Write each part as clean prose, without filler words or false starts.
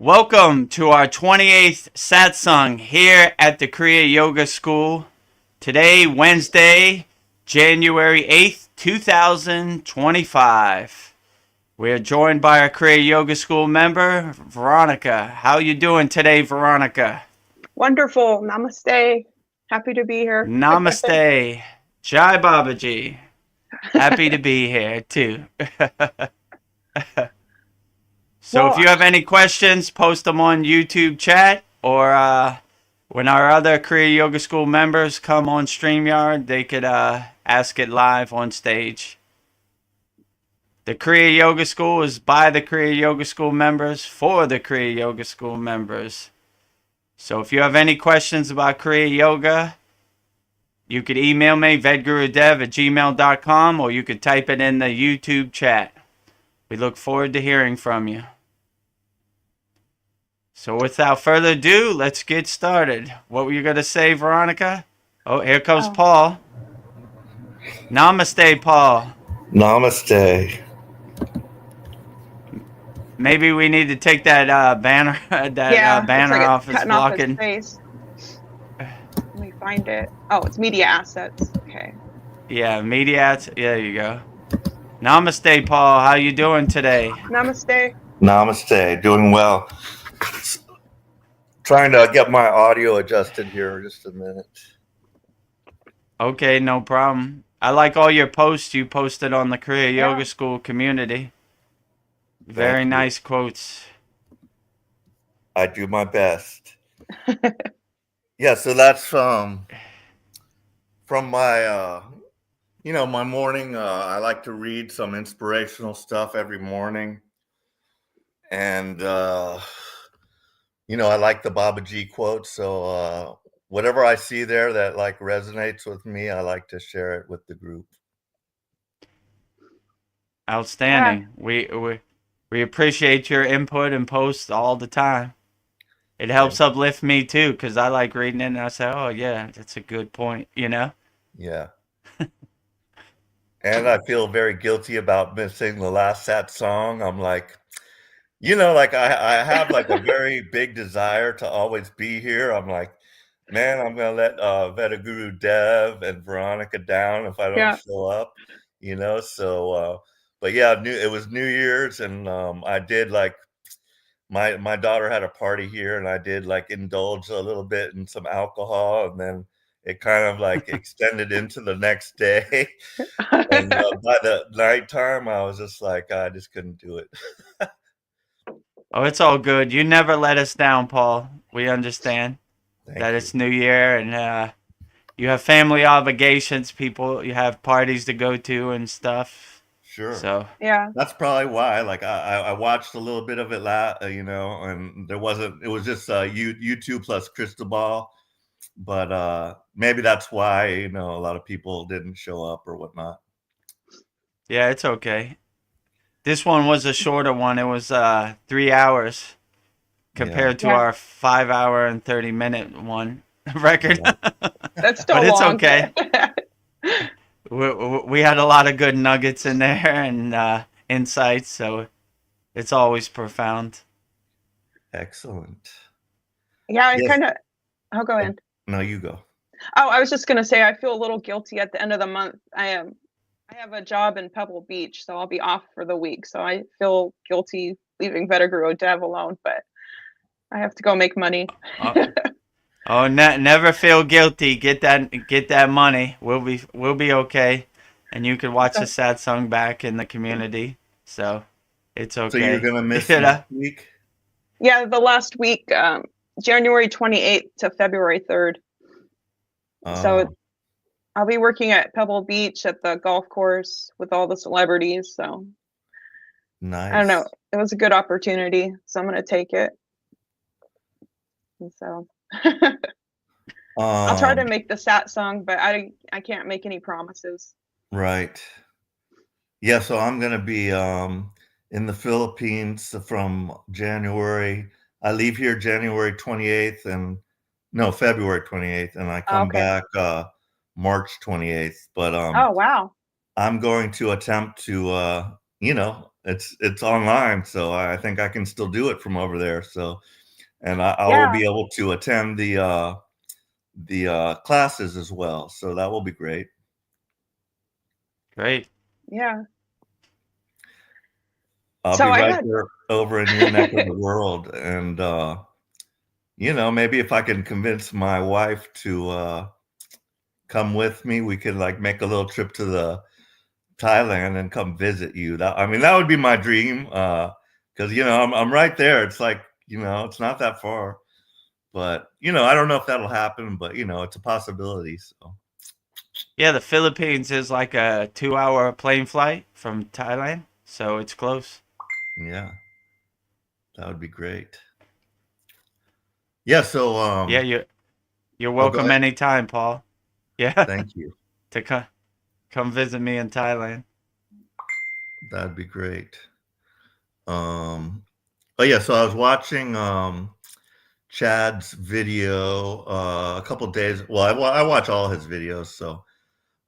Welcome to our 28th Satsang here at the Kriya Yoga School. Today, Wednesday, January 8th, 2025. We are joined by our Kriya Yoga School member, Veronica. How you doing today, Veronica? Wonderful. Namaste. Happy to be here. Namaste. Jai Babaji. Happy to be here, too. So if you have any questions, post them on YouTube chat, or when our other Kriya Yoga School members come on StreamYard, they could ask it live on stage. The Kriya Yoga School is by the Kriya Yoga School members for the Kriya Yoga School members. So if you have any questions about Kriya Yoga, you could email me, vedgurudev@gmail.com, or you could type it in the YouTube chat. We look forward to hearing from you. So without further ado, let's get started. What were you going to say, Veronica? Oh, here comes Paul. Namaste, Paul. Namaste. Maybe we need to take that banner banner off. It's blocking. Off his face. Let me find it. Oh, it's media assets. Okay. Yeah, media assets. Yeah, there you go. Namaste, Paul. How you doing today? Namaste. Namaste. Doing well. Trying to get my audio adjusted here. Just a minute. Okay, no problem. I like all your posts you posted on the Kriya Yoga School community. Very nice quotes. I do my best. Yeah, so that's from my my morning. I like to read some inspirational stuff every morning, and I like the Babaji quotes. So whatever I see there that like resonates with me, I like to share it with the group. Outstanding. Yeah. We appreciate your input and posts all the time. It helps uplift me too, because I like reading it and I say, oh yeah, that's a good point, Yeah. And I feel very guilty about missing the last Satsang. I'm like, I have like a very big desire to always be here. I'm like, man, I'm going to let Vedaguru Dev and Veronica down if I don't show up, so, but yeah, it was New Year's, and I did like, my daughter had a party here, and I did like indulge a little bit in some alcohol, and then it kind of like extended into the next day. And by the nighttime, I was just like, I just couldn't do it. Oh, it's all good. You never let us down, Paul. We understand that it's New Year, and you have family obligations, you have parties to go to and stuff. Sure. So that's probably why. Like I watched a little bit of it, and it was just YouTube plus Cristobal, but maybe that's why a lot of people didn't show up or whatnot. Yeah, it's okay. This one was a shorter one. It was 3 hours compared to our 5 hour and 30-minute one record. Yeah. That's still but it's long. Okay. We had a lot of good nuggets in there and insights, so it's always profound. Excellent. Yeah, I kind of. Oh, go ahead. No, you go. Oh, I was just gonna say I feel a little guilty at the end of the month. I have a job in Pebble Beach, so I'll be off for the week. So I feel guilty leaving Vedaguru Dev alone, but I have to go make money. Never feel guilty. Get that money. We'll be okay, and you can watch the Satsang back in the community. So it's okay. So you're gonna miss next week? Yeah, the last week, January 28th to February 3rd. So I'll be working at Pebble Beach at the golf course with all the celebrities. So nice. I don't know. It was a good opportunity, so I'm gonna take it. And so. I'll try to make the Satsang, but I can't make any promises. Right. Yeah, so I'm going to be in the Philippines from January. I leave here January 28th February 28th, and I come back March 28th. But oh wow. I'm going to attempt to it's online, so I think I can still do it from over there. So, and I will Yeah. be able to attend the classes as well. So that will be great. Great. Yeah. I'll So be I right had there over in your neck of the world, and maybe if I can convince my wife to come with me, we could like make a little trip to the Thailand and come visit you. That would be my dream. Because I'm right there. It's like it's not that far, but I don't know if that'll happen, but it's a possibility. So Yeah, the Philippines is like a 2-hour plane flight from Thailand, so it's close. yeah, that would be great. Yeah. So Yeah, you're oh, go welcome ahead. anytime, Paul. Yeah, Thank you. to come visit me in Thailand. That'd be great. Oh yeah. So I was watching Chad's video a couple days. Well, I watch all his videos, so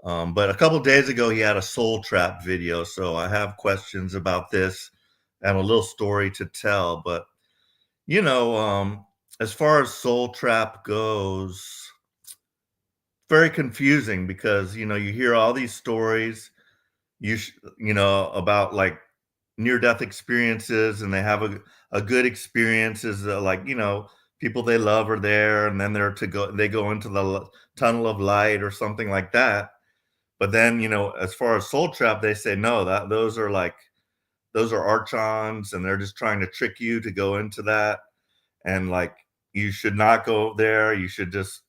but a couple days ago he had a soul trap video. So I have questions about this and a little story to tell. But as far as soul trap goes, very confusing because you hear all these stories about like near death experiences, and they have a good experiences, like people they love are there, and then they go into the tunnel of light or something like that. But then as far as soul trap, they say no, that those are archons, and they're just trying to trick you to go into that, and like you should not go there, you should just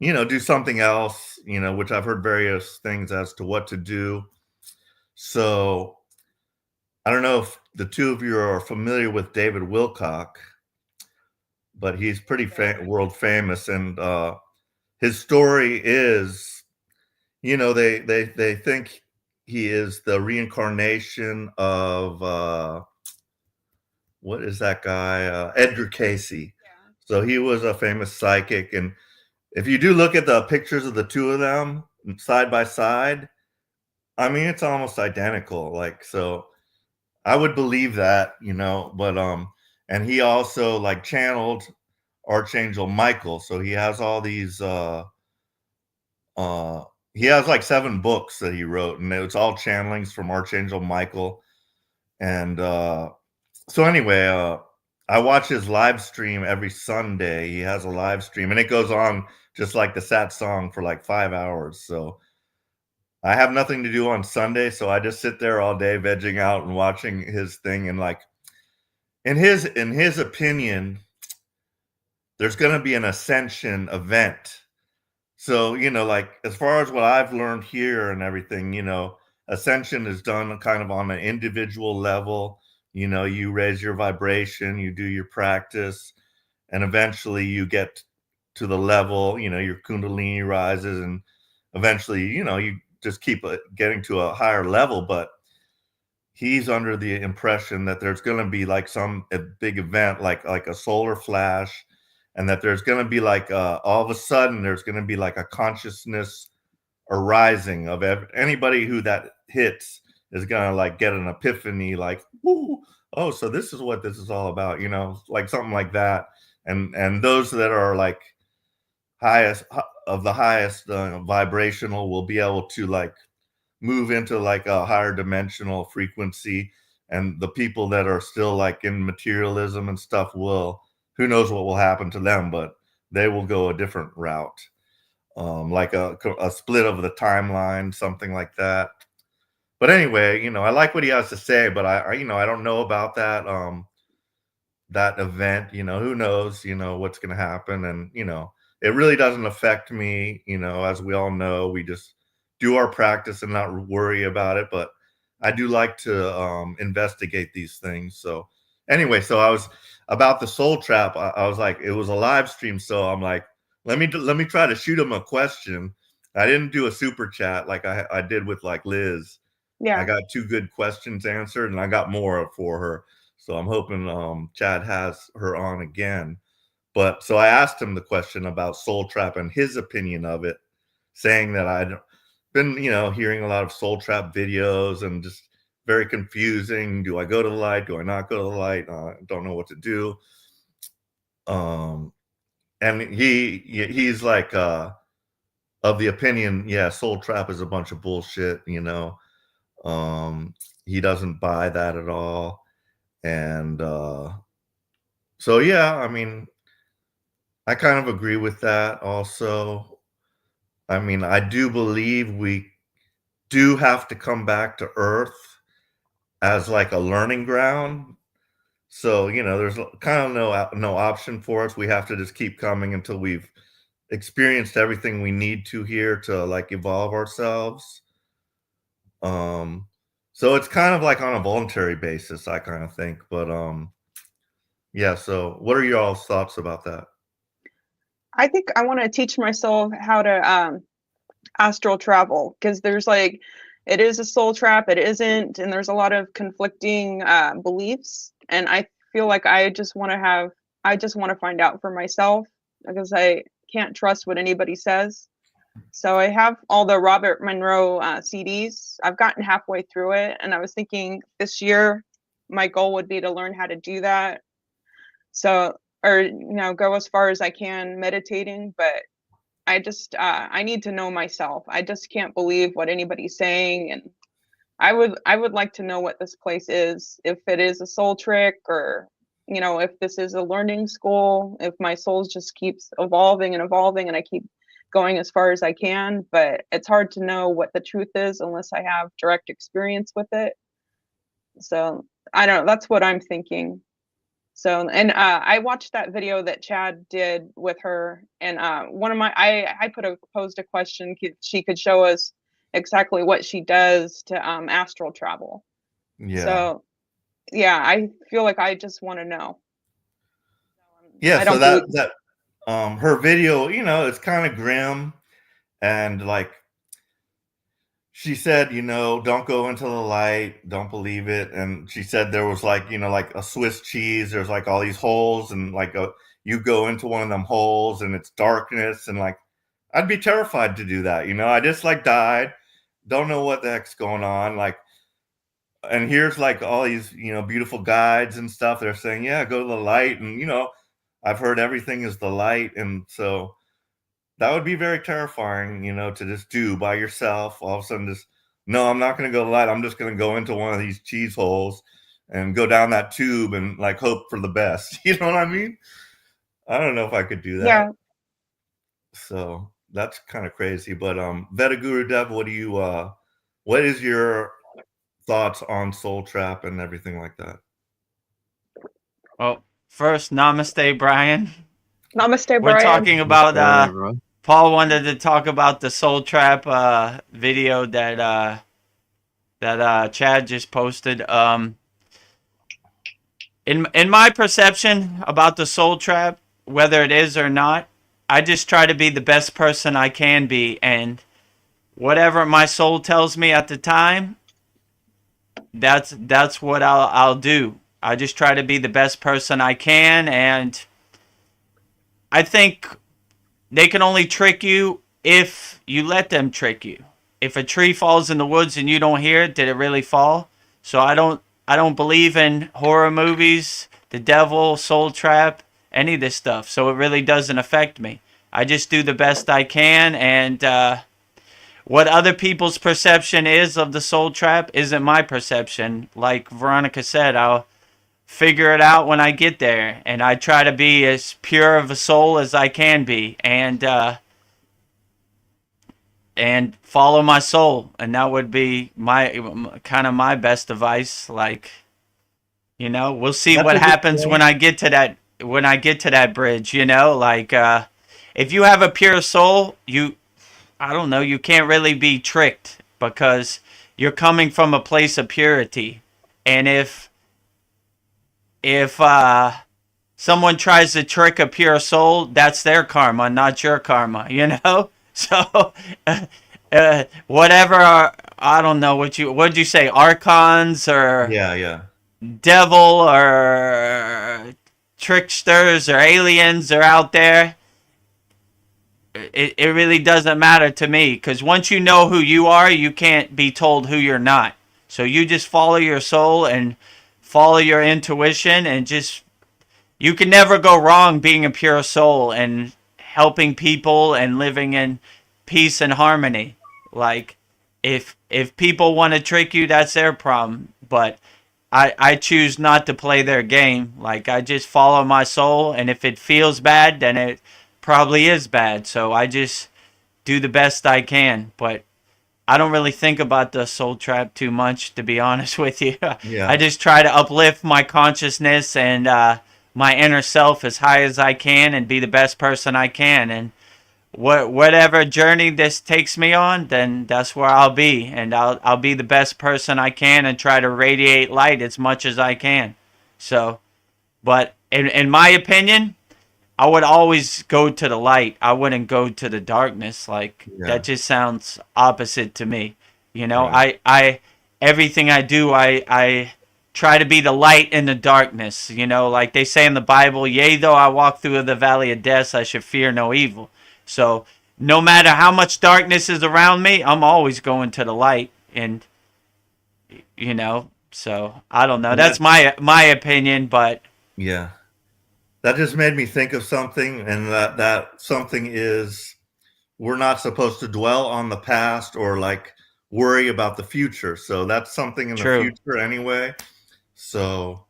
do something else, which I've heard various things as to what to do. So I don't know if the two of you are familiar with David Wilcock, but he's pretty world famous, and his story is, they think he is the reincarnation of what is that guy, Edgar Casey. Yeah. So he was a famous psychic, and if you do look at the pictures of the two of them side by side, I mean it's almost identical. Like, so I would believe that, but and he also like channeled Archangel Michael. So he has all these uh he has like 7 books that he wrote, and it's all channelings from Archangel Michael. And so anyway, I watch his live stream every Sunday. He has a live stream, and it goes on just like the Satsang for like 5 hours. So I have nothing to do on Sunday, so I just sit there all day vegging out and watching his thing. And like in his opinion, there's going to be an ascension event. So, like as far as what I've learned here and everything, ascension is done kind of on an individual level. You raise your vibration, you do your practice, and eventually you get to the level, your kundalini rises, and eventually, you just keep getting to a higher level. But he's under the impression that there's going to be like a big event, like a solar flash, and that there's going to be like all of a sudden there's going to be like a consciousness arising of anybody who that hits is going to like get an epiphany, like, whoo, oh, so this is what this is all about, like something like that. And those that are like highest of the highest vibrational will be able to like move into like a higher dimensional frequency, and the people that are still like in materialism and stuff who knows what will happen to them, but they will go a different route, like a split of the timeline, something like that. But anyway, I like what he has to say, but I don't know about that event. Who knows what's going to happen. And it really doesn't affect me. As we all know, we just do our practice and not worry about it. But I do like to investigate these things. So anyway, so I was about the soul trap. I was like, it was a live stream, so I'm like, let me try to shoot him a question. I didn't do a super chat like I did with like Liz. I Yeah. got 2 good questions answered, and I got more for her. So I'm hoping Chad has her on again. But so I asked him the question about soul trap and his opinion of it, saying that I'd been, hearing a lot of soul trap videos and just very confusing. Do I go to the light? Do I not go to the light? Don't know what to do. And he's like of the opinion, yeah, Soul Trap is a bunch of bullshit, you know. He doesn't buy that at all. And so yeah, I mean, I kind of agree with that also. I mean, I do believe we do have to come back to Earth as like a learning ground. So, you know, there's kind of no option for us. We have to just keep coming until we've experienced everything we need to here to like evolve ourselves. So it's kind of like on a voluntary basis, I kind of think. But yeah, so what are y'all's thoughts about that? I think I want to teach myself how to astral travel, because there's like, it is a soul trap, it isn't, and there's a lot of conflicting beliefs, and I feel like I just want to find out for myself, because I can't trust what anybody says. So I have all the Robert Monroe CDs. I've gotten halfway through it, and I was thinking this year my goal would be to learn how to do that. So, or go as far as I can meditating, but I just I need to know myself. I just can't believe what anybody's saying, and I would like to know what this place is, if it is a soul trick, or if this is a learning school, if my soul just keeps evolving and evolving and I keep going as far as I can, but it's hard to know what the truth is unless I have direct experience with it. So I don't know, that's what I'm thinking. So, and I watched that video that Chad did with her, and one of my I posed a question. She could show us exactly what she does to astral travel. Yeah. So yeah, I feel like I just want to know. Yeah, I so don't that her video, you know, it's kind of grim, and like she said, you know, don't go into the light, don't believe it. And she said there was like, you know, like a Swiss cheese, there's like all these holes, and like you go into one of them holes and it's darkness, and like I'd be terrified to do that, you know. I just like died, don't know what the heck's going on, like, and here's like all these, you know, beautiful guides and stuff. They're saying, yeah, go to the light, and you know, I've heard everything is the light, and so that would be very terrifying, you know, to just do by yourself. All of a sudden, just no, I'm not going to go to the light. I'm just going to go into one of these cheese holes and go down that tube and like hope for the best. You know what I mean? I don't know if I could do that. Yeah. So that's kind of crazy. But Vetaguru Dev, what is your thoughts on Soul Trap and everything like that? Well, first, namaste, Brian. Namaste, Brian. We're talking about Paul wanted to talk about the Soul Trap video that Chad just posted. In my perception about the Soul Trap, whether it is or not, I just try to be the best person I can be, and whatever my soul tells me at the time, that's what I'll do. I just try to be the best person I can, and I think they can only trick you if you let them trick you. If a tree falls in the woods and you don't hear it, did it really fall? So I don't believe in horror movies, the devil, Soul Trap, any of this stuff. So it really doesn't affect me. I just do the best I can, and what other people's perception is of the Soul Trap isn't my perception. Like Veronica said, I'll figure it out when I get there, and I try to be as pure of a soul as I can be, and follow my soul, and that would be my best advice. Like, you know, we'll see what happens when I get to that bridge, you know, like if you have a pure soul, I don't know, you can't really be tricked because you're coming from a place of purity. And if someone tries to trick a pure soul, that's their karma, not your karma, you know? So whatever, I don't know what'd you say, archons or yeah, devil or tricksters or aliens are out there. It really doesn't matter to me, because once you know who you are, you can't be told who you're not. So you just follow your soul and follow your intuition, and just, you can never go wrong being a pure soul and helping people and living in peace and harmony. Like, if people want to trick you, that's their problem. But I choose not to play their game. Like, I just follow my soul, and if it feels bad, then it probably is bad. So I just do the best I can. But I don't really think about the soul trap too much, to be honest with you. Yeah. I just try to uplift my consciousness and my inner self as high as I can, and be the best person I can. And whatever journey this takes me on, then that's where I'll be, and I'll be the best person I can and try to radiate light as much as I can. So, but in my opinion, I would always go to the light. I wouldn't go to the darkness. Like, that just sounds opposite to me. You know, Right. I everything I do, I try to be the light in the darkness. You know, like they say in the Bible, yea, though I walk through the valley of death, I should fear no evil. So no matter how much darkness is around me, I'm always going to the light. And, you know, so I don't know. And That's my opinion, but yeah. That just made me think of something, and that something is, we're not supposed to dwell on the past or like worry about the future. So that's something in the true. future anyway. So,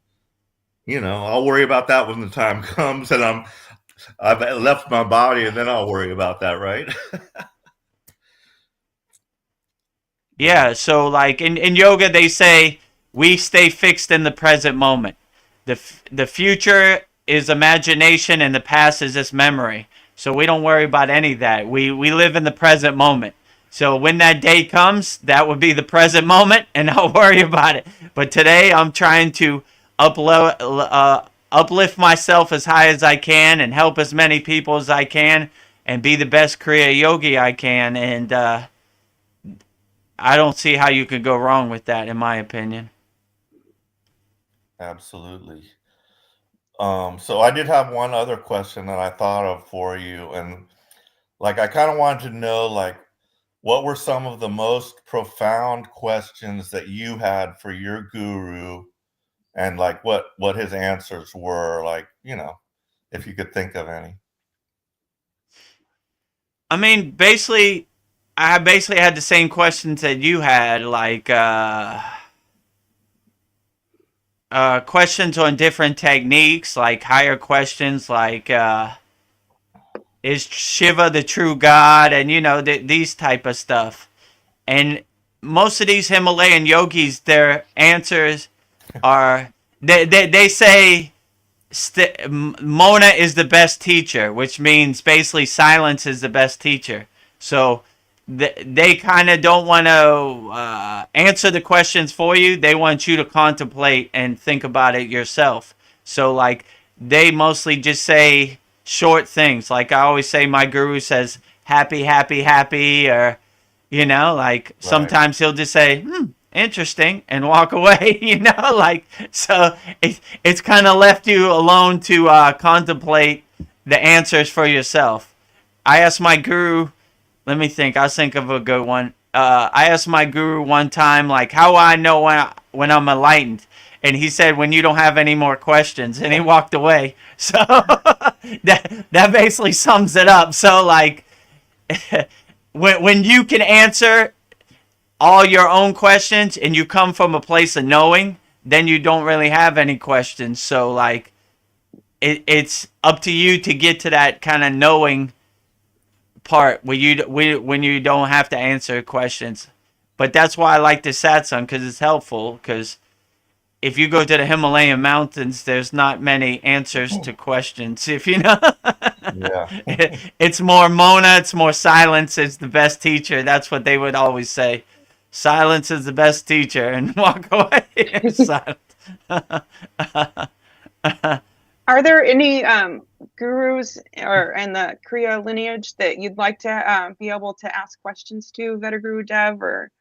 I'll worry about that when the time comes and I've left my body, and then I'll worry about that, right? Yeah, so like in yoga, they say we stay fixed in the present moment. The future is imagination, and the past is just memory. So we don't worry about any of that. We live in the present moment. So when that day comes, that would be the present moment, and I'll worry about it. But today, I'm trying to uplift myself as high as I can, and help as many people as I can, and be the best Kriya yogi I can. And I don't see how you could go wrong with that, in my opinion. Absolutely. So I did have one other question that I thought of for you, and like I kind of wanted to know, like, what were some of the most profound questions that you had for your guru, and like what his answers were, like, if you could think of any. I mean, basically, I basically had the same questions that you had, like questions on different techniques, like higher questions, like is Shiva the true God, and these type of stuff. And most of these Himalayan yogis, their answers are they say Mona is the best teacher, which means basically silence is the best teacher. So they kind of don't want to answer the questions for you. They want you to contemplate and think about it yourself. So like they mostly just say short things. Like I always say, my guru says happy, happy, happy, or like sometimes he'll just say interesting and walk away. Like, so it's kind of left you alone to contemplate the answers for yourself. I asked my guru, let me think, I'll think of a good one. I asked my guru one time, like, how I know when I'm enlightened, and he said, when you don't have any more questions, and he walked away. So that basically sums it up. So like when you can answer all your own questions and you come from a place of knowing, then you don't really have any questions. So like it's up to you to get to that kind of knowing part when you don't have to answer questions. But that's why I like the Satsang, because it's helpful. Because if you go to the Himalayan mountains, there's not many answers to questions. If you know, it's more Mona, it's more silence. It's the best teacher. That's what they would always say. Silence is the best teacher, and walk away. Are there any gurus or in the Kriya lineage that you'd like to be able to ask questions to, Vetaguru Dev, or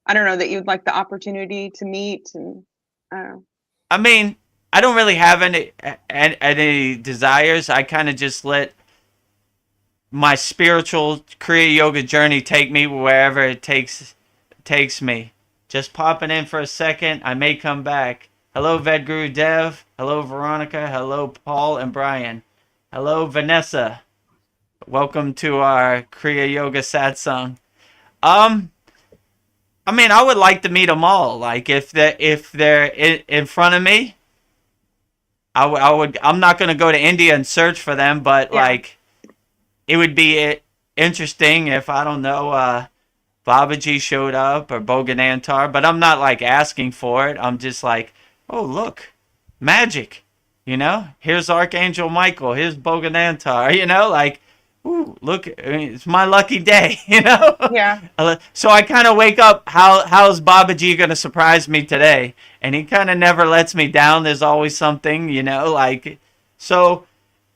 I don't know, that you'd like the opportunity to meet? And I mean, I don't really have any desires. I kind of just let my spiritual Kriya yoga journey take me wherever it takes me. Just popping in for a second. I may come back. Hello, Vedguru Dev. Hello, Veronica. Hello, Paul and Brian. Hello, Vanessa. Welcome to our Kriya Yoga Satsang. I mean, I would like to meet them all. Like, if they're in front of me, I would. I'm not gonna go to India and search for them, but Yeah. like, it would be interesting if, I don't know, Babaji showed up or Boganantar, but I'm not like asking for it. I'm just like, oh, look, magic, you know? Here's Archangel Michael, here's Boganantar, you know? Like, ooh, look, I mean, it's my lucky day, you know? Yeah. So I kind of wake up, how's Babaji going to surprise me today? And he kind of never lets me down. There's always something, you know? Like, so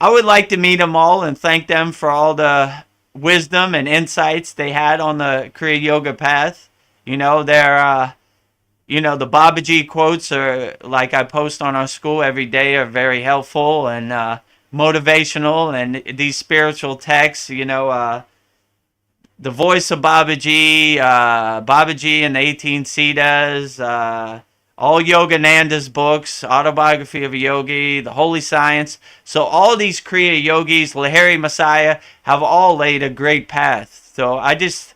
I would like to meet them all and thank them for all the wisdom and insights they had on the Kriya Yoga path. You know, they're, you know, the Babaji quotes are, like I post on our school every day, are very helpful and motivational. And these spiritual texts, you know, the voice of Babaji, Babaji and the 18 Siddhas, all Yogananda's books, Autobiography of a Yogi, The Holy Science. So all these Kriya Yogis, Lahiri Messiah, have all laid a great path. So I just,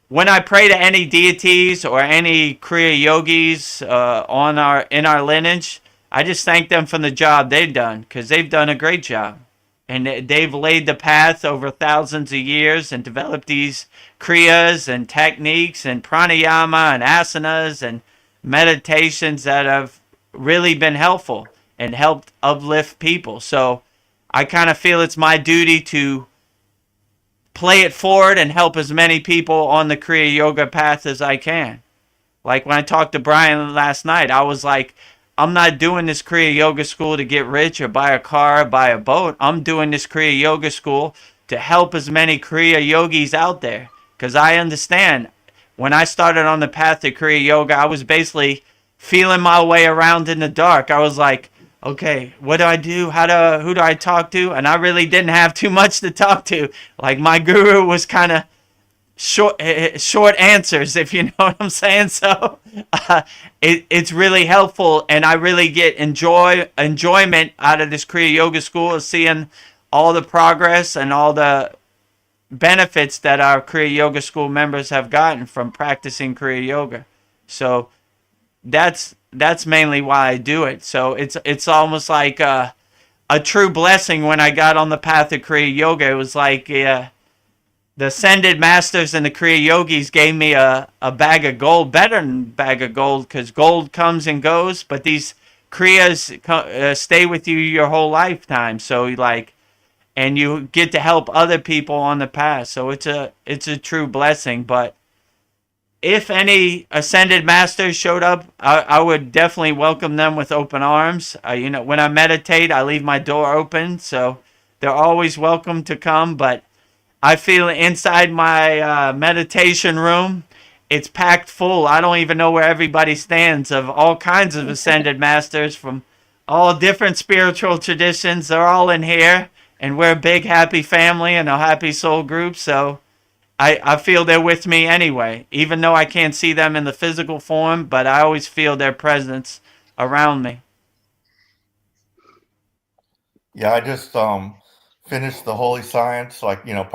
when I pray to any deities or any Kriya Yogis in our lineage, I just thank them for the job they've done, because they've done a great job. And they've laid the path over thousands of years and developed these kriyas and techniques and pranayama and asanas and meditations that have really been helpful and helped uplift people. So I kind of feel it's my duty to play it forward and help as many people on the Kriya Yoga path as I can. Like when I talked to Brian last night, I was like, I'm not doing this Kriya Yoga school to get rich or buy a car or buy a boat. I'm doing this Kriya Yoga school to help as many Kriya Yogis out there. Because I understand, when I started on the path to Kriya Yoga, I was basically feeling my way around in the dark. I was like, okay, what do I do? Who do I talk to? And I really didn't have too much to talk to. Like, my guru was kind of short answers, if you know what I'm saying. So it's really helpful, and I really get enjoyment out of this Kriya Yoga school, of seeing all the progress and all the benefits that our Kriya Yoga school members have gotten from practicing Kriya Yoga. So that's mainly why I do it. So it's almost like a true blessing. When I got on the path of Kriya Yoga, it was like the ascended masters and the Kriya Yogis gave me a bag of gold, better than a bag of gold, because gold comes and goes, but these Kriyas stay with you your whole lifetime. So like, and you get to help other people on the path. So it's a true blessing. But if any ascended masters showed up, I would definitely welcome them with open arms. You know, when I meditate, I leave my door open, so they're always welcome to come. But I feel inside my meditation room, it's packed full. I don't even know where everybody stands, of all kinds of ascended masters from all different spiritual traditions. They're all in here, and we're a big happy family and a happy soul group. So I feel they're with me anyway, even though I can't see them in the physical form, but I always feel their presence around me. Yeah, I just finished the Holy Science. Like, you know,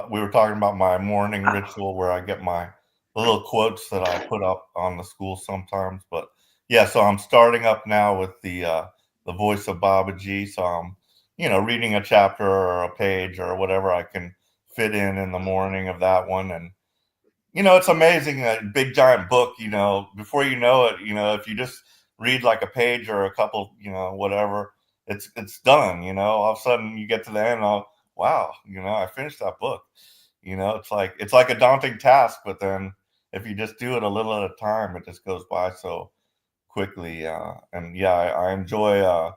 we were talking about my morning ritual where I get my little quotes that I put up on the school sometimes. But yeah, so I'm starting up now with the voice of Babaji. So I'm, you know, reading a chapter or a page or whatever I can fit in the morning of that one. And you know, it's amazing, a big giant book, you know, before you know it, you know, if you just read like a page or a couple, you know, whatever, it's done, you know. All of a sudden you get to the end, oh wow, you know, I finished that book. You know, it's like a daunting task, but then if you just do it a little at a time, it just goes by so quickly. And yeah, I enjoy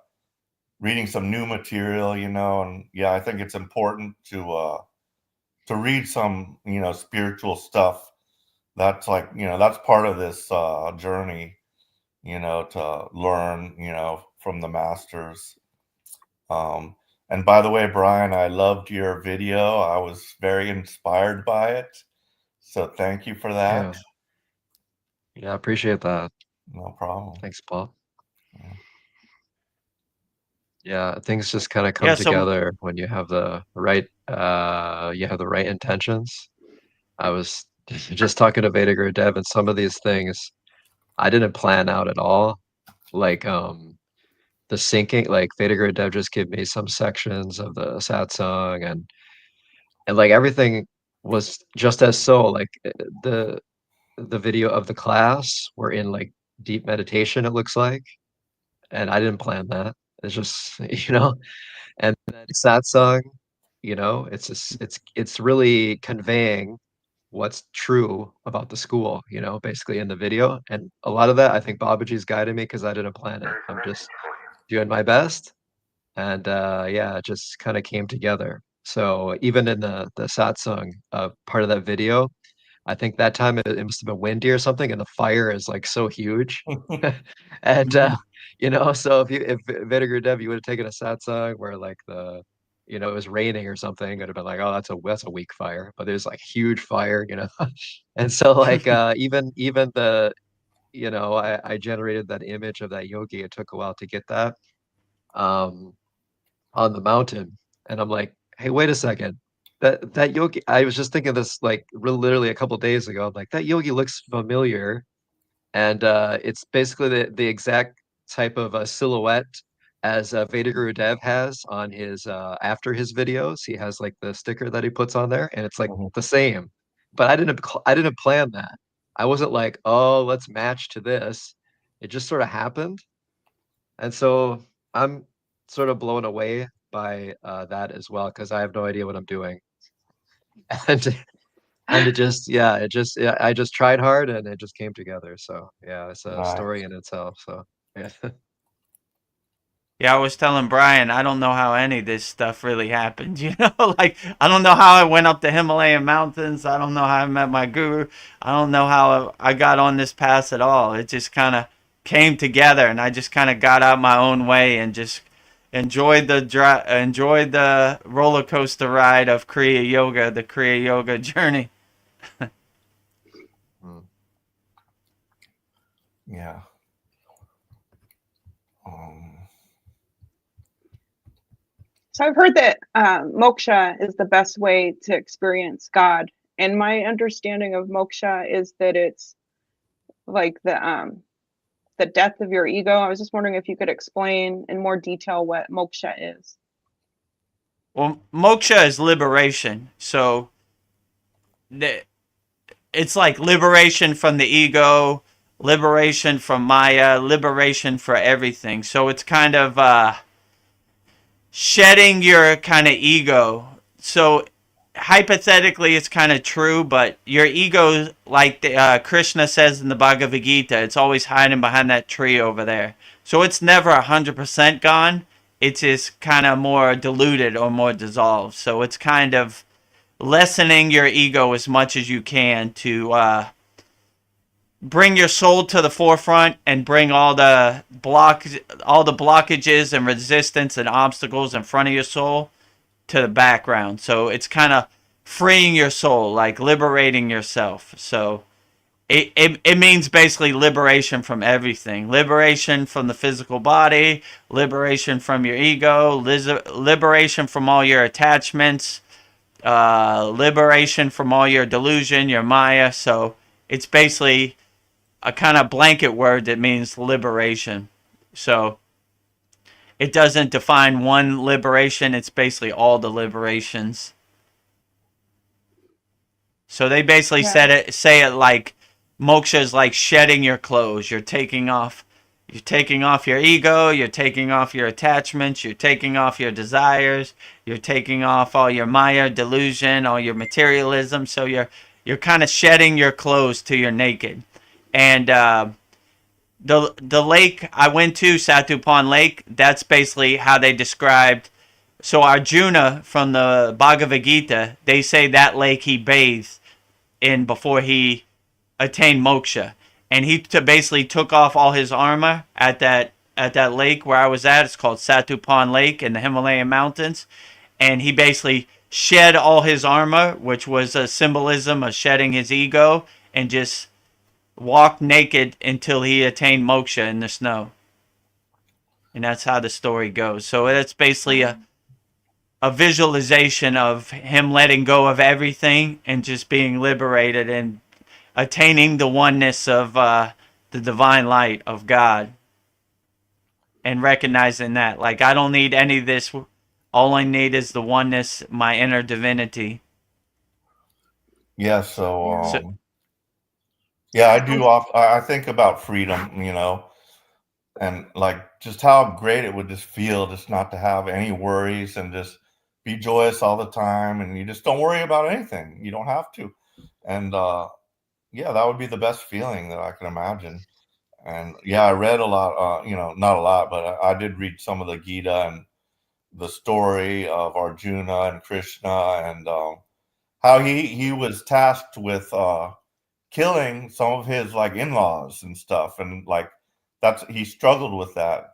reading some new material, you know, and yeah, I think it's important to read some, you know, spiritual stuff. That's like, you know, that's part of this journey, you know, to learn, you know, from the masters. And by the way, Brian, I loved your video. I was very inspired by it. So thank you for that. Yeah, I appreciate that. No problem. Thanks, Paul. Yeah. Yeah, things just kind of come Yeah. So together when you have the right intentions. I was just talking to Vedic Dev, and some of these things I didn't plan out at all. Like the syncing, like Vedic Dev just gave me some sections of the Satsang, and like everything was just as so. Like the video of the class were in like deep meditation, it looks like, and I didn't plan that. It's just and then Satsang, it's just, it's really conveying what's true about the school, basically in the video. And a lot of that, I think Babaji's guided me because I didn't plan it. I'm just doing my best. And yeah, it just kind of came together. So even in the satsang part of that video, I think that time it must have been windy or something, and the fire is like so huge. And so if Vinegar Dev, you would have taken a satsang where like it was raining or something, it would have been like, oh, that's a weak fire. But there's like huge fire. And so like even I generated that image of that yogi. It took a while to get that. On the mountain, and I'm like, hey, wait a second. That yogi, I was just thinking this like literally a couple days ago. I'm like, that yogi looks familiar, and it's basically the exact type of silhouette as Vedaguru Dev has on his after his videos. He has like the sticker that he puts on there, and it's like Mhm. the same. But I didn't plan that. I wasn't like, oh, let's match to this. It just sort of happened. And so I'm sort of blown away by that as well because I have no idea what I'm doing. And and yeah, I just tried hard and it just came together. So yeah, it's a story Nice. in itself. So yeah. yeah, I was telling Brian, I don't know how any of this stuff really happened. Like I don't know how I went up the Himalayan mountains. I don't know how I met my guru. I don't know how I got on this path at all. It just kind of came together, and I just kind of got out my own way and just enjoyed the roller coaster ride of Kriya Yoga, the Kriya Yoga journey. Mm. Yeah. Um, So I've heard that moksha is the best way to experience God, and my understanding of moksha is that it's like the death of your ego. I was just wondering if you could explain in more detail what moksha is. Well, moksha is liberation. So it's like liberation from the ego, liberation from Maya, liberation for everything. So it's kind of shedding your kind of ego. So hypothetically, it's kind of true, but your ego, like Krishna says in the Bhagavad Gita, it's always hiding behind that tree over there. So it's never 100% gone. It's just kind of more diluted or more dissolved. So it's kind of lessening your ego as much as you can to bring your soul to the forefront and bring all the blockages and resistance and obstacles in front of your soul to the background. So it's kind of freeing your soul, like liberating yourself. So it means basically liberation from everything, liberation from the physical body, liberation from your ego, liberation from all your attachments, liberation from all your delusion, your Maya. So it's basically a kind of blanket word that means liberation. So it doesn't define one liberation, it's basically all the liberations. So they basically Yeah. say it like moksha is like shedding your clothes. You're taking off your ego, you're taking off your attachments, you're taking off your desires, you're taking off all your Maya delusion, all your materialism. So you're kind of shedding your clothes till you're naked. And the lake I went to, Satupan Lake, that's basically how they described. So Arjuna from the Bhagavad Gita, they say that lake he bathed in before he attained moksha, and he basically took off all his armor at that lake where I was at. It's called Satupan Lake in the Himalayan mountains, and he basically shed all his armor, which was a symbolism of shedding his ego, and just walked naked until he attained moksha in the snow. And that's how the story goes. So that's basically a visualization of him letting go of everything and just being liberated and attaining the oneness of the divine light of God, and recognizing that, like, I don't need any of this. All I need is the oneness, my inner divinity. Yeah. So, Yeah, I do. I think about freedom, and like just how great it would just feel just not to have any worries and just be joyous all the time, and you just don't worry about anything. You don't have to, and yeah, that would be the best feeling that I can imagine. And yeah, I read a lot, not a lot, but I did read some of the Gita and the story of Arjuna and Krishna, and how he was tasked with killing some of his like in-laws and stuff, and like he struggled with that.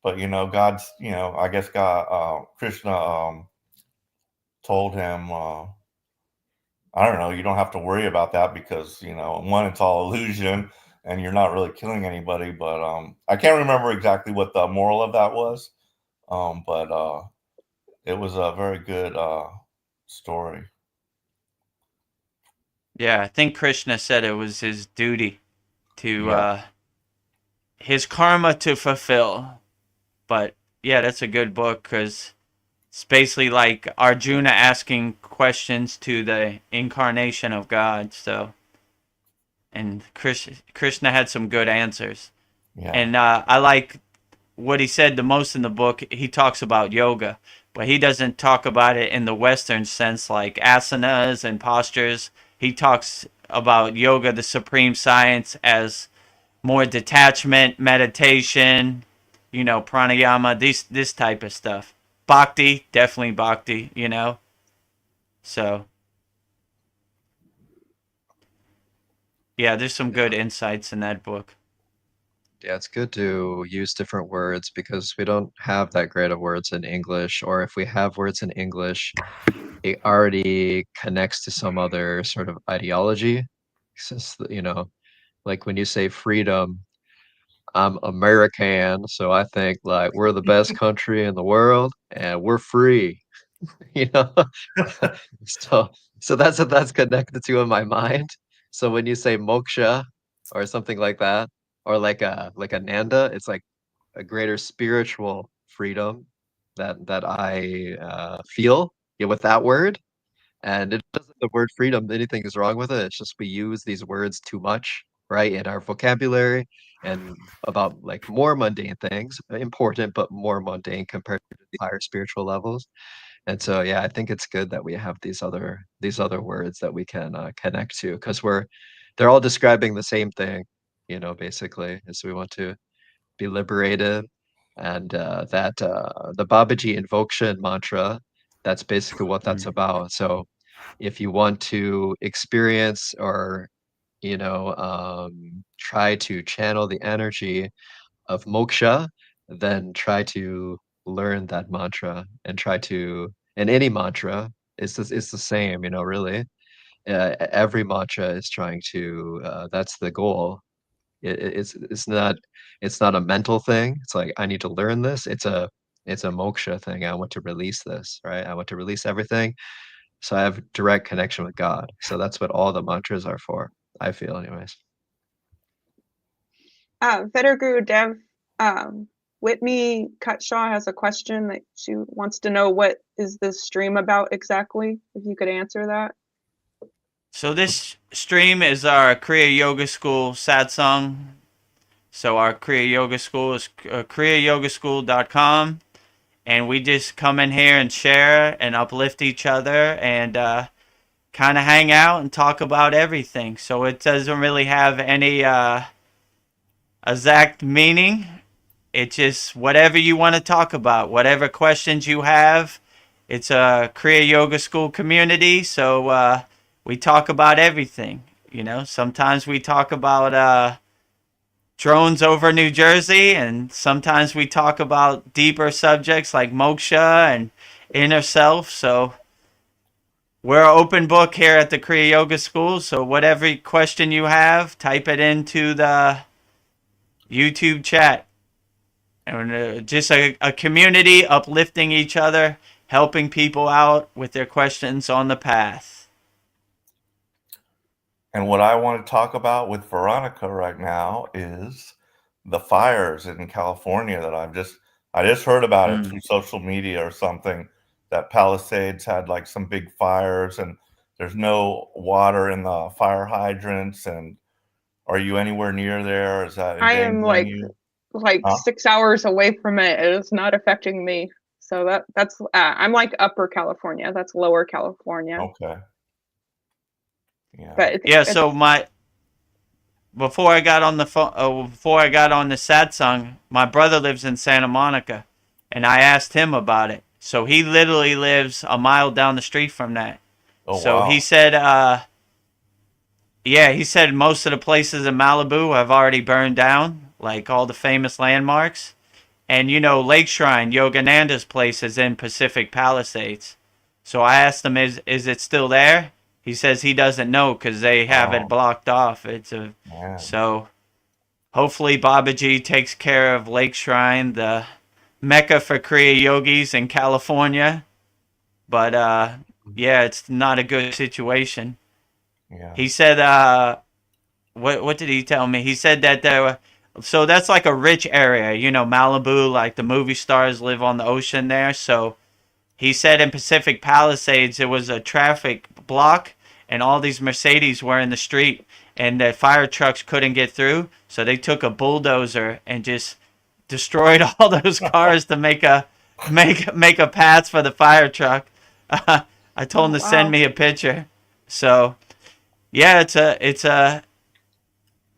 But God's, I guess God, Krishna told him, I don't know, you don't have to worry about that because one, it's all illusion, and you're not really killing anybody. But I can't remember exactly what the moral of that was. But it was a very good story. yeah, I think Krishna said it was his duty to, Yeah. his karma to fulfill. But yeah, that's a good book because it's basically like Arjuna asking questions to the incarnation of God. So, and Krishna had some good answers. Yeah. And I like what he said the most in the book. He talks about yoga, but he doesn't talk about it in the Western sense like asanas and postures. He talks about yoga, the supreme science, as more detachment, meditation, pranayama, this type of stuff. Bhakti, definitely bhakti, So, yeah, there's some good insights in that book. Yeah, it's good to use different words because we don't have that great of words in English, or if we have words in English, it already connects to some other sort of ideology. Since, like when you say freedom, I'm American, so I think like we're the best country in the world and we're free, you know? So so that's what that's connected to in my mind. So when you say moksha or something like that, or like a Nanda, it's like a greater spiritual freedom that I feel, with that word. And it doesn't the word freedom, anything is wrong with it. It's just we use these words too much, right, in our vocabulary and about like more mundane things, important but more mundane compared to the higher spiritual levels. And so, yeah, I think it's good that we have these other words that we can connect to because they're all describing the same thing, basically, is we want to be liberated, and that the Babaji invocation mantra, that's basically what that's about. So if you want to experience or try to channel the energy of moksha, then try to learn that mantra and try to, and any mantra is the same, really. Every mantra is trying to, that's the goal. It's not a mental thing. It's like I need to learn this. It's a moksha thing. I want to release this, right? I want to release everything. So I have direct connection with God. So that's what all the mantras are for, I feel anyways. Vetterguru Dev, Whitney Cutshaw has a question that she wants to know, what is this stream about exactly? If you could answer that. So this stream is our Kriya Yoga School Satsang. So our Kriya Yoga School is kriyayogamasterclass.com. And we just come in here and share and uplift each other and kind of hang out and talk about everything. So it doesn't really have any exact meaning. It's just whatever you want to talk about, whatever questions you have. It's a Kriya Yoga School community, so we talk about everything. Sometimes we talk about drones over New Jersey, and sometimes we talk about deeper subjects like moksha and inner self. So we're an open book here at the Kriya Yoga School. So whatever question you have, type it into the YouTube chat. And just a community uplifting each other, helping people out with their questions on the path. And what I want to talk about with Veronica right now is the fires in California that I just heard about it through social media or something, that Palisades had like some big fires and there's no water in the fire hydrants. And are you anywhere near there? Is that I am endangering you? Huh? 6 hours away from it. It is not affecting me. So that's I'm like Upper California. That's Lower California. Okay. Yeah. But Yeah. So before I got on the phone, before I got on the Satsang, my brother lives in Santa Monica, and I asked him about it. So he literally lives a mile down the street from that. Oh, So wow. he said, yeah, he said most of the places in Malibu have already burned down, like all the famous landmarks. And you know, Lake Shrine, Yogananda's place is in Pacific Palisades. So I asked him, is it still there? He says he doesn't know because they have it blocked off. Man. So hopefully Babaji takes care of Lake Shrine, the mecca for Kriya yogis in California. But yeah, it's not a good situation. Yeah. He said, what did he tell me? He said that so that's like a rich area, you know, Malibu, like the movie stars live on the ocean there. So he said in Pacific Palisades it was a traffic block and all these Mercedes were in the street and the fire trucks couldn't get through. So they took a bulldozer and just destroyed all those cars to make a path for the fire truck. I told him to send me a picture. So yeah,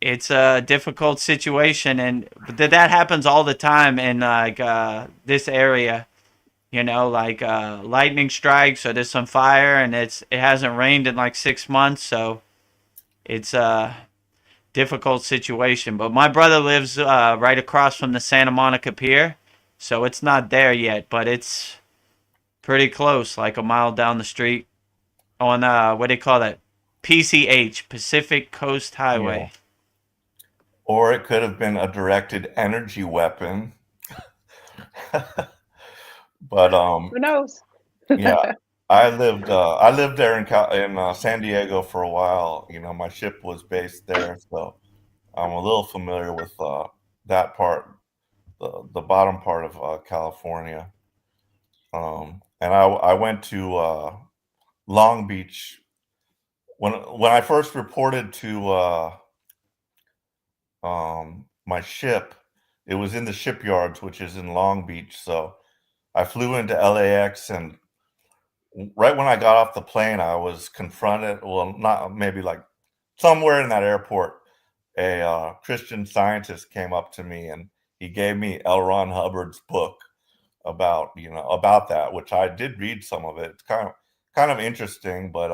it's a difficult situation, and that happens all the time in like this area. You know, like lightning strikes or there's some fire, and it hasn't rained in like 6 months, so it's a difficult situation. But my brother lives right across from the Santa Monica Pier, so it's not there yet, but it's pretty close, like a mile down the street on what do they call that? PCH, Pacific Coast Highway. Yeah. Or it could have been a directed energy weapon. But who knows? yeah, I lived there in San Diego for a while. You know, my ship was based there, so I'm a little familiar with that part, the bottom part of California. And I went to Long Beach when I first reported to my ship. It was in the shipyards, which is in Long Beach. So I flew into LAX, and right when I got off the plane, I was confronted. Well, not maybe like somewhere in that airport, a Christian Scientist came up to me and he gave me L. Ron Hubbard's book about that, which I did read some of it. It's kind of interesting, but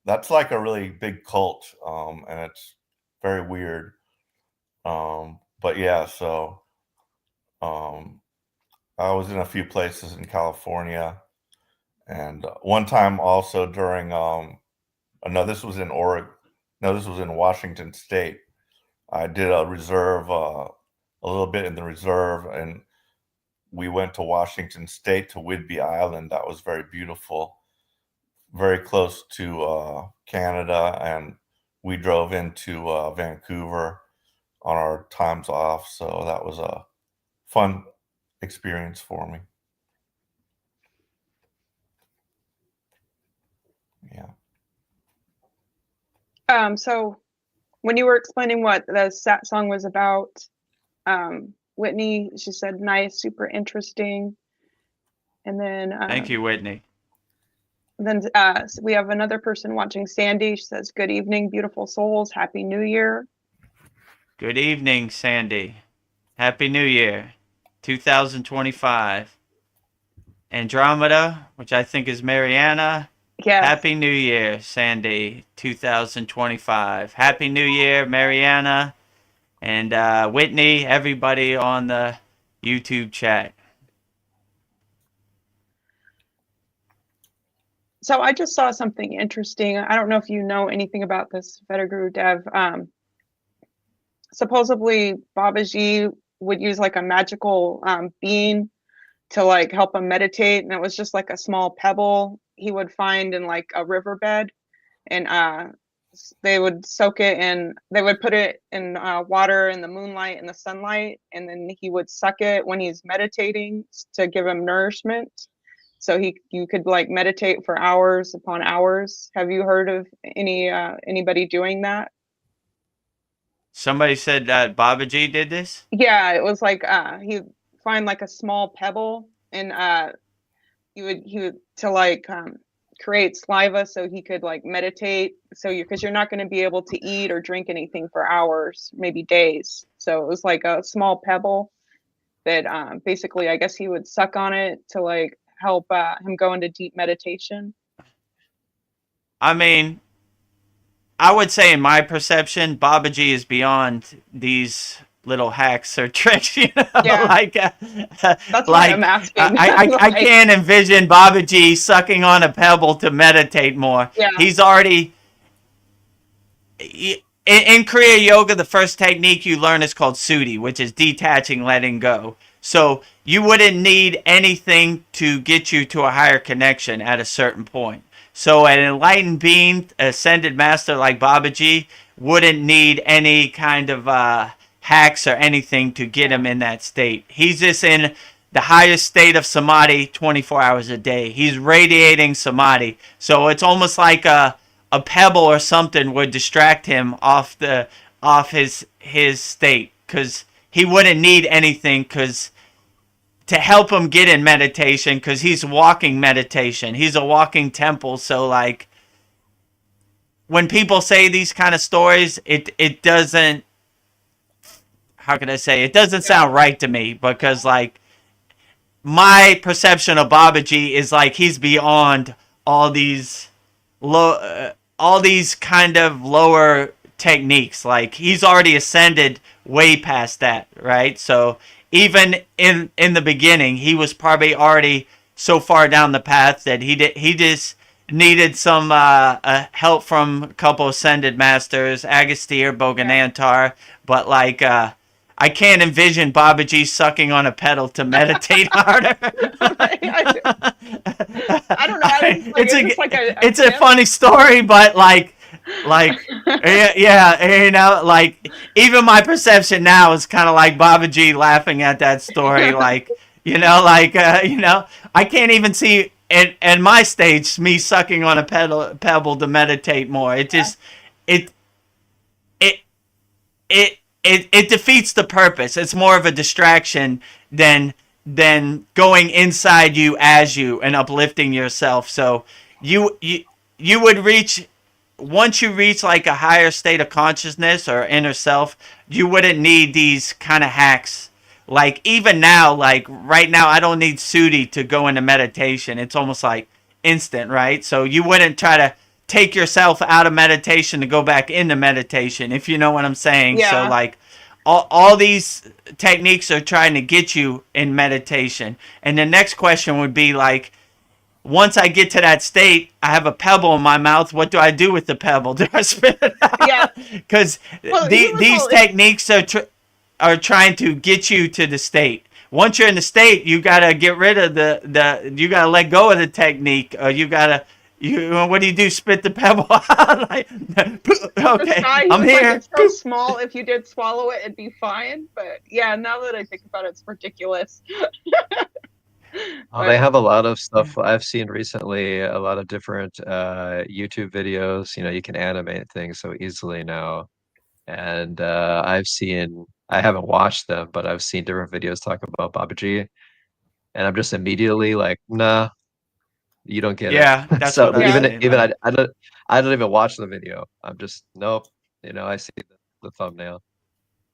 that's like a really big cult, and it's very weird. But yeah, so I was in a few places in California, and one time also during no, this was in Oregon. No, this was in Washington State. I did a reserve, a little bit in the reserve, and we went to Washington State to Whidbey Island. That was very beautiful, very close to Canada, and we drove into Vancouver on our times off. So that was a fun experience for me. Yeah. So when you were explaining what the song was about, Whitney, she said nice, super interesting. And then Thank you, Whitney. Then we have another person watching, Sandy. She says, good evening, beautiful souls. Happy New Year. Good evening, Sandy. Happy New Year, 2025. Andromeda, which I think is Mariana. Yes. Happy New Year, Sandy, 2025. Happy New Year, Mariana, and Whitney, everybody on the YouTube chat. So I just saw something interesting. I don't know if you know anything about this, Vedaguru Dev. Supposedly Babaji would use like a magical bean to like help him meditate, and it was just like a small pebble he would find in like a riverbed, and they would soak it and they would put it in water in the moonlight and the sunlight, and then he would suck it when he's meditating to give him nourishment. So you could like meditate for hours upon hours. Have you heard of anybody doing that? Somebody said that Babaji did this. Yeah, it was like he'd find like a small pebble, and he would to like create saliva so he could like meditate. So because you're not going to be able to eat or drink anything for hours, maybe days. So it was like a small pebble that basically, I guess he would suck on it to like help him go into deep meditation. I mean, I would say in my perception, Babaji is beyond these little hacks or tricks, you know. Yeah. Like, That's like what I'm asking. I can't envision Babaji sucking on a pebble to meditate more. Yeah. He's already in Kriya Yoga. The first technique you learn is called Sudhi, which is detaching, letting go. So you wouldn't need anything to get you to a higher connection at a certain point. So an enlightened being, ascended master like Babaji, wouldn't need any kind of hacks or anything to get him in that state. He's just in the highest state of samadhi 24 hours a day. He's radiating samadhi. So it's almost like a pebble or something would distract him off his state, because he wouldn't need anything to help him get in meditation, because he's walking meditation. He's a walking temple. So like when people say these kind of stories, it doesn't, how can I say, it doesn't sound right to me, because like my perception of Babaji is like he's beyond all these kind of lower techniques. Like he's already ascended way past that, right? So even in the beginning, he was probably already so far down the path that he just needed some help from a couple ascended masters, Agastya, Boganantar, but like I can't envision Babaji sucking on a pedal to meditate harder. I don't know. It's a funny story, but like yeah, you know, like even my perception now is kind of like Babaji laughing at that story, like you know, like you know, I can't even see in my stage me sucking on a pebble to meditate more. It just it defeats the purpose. It's more of a distraction than going inside you as you and uplifting yourself. So you would reach, once you reach like a higher state of consciousness or inner self, you wouldn't need these kind of hacks. Like even now, like right now, I don't need Sudhi to go into meditation. It's almost like instant, right? So you wouldn't try to take yourself out of meditation to go back into meditation, if you know what I'm saying. Yeah. So like all these techniques are trying to get you in meditation. And the next question would be like, once I get to that state, I have a pebble in my mouth. What do I do with the pebble? Do I spit it out? Yeah. Because these techniques are trying to get you to the state. Once you're in the state, you gotta get rid of you gotta let go of the technique, or you gotta. What do you do? Spit the pebble out? Like, okay, I'm here. Like, it's so small. If you did swallow it, it'd be fine. But yeah, now that I think about it, it's ridiculous. They have a lot of stuff I've seen recently, a lot of different YouTube videos. You know, you can animate things so easily now. And I haven't watched them, but I've seen different videos talking about Babaji. And I'm just immediately like, nah, you don't get it. Yeah, that's So what I even say, even like- I don't even watch the video. I'm just nope. You know, I see the thumbnail.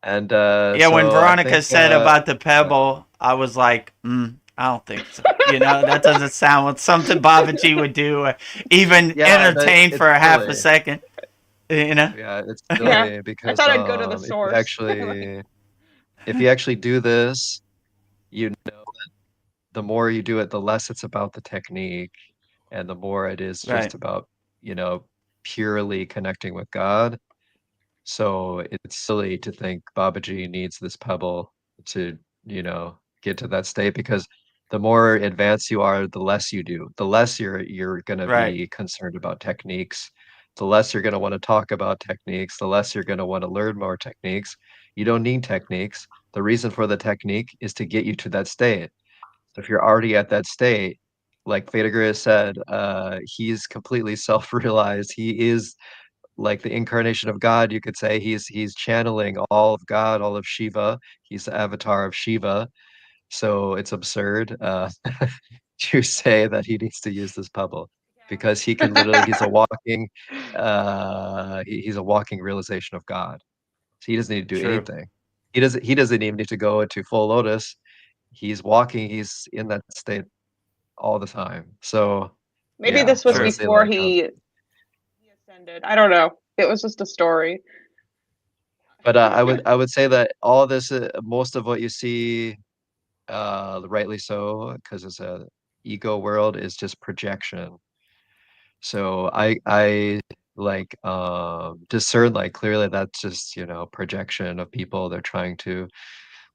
And yeah, when so I Veronica think, said about the pebble, I was like, I don't think so. You know, that doesn't sound like something Babaji would do, or even Yeah, entertain it's for a half silly. a second. You know? Yeah, it's Yeah, silly because thought I'd go to the if you source. if you actually do this, you know that the more you do it, the less it's about the technique and the more it is Right. just about, you know, purely connecting with God. So it's silly to think Babaji needs this pebble to, you know, get to that state, because the more advanced you are, the less you do. The less you're gonna Right. be concerned about techniques, the less you're gonna want to talk about techniques, the less you're gonna want to learn more techniques. You don't need techniques. The reason for the technique is to get you to that state. So if you're already at that state, like Vedaguru said, he's completely self-realized. He is like the incarnation of God, you could say. He's channeling all of God, all of Shiva. He's the avatar of Shiva. So it's absurd to say that he needs to use this pebble, because he can literally, he's a walking he's a walking realization of God. So he doesn't need to do True. anything. He doesn't even need to go into full lotus. He's walking, he's in that state all the time. So Maybe yeah, this I was would True. say before like he ascended. I don't know. It was just a story. but I would say that all this, most of what you see, rightly so, because it's a ego world, is just projection. So I like discern like clearly that's just, you know, projection of people. They're trying to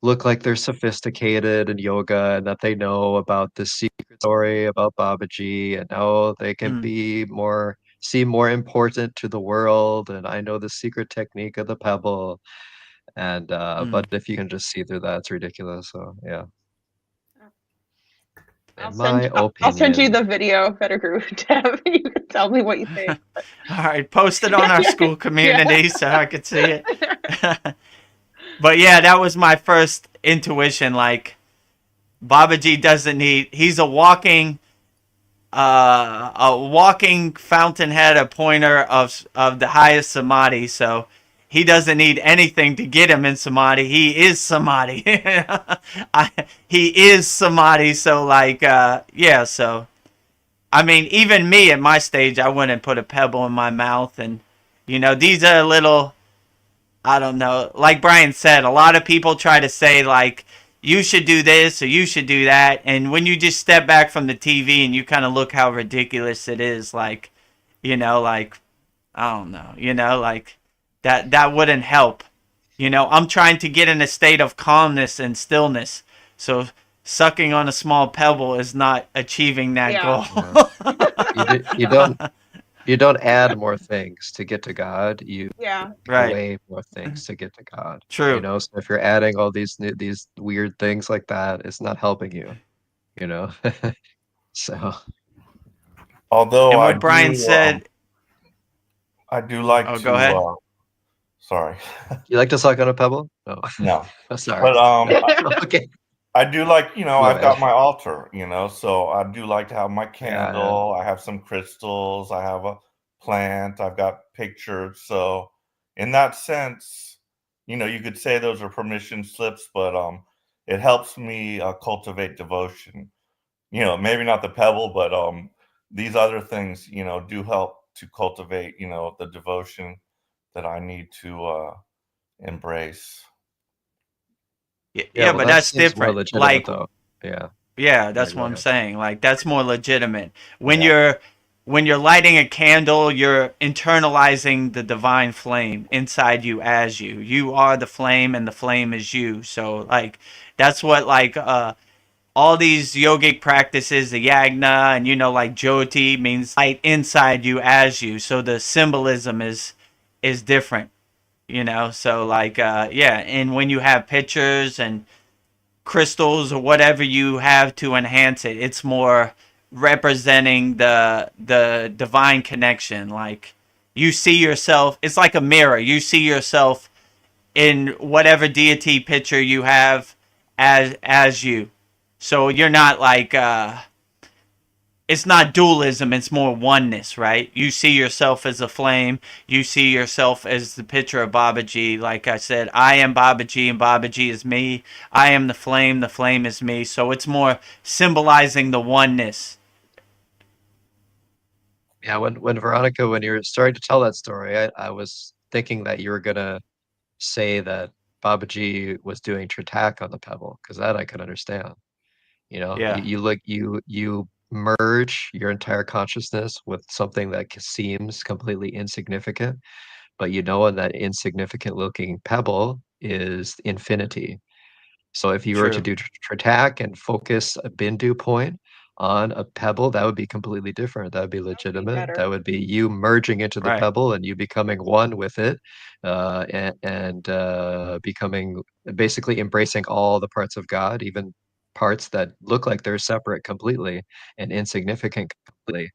look like they're sophisticated in yoga and that they know about this secret story about Babaji, and how they can Mm, be more, seem more important to the world, and I know the secret technique of the pebble. And but mm. if you can just see through that, it's ridiculous. So yeah, I'll in my send you opinion. the video, Vedaguru Dev. You can tell me what you think. All right, post it on our school Yeah. community so I could see it. But yeah, that was my first intuition. Like Babaji doesn't need. He's a walking fountainhead, a pointer of the highest samadhi. So he doesn't need anything to get him in samadhi. He is samadhi. He is samadhi. So like, yeah. So I mean, even me at my stage, I wouldn't put a pebble in my mouth. And these are little, I don't know. Like Brian said, a lot of people try to say like you should do this or you should do that, and when you just step back from the TV and you kind of look how ridiculous it is, like like I don't know, like that wouldn't help. I'm trying to get in a state of calmness and stillness, so sucking on a small pebble is not achieving that Yeah. goal. Yeah. You don't add more things to get to God. You Yeah. take Right. away more things to get to God. You True. know, so if you're adding all these weird things like that, it's not helping you, you know. So Although And what Brian said. I do like Oh, go to, ahead. sorry, you like to suck on a pebble? No. no, Oh, sorry. but Okay. I do like, My I've got bad. my altar, so I do like to have my Yeah. candle. I have some crystals. I have a plant. I've got pictures. So in that sense, you could say those are permission slips, but it helps me cultivate devotion. Maybe not the pebble, but these other things, do help to cultivate, the devotion that I need to embrace. Yeah, Yeah, well, but that that's seems more different. legitimate Like, though. Yeah. yeah, Yeah, that's go what I'm ahead. saying. Like, that's more legitimate. When Yeah. you're lighting a candle, you're internalizing the divine flame inside you as you. You are the flame, and the flame is you. So, like, that's what like all these yogic practices, the yagna, and like jyoti means light inside you as you. So the symbolism is different. So like yeah, and when you have pictures and crystals or whatever you have to enhance it, it's more representing the divine connection. Like you see yourself, it's like a mirror. You see yourself in whatever deity picture you have as you. So you're not like it's not dualism, it's more oneness, right? You see yourself as a flame, you see yourself as the picture of Babaji. Like I said, I am Babaji and Babaji is me. I am the flame is me. So it's more symbolizing the oneness. Yeah, when Veronica, when you were starting to tell that story, I was thinking that you were gonna say that Babaji was doing Tritak on the pebble, because that I could understand. You know, you, Yeah. you look you merge your entire consciousness with something that seems completely insignificant, but you know that insignificant looking pebble is infinity. So if you were to True. do track and focus a Bindu point on a pebble, that would be completely different. That would be That would be legitimate. better. That would be you merging into the Right. pebble and you becoming one with it, becoming basically embracing all the parts of God, even parts that look like they're separate completely and insignificant completely.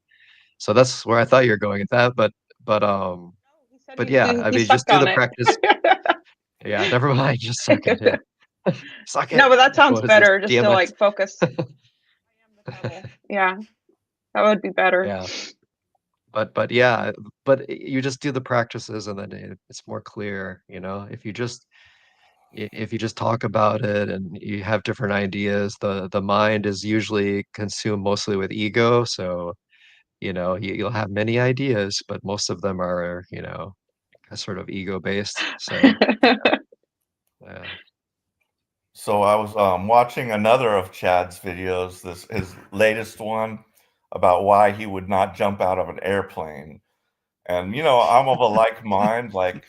So that's where I thought you were going with that, but No, he said but yeah, I he mean, just sucked do on the it. practice. Yeah, never mind, just suck it. Yeah. Suck it. No, but that sounds What is this? better, just to DMX? like focus. I am the pebble. Yeah, that would be better. Yeah. But yeah, but you just do the practices and then it's more clear, you know. If you just talk about it and you have different ideas, the mind is usually consumed mostly with ego, so you know, you'll have many ideas, but most of them are, you know, sort of ego based. So yeah. So I was watching another of Chad's videos, this his latest one about why he would not jump out of an airplane. And you know, I'm of a like mind. Like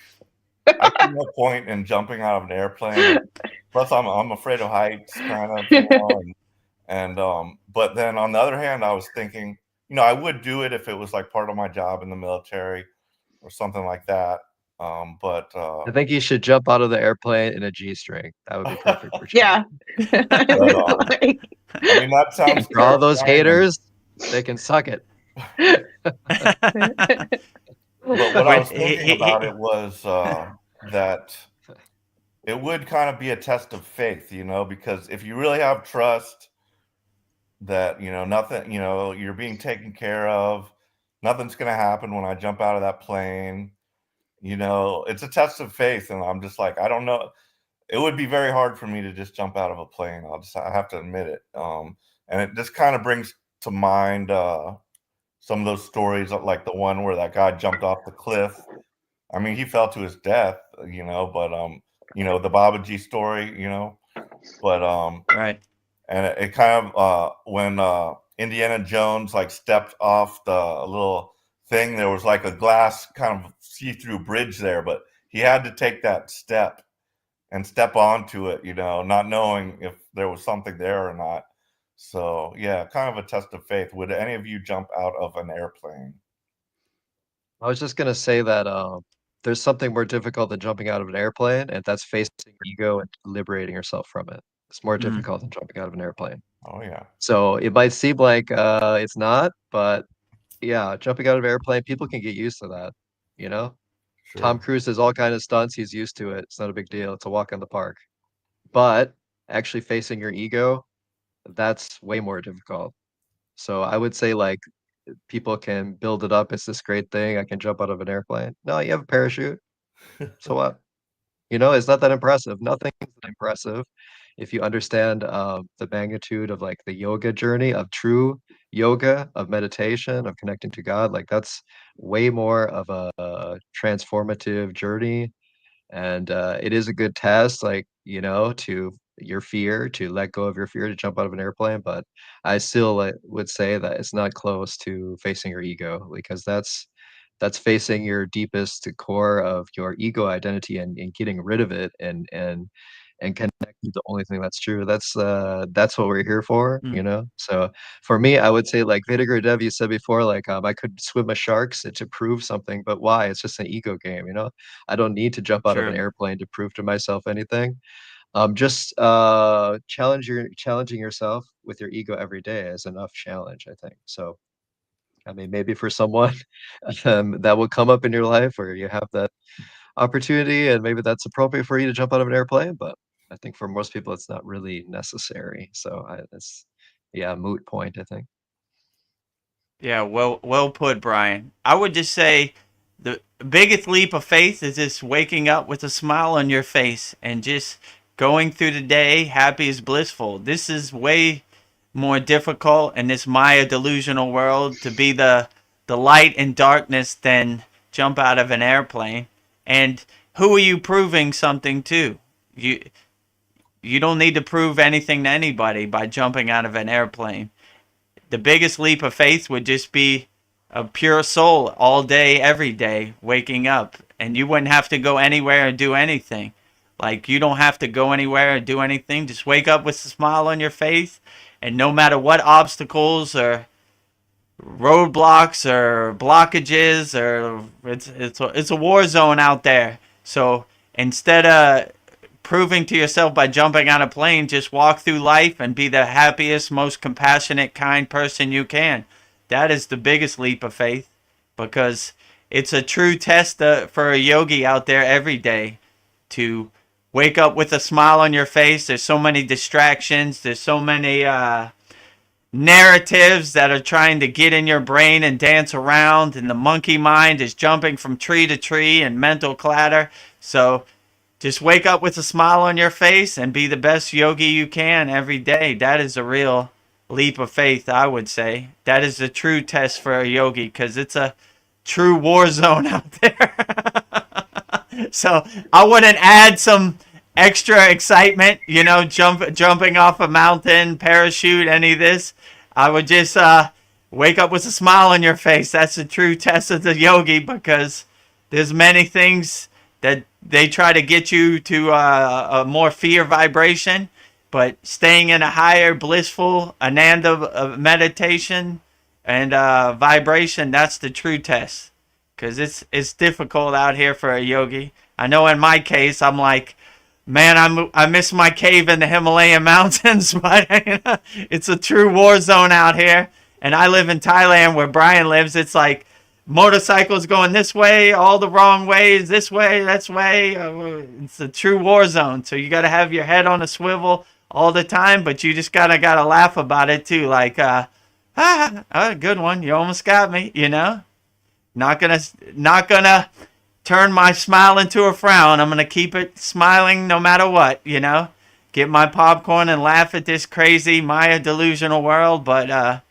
I see no point in jumping out of an airplane, and plus I'm afraid of heights, kind of, you know. And but then on the other hand, I was thinking, you know, I would do it if it was like part of my job in the military or something like that. But I think you should jump out of the airplane in a G-string. That would be perfect for Chad. Yeah. but I mean, that sounds For all those terrifying. haters, they can suck it. But what I was thinking He- about it was that it would kind of be a test of faith, you know, because if you really have trust that, you know, nothing, you know, you're being taken care of, nothing's going to happen when I jump out of that plane, you know, it's a test of faith. And I'm just like, I don't know. It would be very hard for me to just jump out of a plane. I have to admit it. And it just kind of brings to mind some of those stories like the one where that guy jumped off the cliff. I mean, he fell to his death, you know, but you know, the Babaji story, you know, but right. and it kind of when Indiana Jones like stepped off the little thing, there was like a glass kind of see-through bridge there, but he had to take that step and step onto it, you know, not knowing if there was something there or not. So yeah, kind of a test of faith. Would any of you jump out of an airplane? I was just gonna say that there's something more difficult than jumping out of an airplane, and that's facing your ego and liberating yourself from it. It's more Mm, difficult than jumping out of an airplane. Oh yeah, So it might seem like it's not, but yeah, jumping out of an airplane, people can get used to that, you know? Tom sure. Cruise does all kind of stunts, he's used to it. It's not a big deal. It's a walk in the park. But actually facing your ego, that's way more difficult. So I would say like people can build it up. It's this great thing. I can jump out of an airplane. No, you have a parachute. So what? You know, it's not that impressive. Nothing's that impressive if you understand the magnitude of like the yoga journey of true yoga, of meditation, of connecting to God. Like that's way more of a transformative journey, and it is a good test, like you know, to your fear, to let go of your fear to jump out of an airplane. But I still would say that it's not close to facing your ego, because that's facing your deepest core of your ego identity, and getting rid of it, and connect to the only thing that's true. That's what we're here for, mm, you know. So for me, I would say like Vinegar Dev, you said before, like I could swim with sharks to prove something, but why? It's just an ego game, you know. I don't need to jump out of an true. airplane to prove to myself anything. Just challenging yourself with your ego every day is enough challenge, I think. So I mean, maybe for someone that will come up in your life where you have that opportunity, and maybe that's appropriate for you to jump out of an airplane. But I think for most people, it's not really necessary. So it's yeah, moot point, I think. Yeah, well put, Brian. I would just say the biggest leap of faith is just waking up with a smile on your face and just going through the day happy as blissful. This is way more difficult in this Maya delusional world to be the light in darkness than jump out of an airplane. And who are you proving something to? You don't need to prove anything to anybody by jumping out of an airplane. the biggest leap of faith would just be a pure soul all day, every day, waking up. And you wouldn't have to go anywhere and do anything. Like, you don't have to go anywhere or do anything. Just wake up with a smile on your face. And no matter what obstacles or roadblocks or blockages, or it's a war zone out there. So instead of proving to yourself by jumping on a plane, just walk through life and be the happiest, most compassionate, kind person you can. That is the biggest leap of faith, because it's a true test for a yogi out there every day to wake up with a smile on your face. There's so many distractions. There's so many narratives that are trying to get in your brain and dance around, and the monkey mind is jumping from tree to tree and mental clatter. So just wake up with a smile on your face and be the best yogi you can every day. That is a real leap of faith, I would say. That is the true test for a yogi, because it's a true war zone out there. So I wouldn't add some extra excitement, jumping off a mountain, parachute, any of this. I would just wake up with a smile on your face. That's the true test of the yogi, because there's many things that they try to get you to a more fear vibration, but staying in a higher blissful ananda meditation and vibration, that's the true test, because it's difficult out here for a yogi. I know in my case, I'm like, man, I miss my cave in the Himalayan mountains, but it's a true war zone out here. And I live in Thailand, where Brian lives. It's like motorcycles going this way, all the wrong ways, this way, that way. It's a true war zone. So you got to have your head on a swivel all the time, but you just gotta laugh about it too. Like, good one. You almost got me. Not gonna turn my smile into a frown. I'm gonna keep it smiling no matter what. Get my popcorn and laugh at this crazy Maya delusional world. But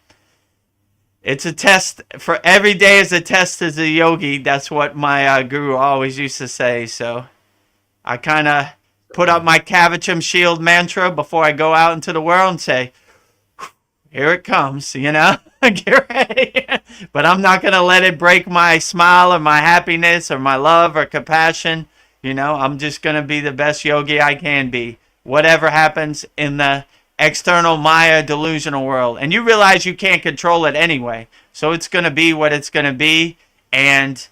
it's a test. For every day is a test as a yogi. That's what my guru always used to say. So I kind of put up my Kavacham shield mantra before I go out into the world and say, here it comes, get ready. But I'm not going to let it break my smile or my happiness or my love or compassion. I'm just going to be the best yogi I can be, whatever happens in the external Maya delusional world. And you realize you can't control it anyway. So it's going to be what it's going to be. And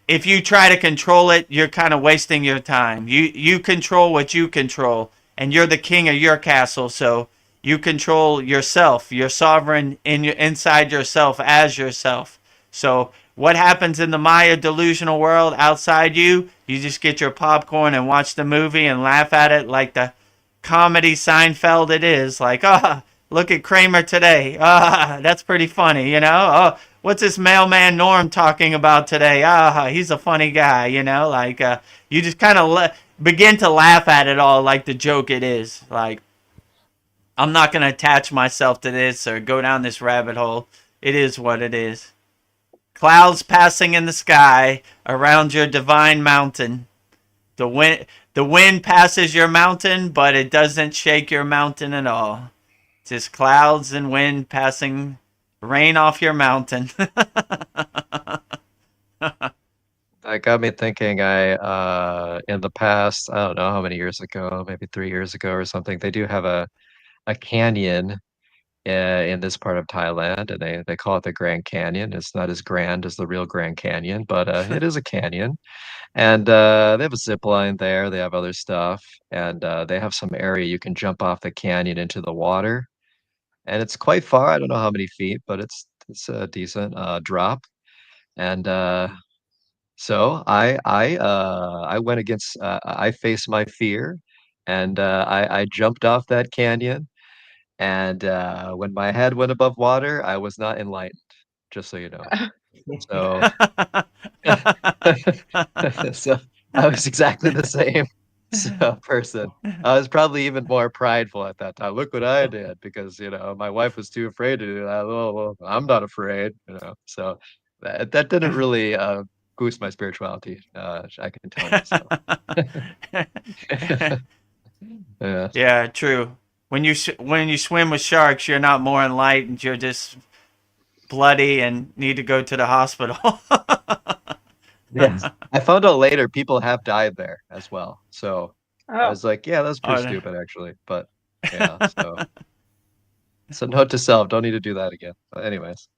if you try to control it, you're kind of wasting your time. You control what you control, and you're the king of your castle. So you control yourself. You're sovereign inside yourself as yourself. So what happens in the Maya delusional world outside you, you just get your popcorn and watch the movie and laugh at it like the comedy Seinfeld it is. Like, look at Kramer today. That's pretty funny, Oh, what's this mailman Norm talking about today? He's a funny guy, Like, you just kind of begin to laugh at it all like the joke it is. Like, I'm not going to attach myself to this or go down this rabbit hole. It is what it is. Clouds passing in the sky around your divine mountain. The wind passes your mountain, but it doesn't shake your mountain at all. Just clouds and wind passing rain off your mountain. That got me thinking. In the past, I don't know how many years ago, maybe 3 years ago or something, they do have a canyon in this part of Thailand, and they call it the Grand Canyon. It's not as grand as the real Grand Canyon, but it is a canyon. And they have a zip line there. They have other stuff, and they have some area you can jump off the canyon into the water, and it's quite far. I don't know how many feet, but it's a decent drop. And so I went against I faced my fear, and I jumped off that canyon. And when my head went above water, I was not enlightened, just so you know. So, so I was exactly the same person. I was probably even more prideful at that time. Look what I did, because my wife was too afraid to do that. Well, I'm not afraid, So that didn't really boost my spirituality. I can tell you. So. Yeah. Yeah, true. when you swim with sharks, you're not more enlightened. You're just bloody and need to go to the hospital. Yeah. I found out later people have died there as well. So I Oh, was like, yeah, that's pretty Oh, stupid actually. But yeah, so note to self, don't need to do that again. But anyways.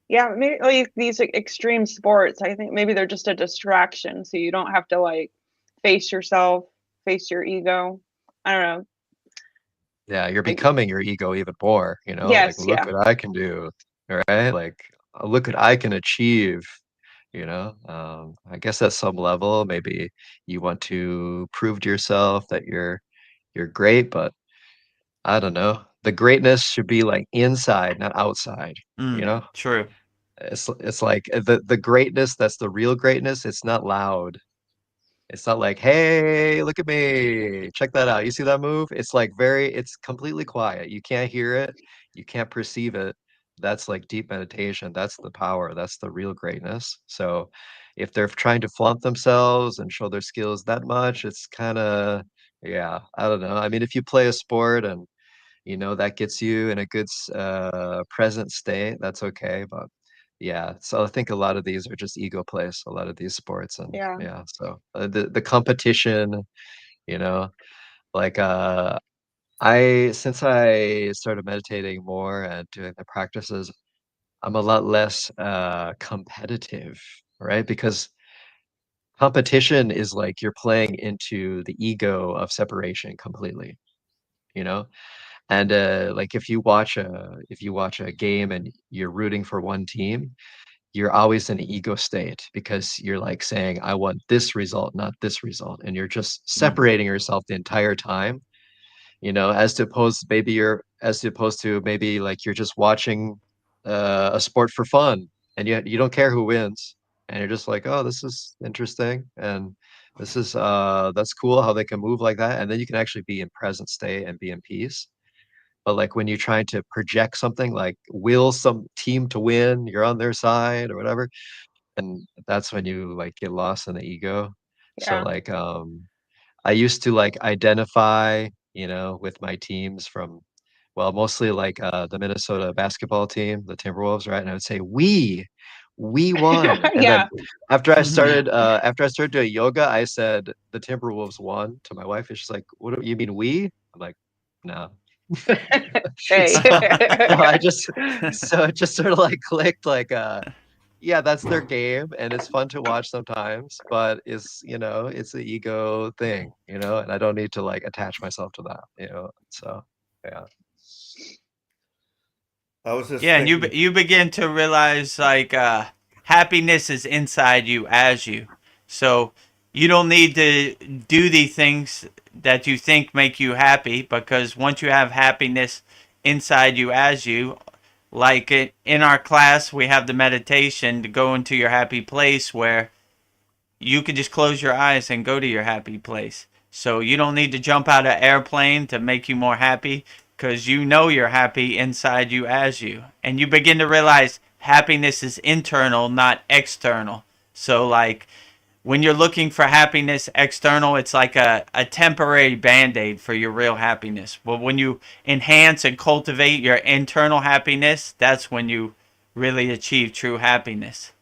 yeah, maybe like these extreme sports, I think maybe they're just a distraction, so you don't have to like face yourself, face your ego. I don't know. Yeah, you're Like, becoming your ego even more, you know, like yes, look yeah, what I can do, right? Like look what I can achieve, you know. I guess at some level, maybe you want to prove to yourself that you're great, but I don't know. The greatness should be like inside, not outside, you know? true. It's like the greatness that's the real greatness, it's not loud. It's not like, hey, look at me. Check that out. You see that move? It's like it's completely quiet. You can't hear it. You can't perceive it. That's like deep meditation. That's the power. That's the real greatness. So if they're trying to flaunt themselves and show their skills that much, it's kind of, yeah, I don't know. I mean, if you play a sport and, you know, that gets you in a good present state, that's okay. But yeah, so I think a lot of these are just ego plays, a lot of these sports, and yeah. yeah, so the competition, you know, like I since I started meditating more and doing the practices, I'm a lot less competitive, right? Because competition is like you're playing into the ego of separation completely, you know? And like if you watch a game and you're rooting for one team, you're always in an ego state because you're like saying, I want this result, not this result. And you're just Mm, separating yourself the entire time, you know, as opposed to maybe like you're just watching a sport for fun and you don't care who wins. And you're just like, oh, this is interesting. And this is that's cool how they can move like that. And then you can actually be in present state and be in peace. But like when you're trying to project something like will some team to win, you're on their side or whatever, and that's when you like get lost in the ego. So Yeah. like I used to like identify, you know, with my teams from well, mostly like the Minnesota basketball team, the Timberwolves, right? And I would say we won. And then Yeah. after I started doing yoga, I said the Timberwolves won to my wife, and she's like, "What do you mean we?" I'm like, "No." Hey. So, so I just so it just sort of like clicked like yeah, that's their game and it's fun to watch sometimes, but it's you know, it's an ego thing, you know, and I don't need to like attach myself to that, you know. So yeah. I was just Yeah, and thinking. you begin to realize like happiness is inside you as you. So you don't need to do the things that you think make you happy because once you have happiness inside you as you, like in our class we have the meditation to go into your happy place where you could just close your eyes and go to your happy place. So you don't need to jump out of an airplane to make you more happy because you know you're happy inside you as you. And you begin to realize happiness is internal, not external. So, like, when you're looking for happiness external, it's like a temporary band aid for your real happiness. But when you enhance and cultivate your internal happiness, that's when you really achieve true happiness.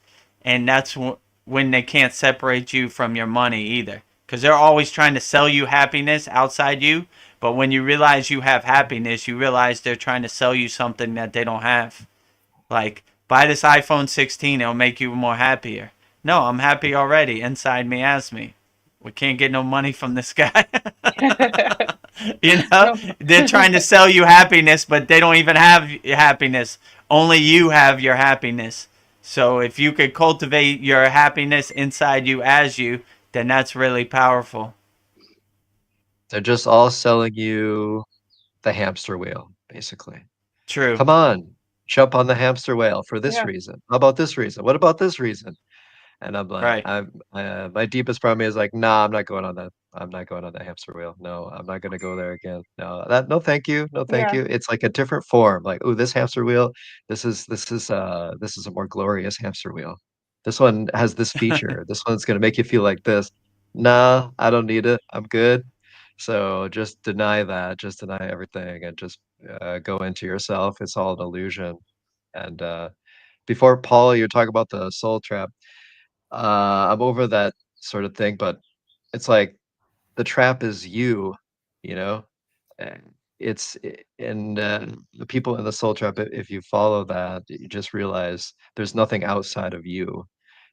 And that's when they can't separate you from your money either, because they're always trying to sell you happiness outside you, but when you realize you have happiness, you realize they're trying to sell you something that they don't have. Like, buy this iPhone 16, it'll make you more happier. No, I'm happy already inside me as me. We can't get no money from this guy. You know, No. they're trying to sell you happiness, but they don't even have happiness. Only you have your happiness. So if you could cultivate your happiness inside you as you, then that's really powerful. They're just all selling you the hamster wheel, basically. True. Come on, jump on the hamster wheel for this Yeah. reason. How about this reason? What about this reason? And I'm like, Right. my deepest problem is like, nah, I'm not going on that. I'm not going on that hamster wheel. No, I'm not gonna go there again. No, thank you. No, thank Yeah. you. It's like a different form. Like, oh, this hamster wheel, this is a more glorious hamster wheel. This one has this feature. This one's going to make you feel like this. Nah, I don't need it. I'm good. So just deny that. Just deny everything and just go into yourself. It's all an illusion. And before Paul, you talk about the soul trap. I'm over that sort of thing, but it's like the trap is you, you know? It's and the people in the soul trap, if you follow that, you just realize there's nothing outside of you.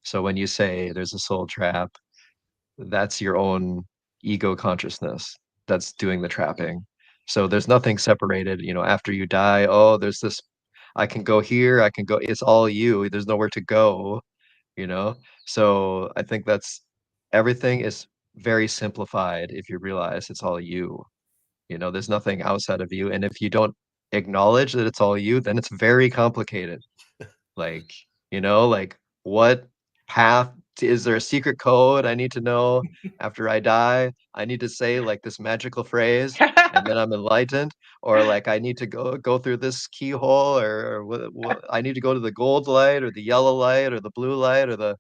So when you say there's a soul trap, that's your own ego consciousness that's doing the trapping. So there's nothing separated, after you die, oh, there's this, I can go here, I can go, it's all you. There's nowhere to go, you know? So I think that's everything is very simplified if you realize it's all you. There's nothing outside of you. And if you don't acknowledge that it's all you, then it's very complicated. Like, like what path is there a secret code I need to know after I die? I need to say like this magical phrase and then I'm enlightened, or like I need to go through this keyhole, or what I need to go to the gold light or the yellow light or the blue light or the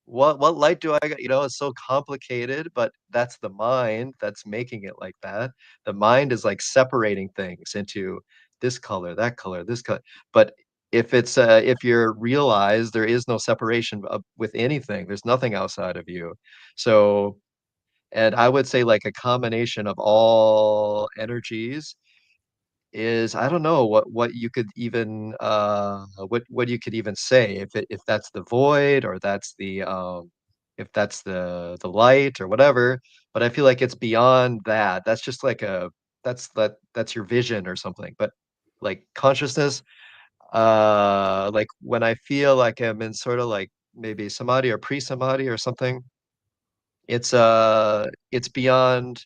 what light do I got? It's so complicated, but that's the mind that's making it like that. The mind is like separating things into this color, this color. But if you're realized there is no separation with anything, there's nothing outside of you. So, and I would say like a combination of all energies is, I don't know what you could even what you could even say if that's the void, or that's the if that's the light or whatever. But I feel like it's beyond that. That's just like that's your vision or something. But like consciousness, like when I feel like I'm in sort of like maybe samadhi or pre-samadhi or something, it's beyond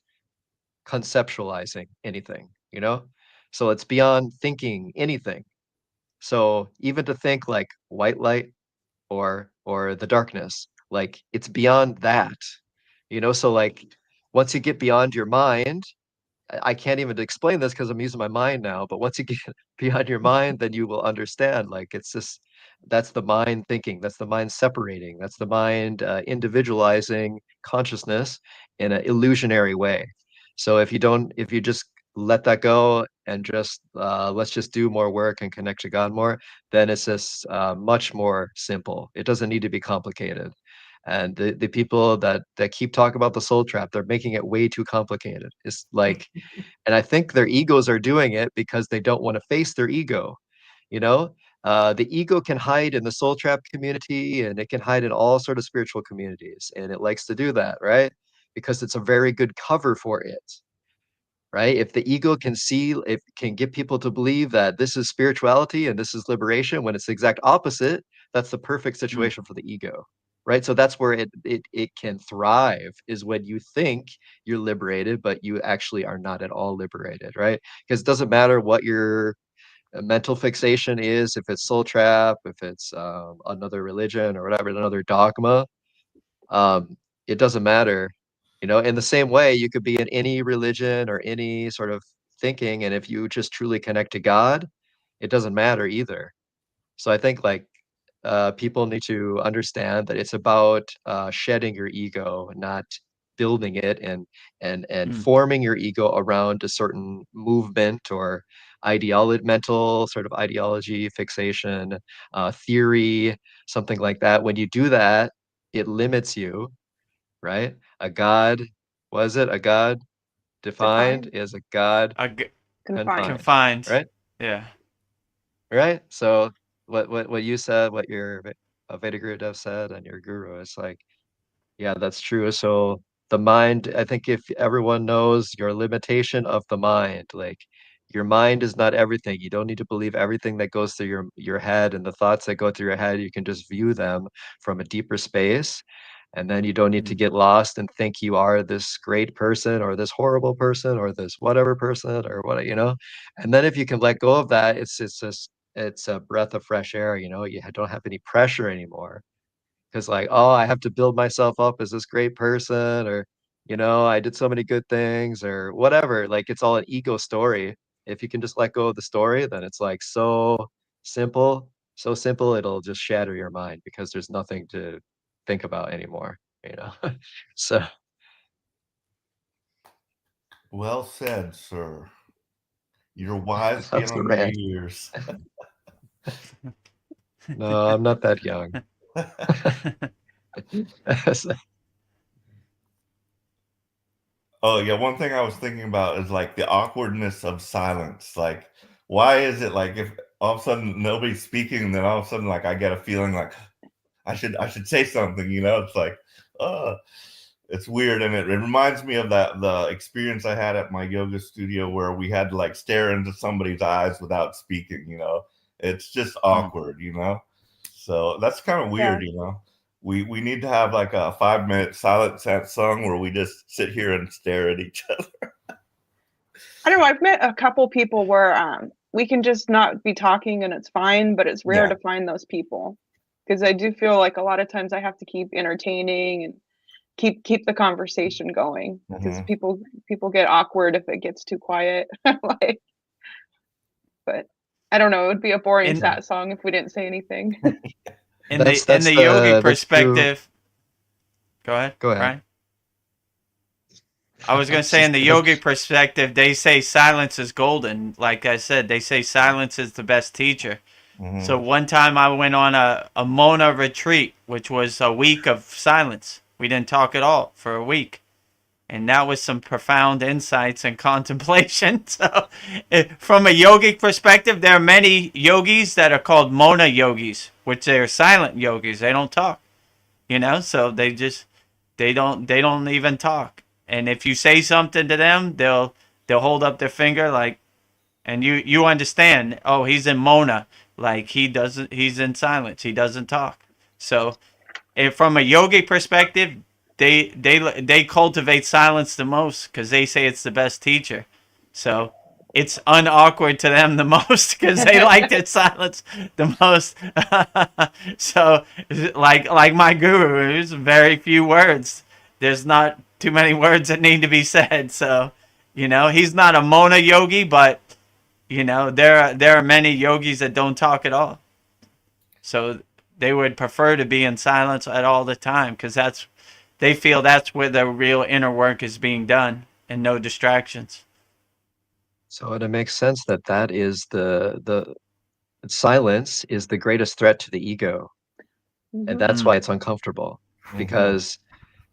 conceptualizing anything, so it's beyond thinking anything. So even to think like white light or the darkness, like it's beyond that, so like once you get beyond your mind, I can't even explain this because I'm using my mind now, but once you get beyond your mind, then you will understand. Like it's just that's the mind thinking, that's the mind separating, that's the mind individualizing consciousness in an illusionary way. So if you just let that go and just let's just do more work and connect to God more, then it's just much more simple. It doesn't need to be complicated. And the people that keep talking about the soul trap, they're making it way too complicated. It's like, and I think their egos are doing it because they don't want to face their ego. You know, the ego can hide in the soul trap community, and it can hide in all sort of spiritual communities, and it likes to do that, right? Because it's a very good cover for it, right? If the ego can see, it can get people to believe that this is spirituality and this is liberation when it's the exact opposite, that's the perfect Mm. situation for the ego, right? So that's where it can thrive, is when you think you're liberated, but you actually are not at all liberated, right? Because it doesn't matter what your mental fixation is, if it's soul trap, if it's another religion or whatever, another dogma, um, it doesn't matter. In the same way, you could be in any religion or any sort of thinking, and if you just truly connect to God, it doesn't matter either. So I think like people need to understand that it's about shedding your ego, not building it, and Mm. forming your ego around a certain movement or ideology, mental sort of ideology, fixation, theory, something like that. When you do that, it limits you, right? A god, was it a god defined Defined, is a god Uh, confined. confined, confined. right? Yeah. Right. So what you said, what your Veda Guru Dev said, and your guru, it's like, yeah, that's true. So the mind, I think if everyone knows your limitation of the mind, like your mind is not everything. You don't need to believe everything that goes through your head, and the thoughts that go through your head. You can just view them from a deeper space. And then you don't need to Mm. get lost and think you are this great person or this horrible person or this whatever person or what, And then if you can let go of that, it's just it's a breath of fresh air, you don't have any pressure anymore. Because like, oh, I have to build myself up as this great person, or I did so many good things or whatever. Like it's all an ego story. If you can just let go of the story, then it's like so simple. so simple it'll just shatter your mind because there's nothing to think about anymore, you know. So Well said, sir. You're wise that was the beyond your rant. years. No, I'm not that young. Oh yeah, one thing I was thinking about is like the awkwardness of silence. Like, why is it like if all of a sudden nobody's speaking, and then all of a sudden like I get a feeling like I should say something, you know? It's like, it's weird, and it reminds me of the experience I had at my yoga studio where we had to like stare into somebody's eyes without speaking, you know. It's just awkward, you know. So that's kind of Yeah. weird, you know. We need to have like a 5 minute silent song where we just sit here and stare at each other. I don't know. I've met a couple people where we can just not be talking and it's fine, but it's rare Yeah. to find those people because I do feel like a lot of times I have to keep entertaining and keep the conversation going because Mhm. people get awkward if it gets too quiet. Like, but I don't know. It would be a boring in sat song if we didn't say anything. in the yogi That's true. perspective, go ahead, Go ahead. Brian. I was I gonna was say in just the gonna yogi perspective, they say silence is golden. Like I said, they say silence is the best teacher. Mhm. So one time I went on a Mona retreat, which was a week of silence. We didn't talk at all for a week. And that was some profound insights and contemplation. So, from a yogic perspective, there are many yogis that are called Mona yogis, which they are silent yogis. They don't talk, you know. So they don't even talk. And if you say something to them, they'll hold up their finger like, and you understand. Oh, he's in Mona, like he's in silence. He doesn't talk. So if from a yogi perspective, they cultivate silence the most because they say it's the best teacher. So it's unawkward to them the most because they like their silence the most. So like my guru, there's very few words. There's not too many words that need to be said. So he's not a Mona yogi, but there are many yogis that don't talk at all. So they would prefer to be in silence at all the time because they feel that's where the real inner work is being done and no distractions. So it makes sense that that is the silence is the greatest threat to the ego, and that's why Mm, it's uncomfortable Mhm. because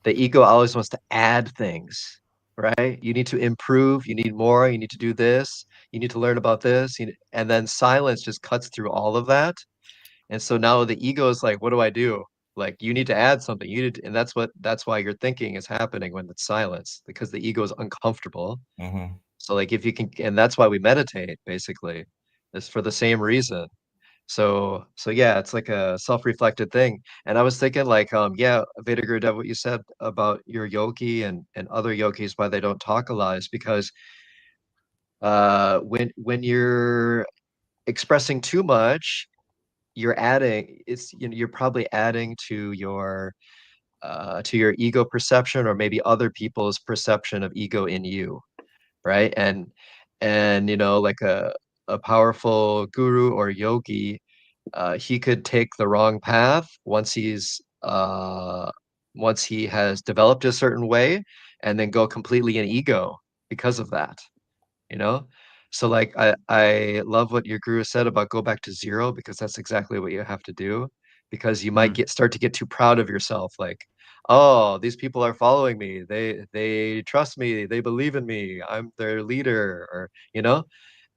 the ego always wants to add things, right? You need to improve, you need more, you need to do this, you need to learn about this, and then silence just cuts through all of that. And so now the ego is like, what do I do? Like you need to add something. And that's why your thinking is happening when it's silence, because the ego is uncomfortable. Mhm. So like if you can, and that's why we meditate basically, is for the same reason. So yeah, it's like a self-reflected thing. And I was thinking like, yeah, Vinegar, what you said about your yogi and other yogis, why they don't talk a lot is because when you're expressing too much, you're probably adding to your ego perception or maybe other people's perception of ego in you, right? And like a powerful guru or yogi, he could take the wrong path once he has developed a certain way and then go completely in ego because of that, you know? So like I love what your guru said about go back to zero because that's exactly what you have to do because you might mm, start to get too proud of yourself like, oh, these people are following me. They trust me. They believe in me. I'm their leader or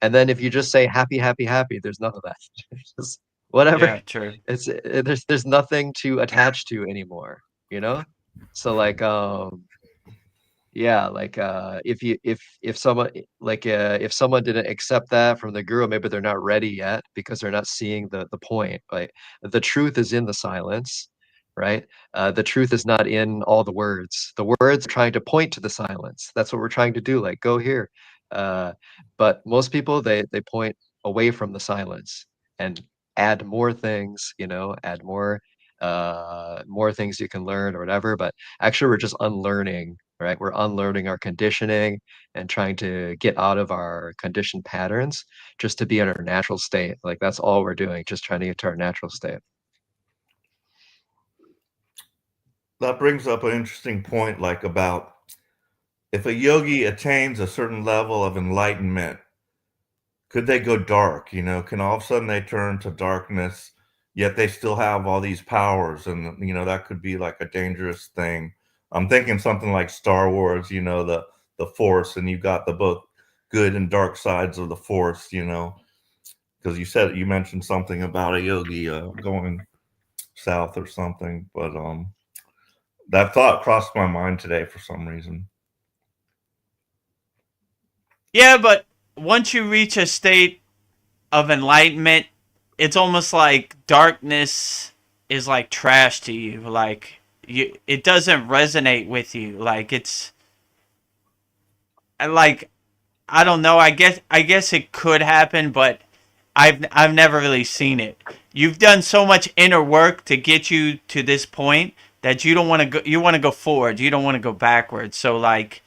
And then if you just say happy, happy, happy, there's none of that. Just whatever. yeah, true. There's nothing to attach to anymore, you know? So like yeah, like if someone if someone didn't accept that from the guru, maybe they're not ready yet because they're not seeing the point. Like the truth is in the silence, right? The truth is not in all the words. The words are trying to point to the silence. That's what we're trying to do. Like go here, uh, but most people they point away from the silence and add more things. Add more things you can learn or whatever. But actually, we're just unlearning right? We're unlearning our conditioning and trying to get out of our conditioned patterns just to be in our natural state. Like that's all we're doing, just trying to get to our natural state. That brings up an interesting point, like about if a yogi attains a certain level of enlightenment, could they go dark? You know, can all of a sudden they turn to darkness, yet they still have all these powers? And, you know, that could be like a dangerous thing. I'm thinking something like Star Wars, you know, the Force, and you got the both good and dark sides of the Force, you know, because you mentioned something about a yogi going south or something, but that thought crossed my mind today for some reason. Yeah, but once you reach a state of enlightenment, it's almost like darkness is like trash to you. Like it doesn't resonate with you. Like it's like I don't know. I guess it could happen, but I've never really seen it. You've done so much inner work to get you to this point that you don't want to go. You want to go forward. You don't want to go backwards. So like,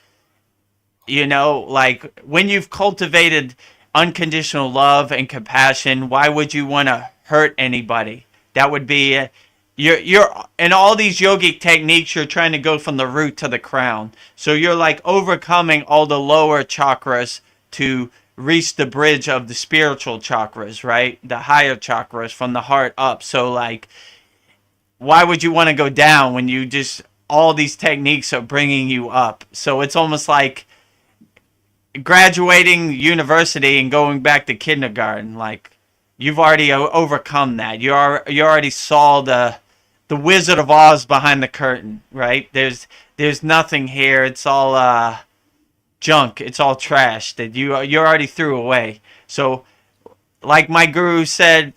like when you've cultivated unconditional love and compassion, why would you want to hurt anybody? That would be you're in all these yogic techniques, you're trying to go from the root to the crown. So you're like overcoming all the lower chakras to reach the bridge of the spiritual chakras, right? The higher chakras from the heart up. So like, why would you want to go down when you just all these techniques are bringing you up? So it's almost like graduating university and going back to kindergarten. Like you've already overcome that. You already saw the Wizard of Oz behind the curtain, right? There's nothing here. It's all junk. It's all trash that you already threw away. So like my guru said,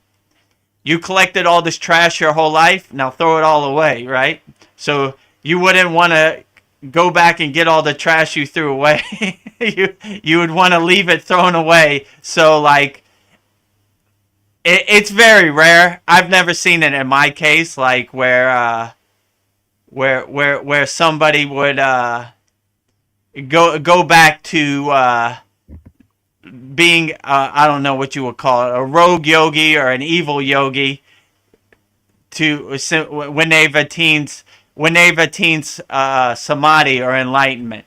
you collected all this trash your whole life. Now throw it all away, right? So you wouldn't want to go back and get all the trash you threw away. you would want to leave it thrown away. So like it's very rare. I've never seen it in my case, like where somebody would go back to being I don't know what you would call it, a rogue yogi or an evil yogi to when they've attained samadhi or enlightenment.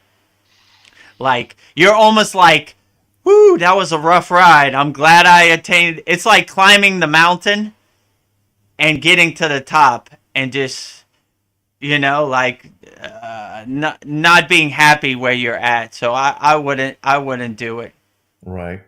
Like you're almost like, whoo, that was a rough ride. I'm glad I attained. It's like climbing the mountain and getting to the top and just like not being happy where you're at. So I wouldn't do it. Right.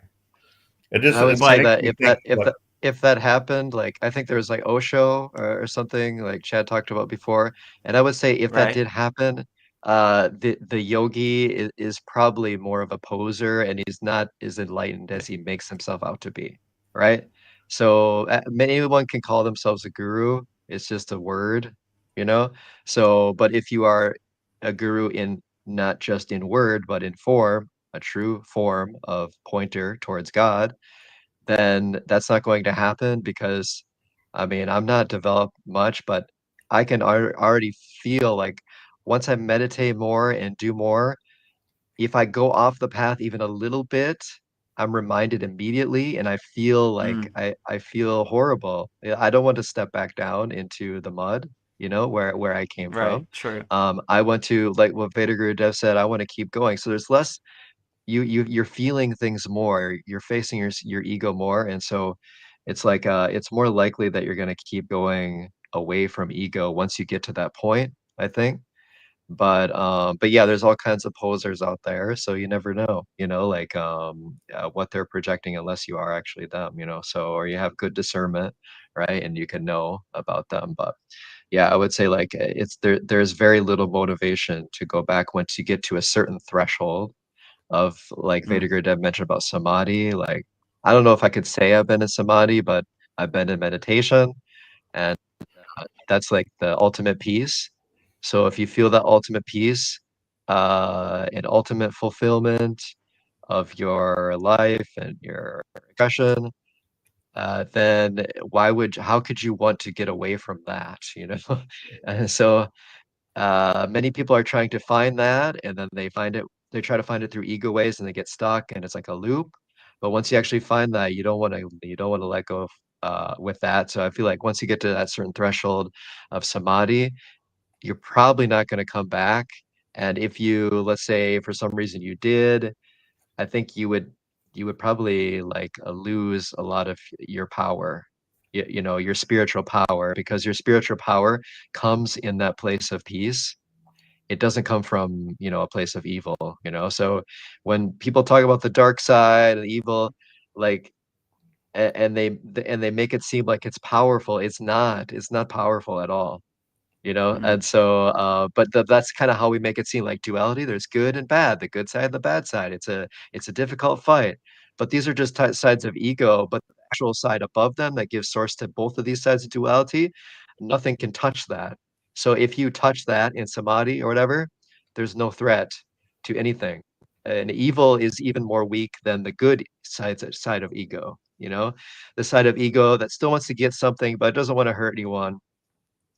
I would It say makes that me think like, if that happened, like I think there was like Osho or something like Chad talked about before, and I would say if that Right. did happen, the yogi is probably more of a poser and he's not as enlightened as he makes himself out to be, right? So anyone can call themselves a guru. It's just a word, you know? So, but if you are a guru in not just in word, but in form, a true form of pointer towards God, then that's not going to happen because I mean, I'm not developed much, but I can already feel like once I meditate more and do more, if I go off the path even a little bit, I'm reminded immediately and I feel like Mm, I feel horrible. Yeah, I don't want to step back down into the mud, where I came right. from. True. I want to, like what Veda Guru Dev said, I want to keep going. So there's less you're feeling things more, you're facing your ego more, and so it's like it's more likely that you're going to keep going away from ego once you get to that point, I think. But yeah, there's all kinds of posers out there, so you never know, like what they're projecting unless you are actually them, so or you have good discernment, right, and you can know about them. But yeah, I would say like there's very little motivation to go back once you get to a certain threshold of like Veda Mm, Gurdev mentioned about samadhi. Like, I don't know if I could say I've been in samadhi, but I've been in meditation, and that's like the ultimate peace. So if you feel that ultimate peace, and ultimate fulfillment of your life and your expression, then how could you want to get away from that? And so Many people are trying to find that, and then they try to find it through ego ways, and they get stuck, and it's like a loop. But once you actually find that, you don't want to let go of with that. So I feel like once you get to that certain threshold of samadhi, you're probably not going to come back. And if you, let's say for some reason you did, I think you would probably like lose a lot of your power, you know, your spiritual power, because your spiritual power comes in that place of peace. It doesn't come from, you know, a place of evil, you know. So when people talk about the dark side and evil, like and they make it seem like it's powerful, it's not powerful at all, you know. Mm. And so but that's kind of how we make it seem, like duality. There's good and bad, the good side, the bad side. It's a difficult fight, but these are just sides of ego. But the actual side above them that gives source to both of these sides of duality, nothing can touch that. So if you touch that in samadhi or whatever, there's no threat to anything. And evil is even more weak than the good side of ego, you know, the side of ego that still wants to get something but doesn't want to hurt anyone.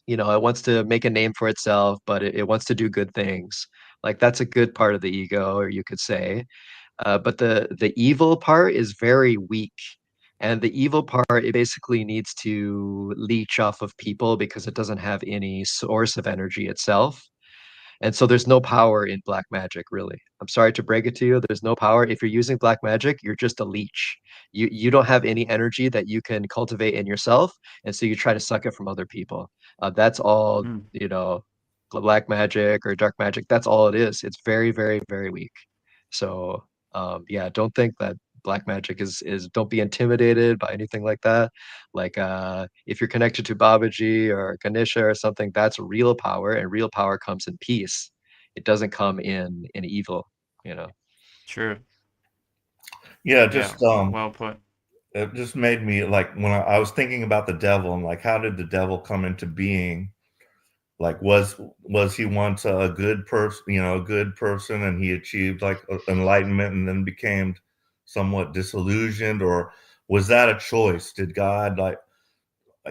You know, it wants to make a name for itself, but it wants to do good things. Like that's a good part of the ego, or you could say. But the evil part is very weak. And the evil part, it basically needs to leech off of people because it doesn't have any source of energy itself. And so there's no power in black magic, really. I'm sorry to break it to you. There's no power. If you're using black magic, you're just a leech. You don't have any energy that you can cultivate in yourself, and so you try to suck it from other people. That's all, Mm. you know, black magic or dark magic. That's all it is. It's very, very, very weak. So yeah, don't think that black magic is don't be intimidated by anything like that. Like if you're connected to Babaji or Ganesha or something, that's real power, and real power comes in peace. It doesn't come in evil, you know. True. Yeah, Yeah. just Well put. it just made me like when I was thinking about the devil and like how did the devil come into being? Like was he once a good person, you know, a good person, and he achieved like enlightenment and then became somewhat disillusioned, or was that a choice? Did God like,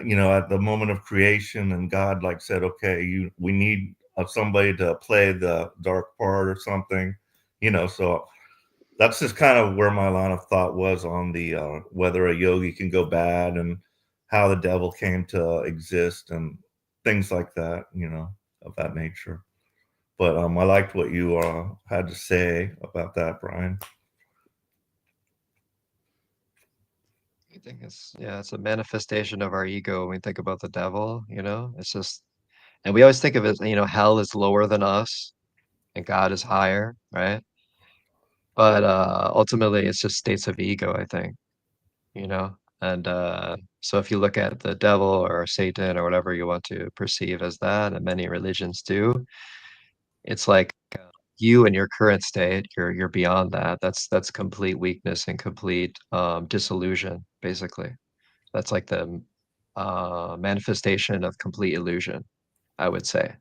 you know, at the moment of creation, and God like said, okay, we need somebody to play the dark part or something, you know? So that's just kind of where my line of thought was on the whether a yogi can go bad and how the devil came to exist and things like that, you know, of that nature. But I liked what you had to say about that, Brian. I think it's a manifestation of our ego when we think about the devil, you know. It's just, and we always think of it, you know, hell is lower than us and God is higher, right? But ultimately it's just states of ego, I think, you know. And so if you look at the devil or Satan or whatever you want to perceive as that, and many religions do, it's like you in your current state, you're beyond that. That's complete weakness and complete disillusion, basically. That's like the manifestation of complete illusion, I would say,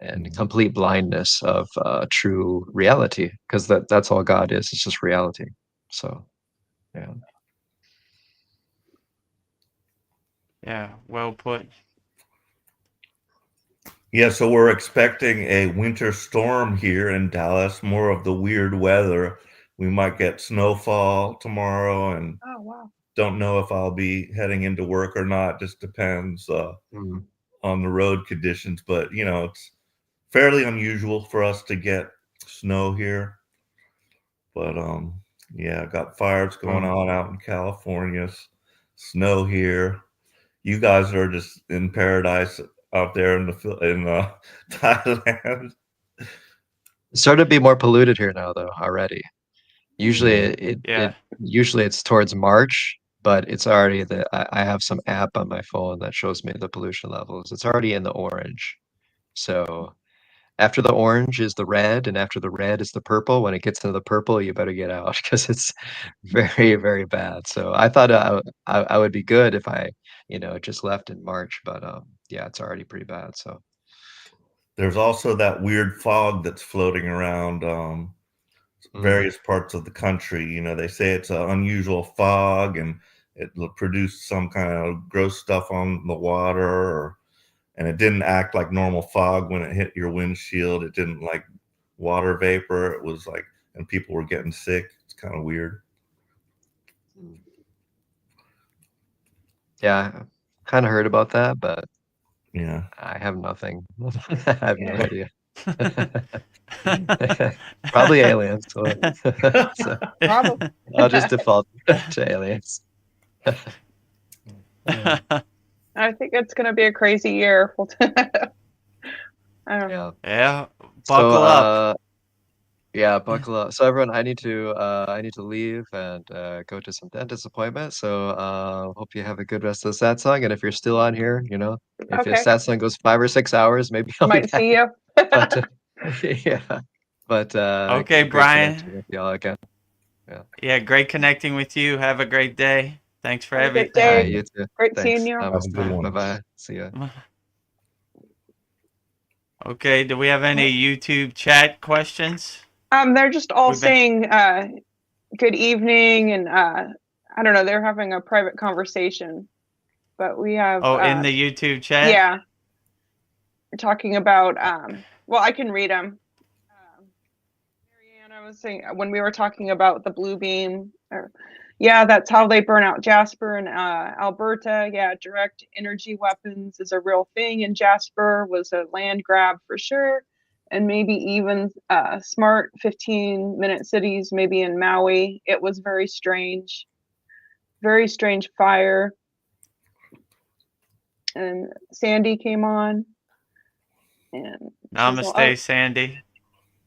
and Mhm. complete blindness of true reality, because that's all God is. It's just reality. So yeah. Yeah. Well put. Yeah, so we're expecting a winter storm here in Dallas, more of the weird weather. We might get snowfall tomorrow, and Oh wow. don't know if I'll be heading into work or not. Just depends Mm. on the road conditions. But you know, it's fairly unusual for us to get snow here. But yeah, got fires going Mm. on out in California, snow here. You guys are just in paradise out there in Thailand. It's starting to be more polluted here now, though, already. Usually Mm. Yeah. usually it's towards March, but it's already I have some app on my phone that shows me the pollution levels. It's already in the orange. So after the orange is the red, and after the red is the purple. When it gets into the purple, you better get out because it's very, very bad. So I thought I would be good if I, you know, just left in March, but yeah, it's already pretty bad. So There's also that weird fog that's floating around mm, various parts of the country. You know, they say it's an unusual fog and it'll produce some kind of gross stuff on the water, or and it didn't act like normal fog when it hit your windshield. It didn't like water vapor. It was like, and people were getting sick. It's kind of weird. Yeah, kind of heard about that, but Yeah. I have nothing. I have no Yeah. idea. Probably aliens. So, Probably. I'll just default to aliens. I think it's going to be a crazy year. I don't know. Yeah. Yeah, buckle up. Yeah, buckle up. So everyone, I need to leave and go to some dentist appointment. So hope you have a good rest of the satsang. And if you're still on here, if your Okay. satsang goes 5 or 6 hours, maybe I'll be Might back. see you. But yeah, but Okay, great Brian. connecting with y'all again. Yeah, great connecting with you. Have a great day. Thanks for Have a good everything. All day. right, you too. Great Thanks. seeing you. Have a good one. Bye-bye. See ya. Okay, do we have any YouTube chat questions? They're just all We've been- saying good evening, and I don't know, they're having a private conversation. But we have in the YouTube chat? yeah. We're talking about well, I can read them. Mariana was saying when we were talking about the blue beam, yeah, that's how they burn out Jasper in Alberta. Yeah, direct energy weapons is a real thing, and Jasper was a land grab for sure. And maybe even smart 15-minute cities, maybe in Maui. It was very strange fire. And Sandy came on. And Namaste, Sandy.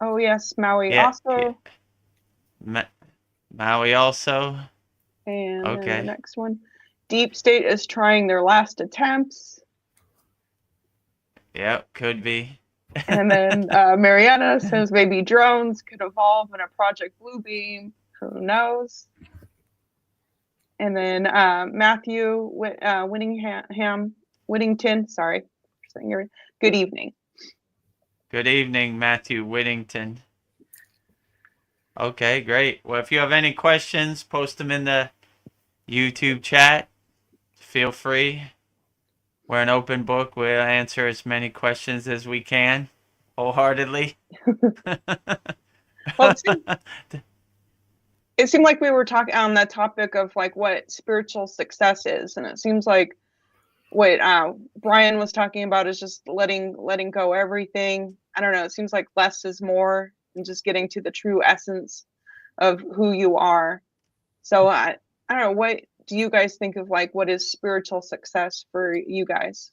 Oh yes, Maui Yeah, also. Maui also. And then Okay. the next one. Deep State is trying their last attempts. Yep, could be. And then Mariana says maybe drones could evolve in a Project Bluebeam. Who knows? And then Matthew Whittington. Sorry. Good evening. Good evening, Matthew Whittington. Okay, great. Well, if you have any questions, post them in the YouTube chat. Feel free. We're an open book. We'll answer as many questions as we can, wholeheartedly. Well, it seemed like we were talking on the topic of like what spiritual success is, and it seems like what Brian was talking about is just letting go everything. I don't know. It seems like less is more, and just getting to the true essence of who you are. So I don't know. What do you guys think of like what is spiritual success for you guys?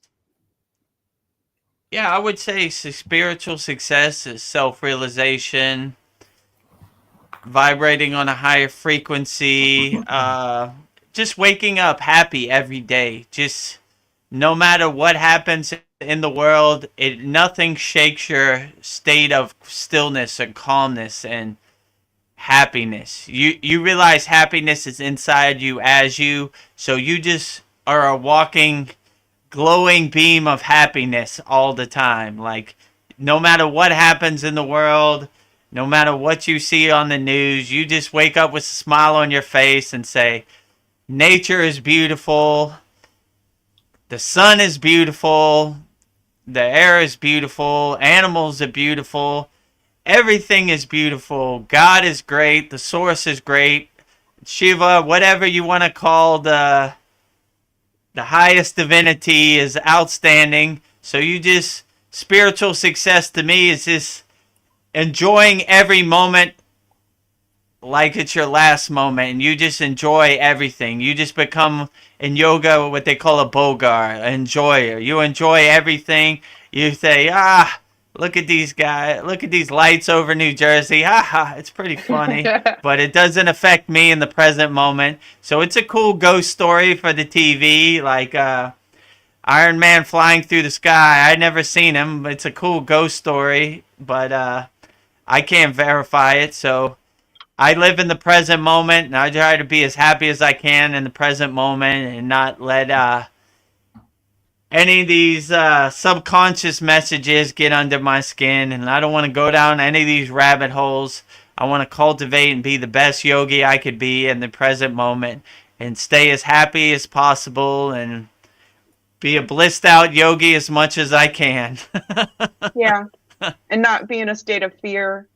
Yeah, I would say spiritual success is self-realization, vibrating on a higher frequency, just waking up happy every day. Just no matter what happens in the world, nothing shakes your state of stillness and calmness and happiness. You realize happiness is inside you as you, so you just are a walking glowing beam of happiness all the time. Like no matter what happens in the world, no matter what you see on the news, you just wake up with a smile on your face and say, nature is beautiful, the sun is beautiful, the air is beautiful, animals are beautiful, everything is beautiful, God is great, the source is great, Shiva, whatever you want to call the highest divinity is outstanding. So you just, spiritual success to me is just enjoying every moment like it's your last moment, and you just enjoy everything. You just become, in yoga, what they call a bogar, an enjoyer. You enjoy everything. You say, look at these guys, look at these lights over New Jersey. It's pretty funny. But it doesn't affect me in the present moment. So it's a cool ghost story for the TV, like Iron Man flying through the sky. I never seen him, but it's a cool ghost story, but I can't verify it. So I live in the present moment, and I try to be as happy as I can in the present moment and not let any of these subconscious messages get under my skin. And I don't want to go down any of these rabbit holes. I want to cultivate and be the best yogi I could be in the present moment and stay as happy as possible and be a blissed out yogi as much as I can. Yeah. And not be in a state of fear.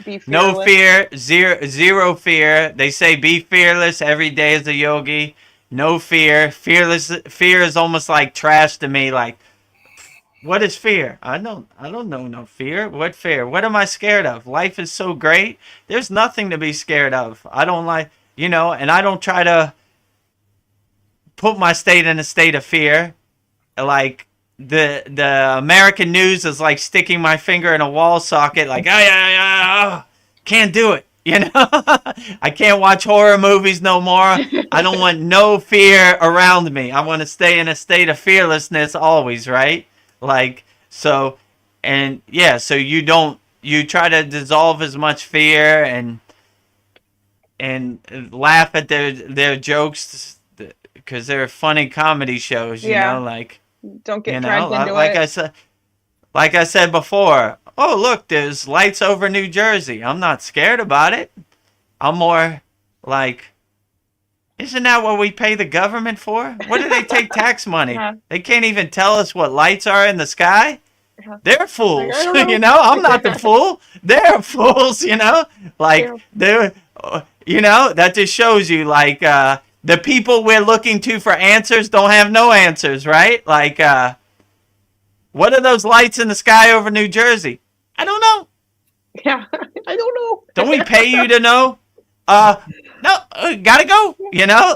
Be fearless. No fear, zero fear. They say be fearless every day as a yogi. No fear. Fear is almost like trash to me. Like, what is fear? I don't know no fear. What fear? What am I scared of? Life is so great. There's nothing to be scared of. I don't like, and I don't try to put my state in a state of fear. Like, the American news is like sticking my finger in a wall socket, like, can't do it. I can't watch horror movies no more. I don't want no fear around me. I want to stay in a state of fearlessness always, right? Like, so, and yeah, so you try to dissolve as much fear and laugh at their jokes because they're funny comedy shows, like. Don't get dragged into it. Like I said before, oh, look, there's lights over New Jersey. I'm not scared about it. I'm more like, isn't that what we pay the government for? What do they take tax money? They can't even tell us what lights are in the sky. They're fools, I'm not the fool. They're fools, like they're, that just shows you like, the people we're looking to for answers don't have no answers, right? Like, what are those lights in the sky over New Jersey? I don't know. Yeah, I don't know. Don't we pay you to know? No, gotta go.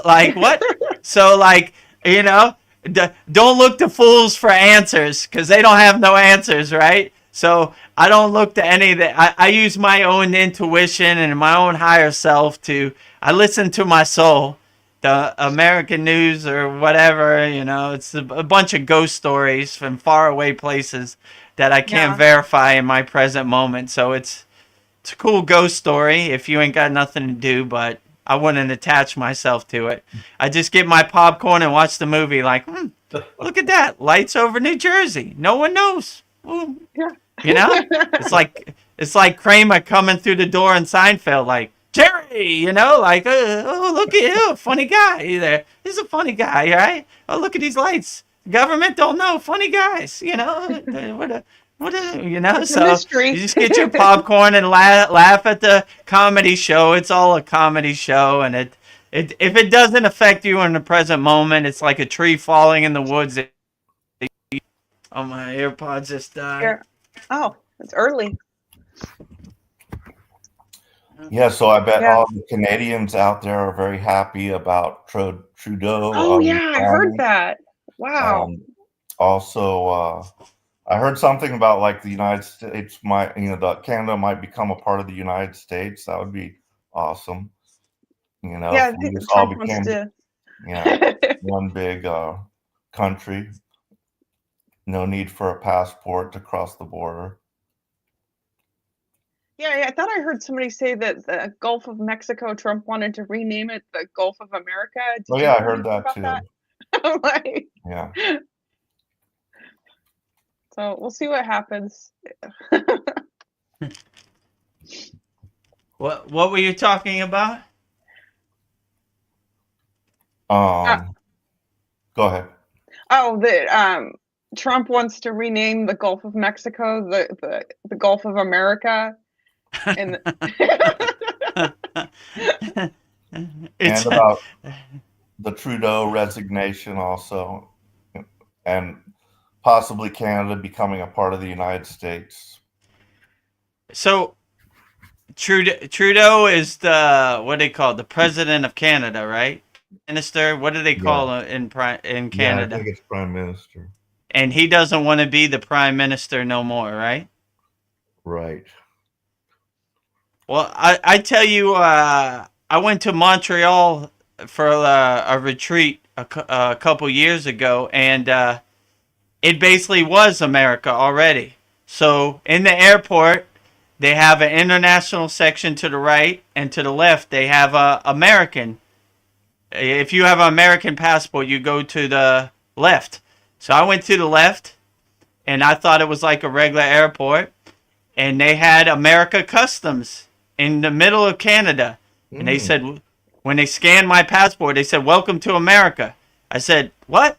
Like what? So, like, don't look to fools for answers because they don't have no answers, right? So I don't look to any of that. I use my own intuition and my own higher self I listen to my soul. The American news or whatever, it's a bunch of ghost stories from faraway places that I can't verify in my present moment. So it's a cool ghost story if you ain't got nothing to do, but I wouldn't attach myself to it. I just get my popcorn and watch the movie like, look at that. Lights over New Jersey. No one knows. Ooh. Yeah. It's like Kramer coming through the door in Seinfeld like, Jerry, like, oh, look at you, funny guy there. He's a funny guy, right? Oh, look at these lights. Government don't know, funny guys, It's so a mystery. You just get your popcorn and laugh at the comedy show. It's all a comedy show, and if it doesn't affect you in the present moment, it's like a tree falling in the woods. Oh, my AirPods just died. Oh, it's early. Yeah, so I bet all the Canadians out there are very happy about Trudeau. Oh, yeah, I heard that. Wow. Also, I heard something about like the United States Canada might become a part of the United States. That would be awesome. I think Trump wants to. One big country. No need for a passport to cross the border. Yeah, I thought I heard somebody say that the Gulf of Mexico, Trump wanted to rename it the Gulf of America. I heard that too. Like, yeah. So we'll see what happens. What were you talking about? Go ahead. Oh, that Trump wants to rename the Gulf of Mexico the Gulf of America. And about the Trudeau resignation also, and possibly Canada becoming a part of the United States. So Trudeau is the president of Canada, right? Minister, what do they call him in Canada? I think it's prime minister. And he doesn't want to be the prime minister no more, right? Right. Well, I tell you, I went to Montreal for a retreat a couple years ago, and it basically was America already. So in the airport, they have an international section to the right, and to the left, they have American. If you have an American passport, you go to the left. So I went to the left, and I thought it was like a regular airport, and they had America Customs in the middle of Canada. And they said, when they scanned my passport, they said, "Welcome to America." I said, "What?"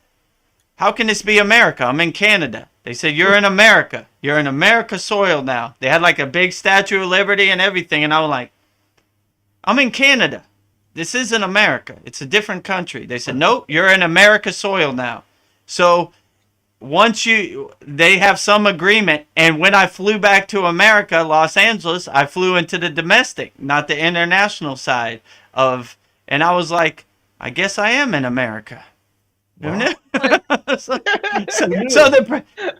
how can this be America? I'm in Canada. They said, you're in America. You're in America soil now. They had like a big Statue of Liberty and everything. And I was like, I'm in Canada. This isn't America. It's a different country. They said, nope, you're in America soil now. So they have some agreement. And when I flew back to America, Los Angeles, I flew into the domestic, not the international side of, and I was like, I guess I am in America. Wow. so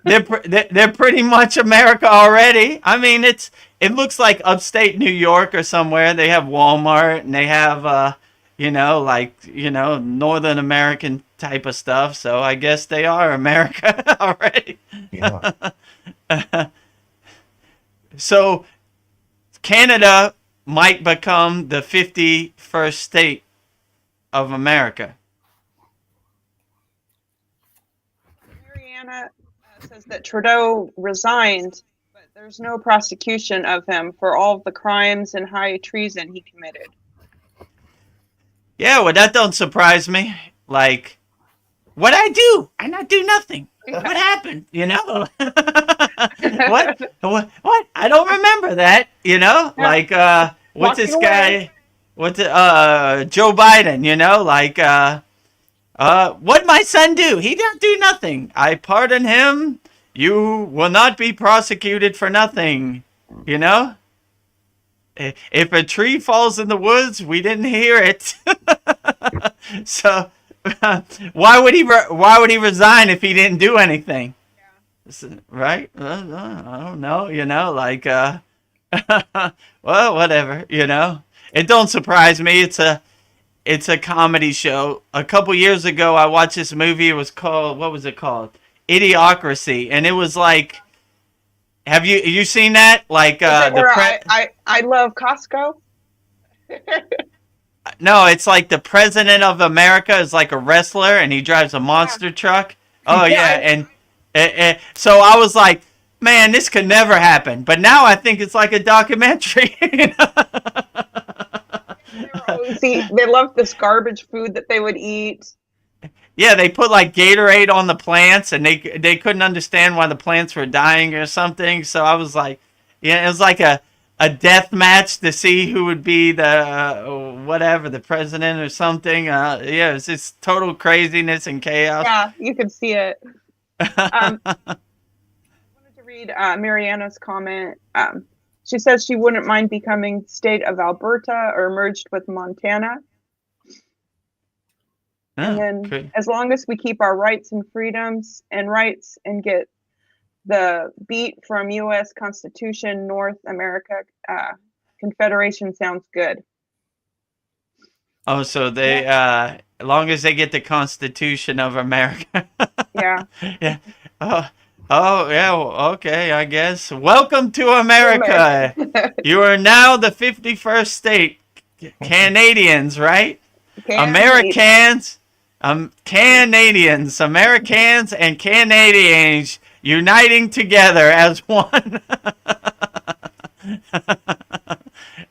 they're pretty much America already. I mean, it looks like upstate New York or somewhere. They have Walmart and they have Northern American type of stuff. So I guess they are America already. Yeah. So Canada might become the 51st state of America. Mariana says that Trudeau resigned, but there's no prosecution of him for all of the crimes and high treason he committed. Yeah, well, that don't surprise me. Like, what I do? I not do nothing. What happened? What? I don't remember that. Yeah. Like, what's this guy? What's Joe Biden? Like, what'd my son do? He didn't do nothing. I pardon him. You will not be prosecuted for nothing. If a tree falls in the woods, we didn't hear it. So why would he resign if he didn't do anything? Yeah. Right? I don't know. Like well, whatever. It don't surprise me. It's a comedy show. A couple years ago, I watched this movie. It was called, what was it called? Idiocracy, and it was like, have you seen that? Like I love Costco. No, it's like the president of America is like a wrestler, and he drives a monster truck. Oh yeah, and so I was like, man, this could never happen. But now I think it's like a documentary. They loved this garbage food that they would eat. Yeah, they put like Gatorade on the plants, and they couldn't understand why the plants were dying or something. So I was like, yeah, it was like a death match to see who would be the president or something. Yeah, it's just total craziness and chaos. Yeah, you could see it. I wanted to read Mariana's comment. She says she wouldn't mind becoming state of Alberta or merged with Montana. And then as long as we keep our rights and freedoms and rights and get the beat from U.S. Constitution, North America Confederation sounds good. Oh, so they, as long as they get the Constitution of America. Yeah. Yeah. Oh, yeah. Well, okay, I guess. Welcome to America. You are now the 51st state. Canadians, right? Americans, Canadians, Americans, and Canadians uniting together as one.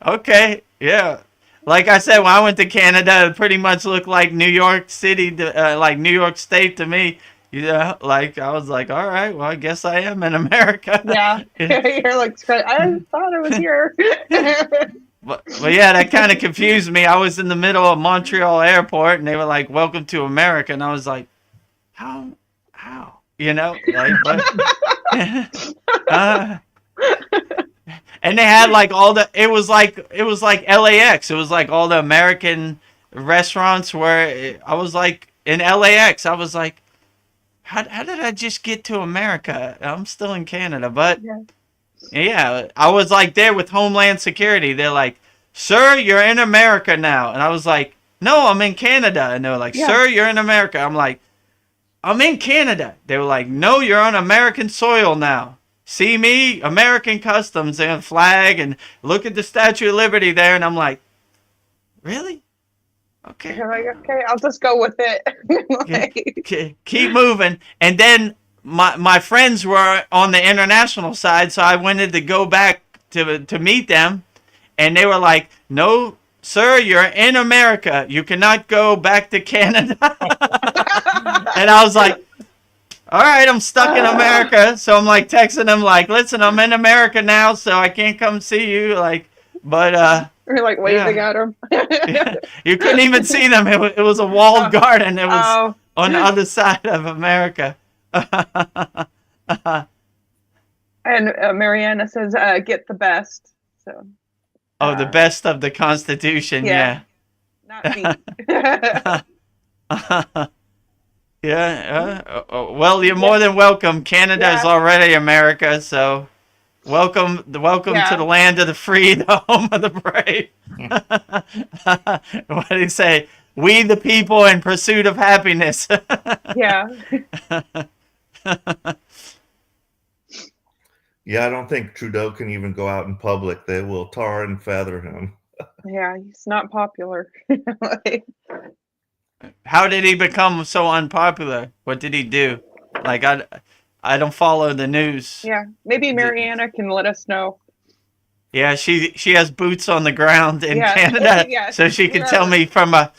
Okay, yeah. Like I said, when I went to Canada, it pretty much looked like New York City, like New York State to me. Like I was like, all right, well, I guess I am in America. Yeah, you're like, I thought I was here. But yeah, that kind of confused me. I was in the middle of Montreal airport, and they were like, "Welcome to America," and I was like, "How?" Like, but, and they had like it was like LAX. It was like all the American restaurants where I was like in LAX. I was like, how did I just get to America? I'm still in Canada, but. Yeah, I was like there with Homeland Security. They're like, "Sir, you're in America now." And I was like, "No, I'm in Canada." And they were like, "Sir, you're in America." I'm like, "I'm in Canada." They were like, "No, you're on American soil now. See me, American customs and flag, and look at the Statue of Liberty there." And I'm like, "Really? Okay." You're like, "Okay, I'll just go with it." Keep moving. And then my friends were on the international side, so I wanted to go back to meet them, and they were like, "No, sir, you're in America. You cannot go back to Canada." And I was like, all right, I'm stuck in America. So I'm like texting him like, listen, I'm in America now, so I can't come see you. Like, but We're like waving at him. yeah, you couldn't even see them. It was a walled garden. It was on the other side of America. And Mariana says, "Get the best." So. Oh, the best of the Constitution. Yeah. Not beat. Yeah. Well, you're more than welcome. Canada is already America, so welcome to the land of the free, the home of the brave. What do you say? We the people in pursuit of happiness. Yeah. Yeah, I don't think Trudeau can even go out in public. They will tar and feather him. Yeah, he's not popular. How did he become so unpopular? What did he do? Like, I don't follow the news. Yeah, maybe Mariana can let us know. Yeah, she has boots on the ground in Canada, so she can tell me from a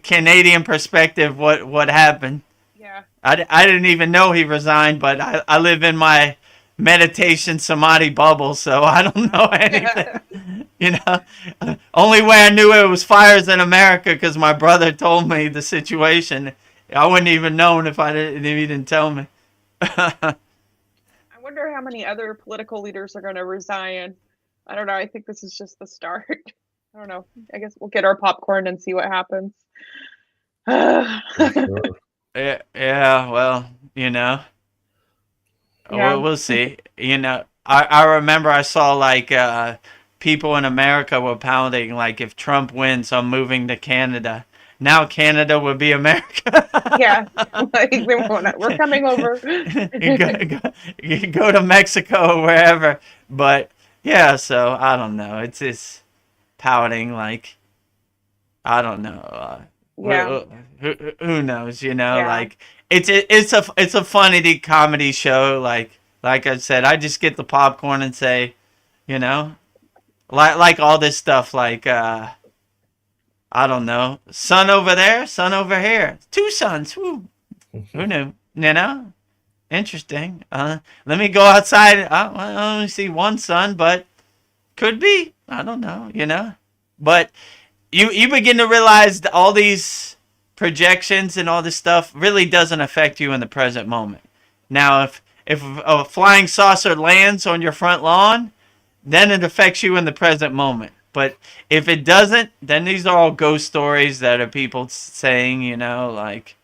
Canadian perspective what happened. Yeah. I didn't even know he resigned, but I live in my meditation samadhi bubble, so I don't know anything. You know, only way I knew it was fires in America because my brother told me the situation. I wouldn't even known if he didn't tell me. I wonder how many other political leaders are going to resign. I don't know. I think this is just the start. I don't know. I guess we'll get our popcorn and see what happens. Yeah. Well, you know. Yeah. We'll see. You know, I remember I saw like people in America were pounding like if Trump wins, I'm moving to Canada. Now Canada would be America. Yeah, like, we're coming over. You go to Mexico or wherever. But yeah, so I don't know. It's just pouting like I don't know. Yeah. Who knows? You know, like. It's a funny comedy show. Like I said, I just get the popcorn and say, you know, like all this stuff. Like I don't know, sun over there, sun over here, two suns. Woo. Who knew? You know, interesting. Let me go outside. I only see one sun, but could be. I don't know. You know, but you begin to realize all these projections and all this stuff really doesn't affect you in the present moment. Now, if a flying saucer lands on your front lawn, then it affects you in the present moment. But if it doesn't, then these are all ghost stories that are people saying, you know, like,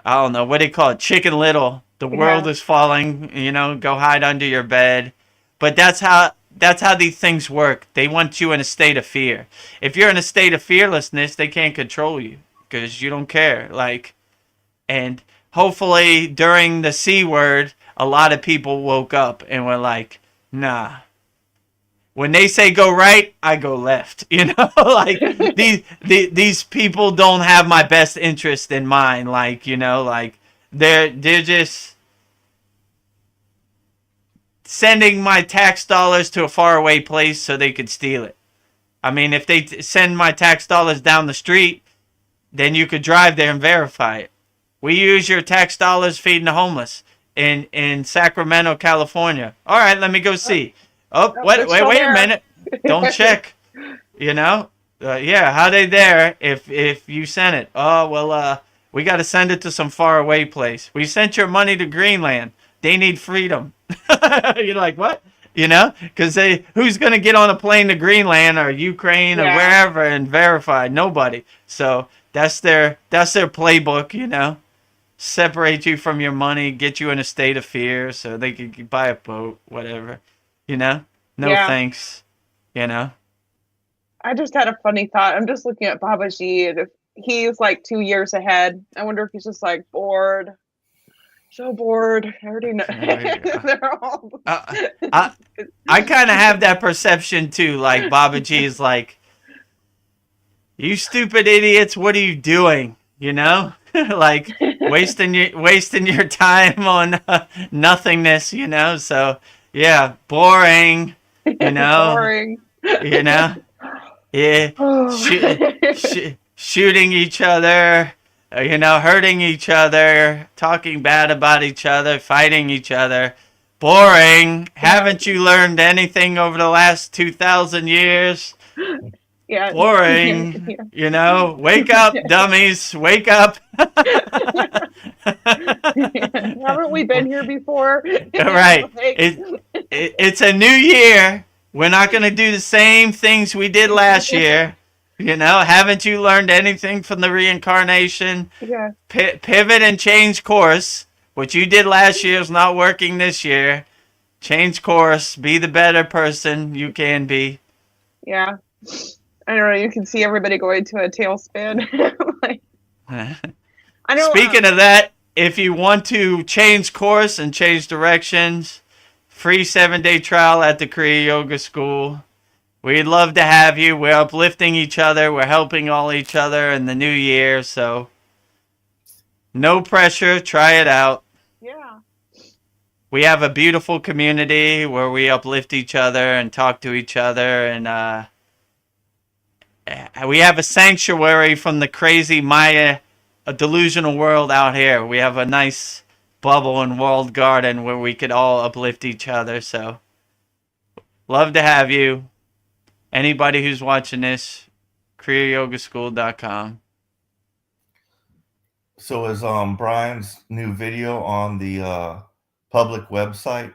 I don't know, what do they call it? Chicken Little. The world is falling, you know, go hide under your bed. But that's how these things work. They want you in a state of fear. If you're in a state of fearlessness, they can't control you. Because you don't care, like, and hopefully during the C word, a lot of people woke up and were like, nah. When they say go right, I go left. You know, like these people don't have my best interest in mind. Like, you know, like they're just sending my tax dollars to a faraway place so they could steal it. I mean, if they send my tax dollars down the street, then you could drive there and verify it. We use your tax dollars feeding the homeless in Sacramento, California. All right, let me go see. Wait a minute. Don't check. You know? Yeah, how they there if you sent it? Oh, well, we got to send it to some faraway place. We sent your money to Greenland. They need freedom. You're like, what? You know? Because who's going to get on a plane to Greenland or Ukraine or wherever and verify? Nobody. So that's their playbook, you know. Separate you from your money, get you in a state of fear so they could buy a boat, whatever. You know? No thanks. You know? I just had a funny thought. I'm just looking at Babaji, and if he's like 2 years ahead, I wonder if he's just like bored. So bored. I already know. They're all... I kind of have that perception too. Like Babaji is like, you stupid idiots, what are you doing? You know, like wasting your time on nothingness. You know, so yeah, boring. You know, boring. You know, yeah, shooting each other. hurting each other, talking bad about each other, fighting each other. Boring. Haven't you learned anything over the last 2,000 years? Yeah. Boring. Yeah. Wake up, dummies. Wake up. Haven't we been here before? Right. Like, It's a new year. We're not going to do the same things we did last year. Haven't you learned anything from the reincarnation? yeah. Pivot and change course. What you did last year is not working this year. Change course. Be the better person you can be. Yeah. I don't know. You can see everybody going to a tailspin. Like, I know. Speaking of that, if you want to change course and change directions, free 7-day trial at the Kriya Yoga School. We'd love to have you. We're uplifting each other. We're helping all each other in the new year. So no pressure. Try it out. Yeah. We have a beautiful community where we uplift each other and talk to each other. And we have a sanctuary from the crazy Maya, a delusional world out here. We have a nice bubble and walled garden where we could all uplift each other. So love to have you. Anybody who's watching this, kriyayogamasterclass.com. So is Brian's new video on the public website?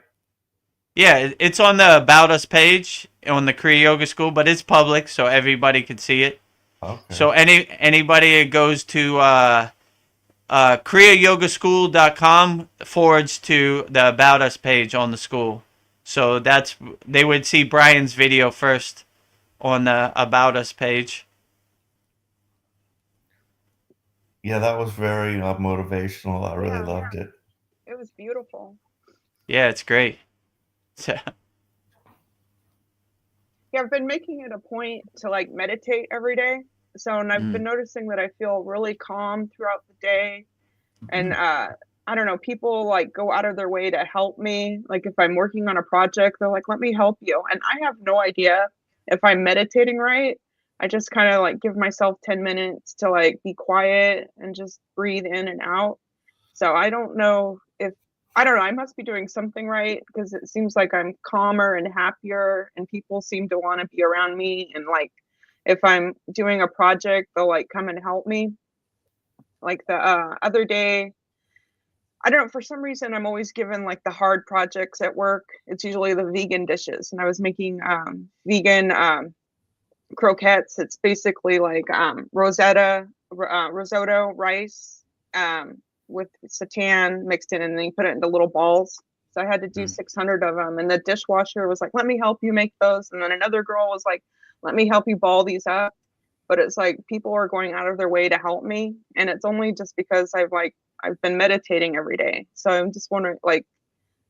Yeah, it's on the About Us page on the Kriya Yoga School, but it's public, so everybody can see it. Okay. So anybody that goes to kriyayogamasterclass.com forwards to the About Us page on the school. So they would see Brian's video first on the About Us page. Yeah, that was very motivational. I really loved it. It was beautiful. Yeah, it's great. Yeah, I've been making it a point to like meditate every day. And I've been noticing that I feel really calm throughout the day. And I don't know, people like go out of their way to help me. Like if I'm working on a project, they're like, let me help you. And I have no idea if I'm meditating right. I just kind of like give myself 10 minutes to like be quiet and just breathe in and out. So I don't know, I must be doing something right because it seems like I'm calmer and happier and people seem to want to be around me. And like, if I'm doing a project, they'll like come and help me. Like the other day, I don't know, for some reason, I'm always given like the hard projects at work. It's usually the vegan dishes. And I was making vegan croquettes. It's basically like risotto rice with seitan mixed in, and then you put it into little balls. So I had to do 600 of them. And the dishwasher was like, let me help you make those. And then another girl was like, let me help you ball these up. But it's like people are going out of their way to help me. And it's only just because I've been meditating every day. So I'm just wondering, like,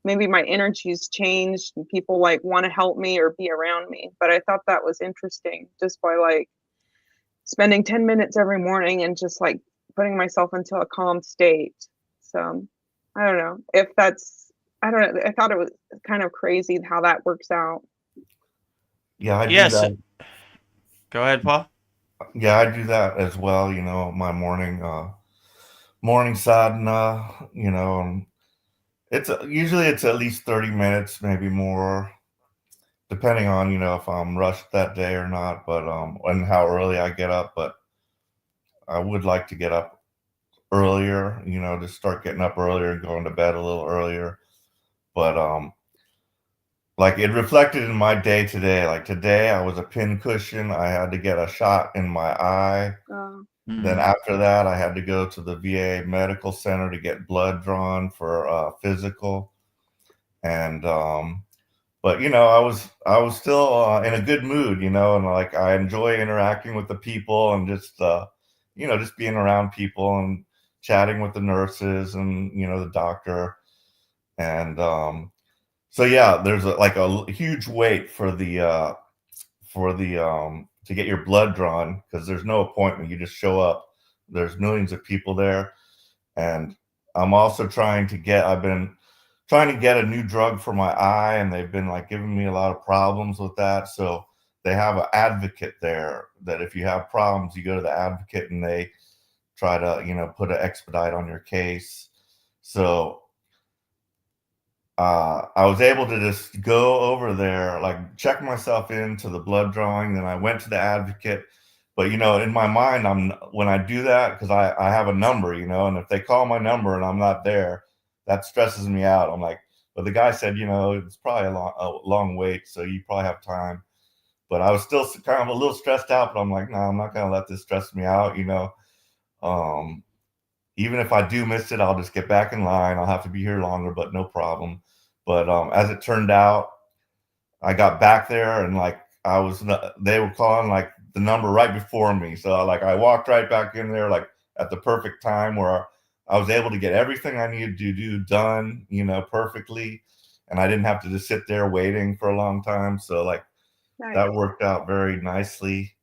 maybe my energy's changed and people like want to help me or be around me. But I thought that was interesting just by like spending 10 minutes every morning and just like putting myself into a calm state. So I don't know if I don't know. I thought it was kind of crazy how that works out. Yeah, I do Yes. that. Go ahead, Paul. Yeah, I do that as well. My morning sadhana. And usually it's at least 30 minutes, maybe more, depending on if I'm rushed that day or not. But and how early I get up. But I would like to get up earlier. To start getting up earlier and going to bed a little earlier. But like it reflected in my day today. Like today, I was a pincushion. I had to get a shot in my eye. Then after that, I had to go to the VA medical center to get blood drawn for physical. And but I was still in a good mood. And like I enjoy interacting with the people and just just being around people and chatting with the nurses and the doctor. And so yeah, there's a huge wait for the to get your blood drawn, because there's no appointment. You just show up. There's millions of people there. And I'm also I've been trying to get a new drug for my eye, and they've been like giving me a lot of problems with that. So they have an advocate there that if you have problems, you go to the advocate and they try to, you know, put an expedite on your case. So I was able to just go over there, like check myself into the blood drawing. Then I went to the advocate. But, you know, in my mind, when I do that, because I have a number, you know, and if they call my number and I'm not there, that stresses me out. I'm like, but the guy said, you know, it's probably a long wait, so you probably have time. But I was still kind of a little stressed out, but I'm like, no, I'm not going to let this stress me out, you know. Even if I do miss it, I'll just get back in line. I'll have to be here longer, but no problem. But as it turned out, I got back there and like they were calling like the number right before me. So like I walked right back in there like at the perfect time where I was able to get everything I needed to do done, you know, perfectly. And I didn't have to just sit there waiting for a long time. So like that worked out very nicely.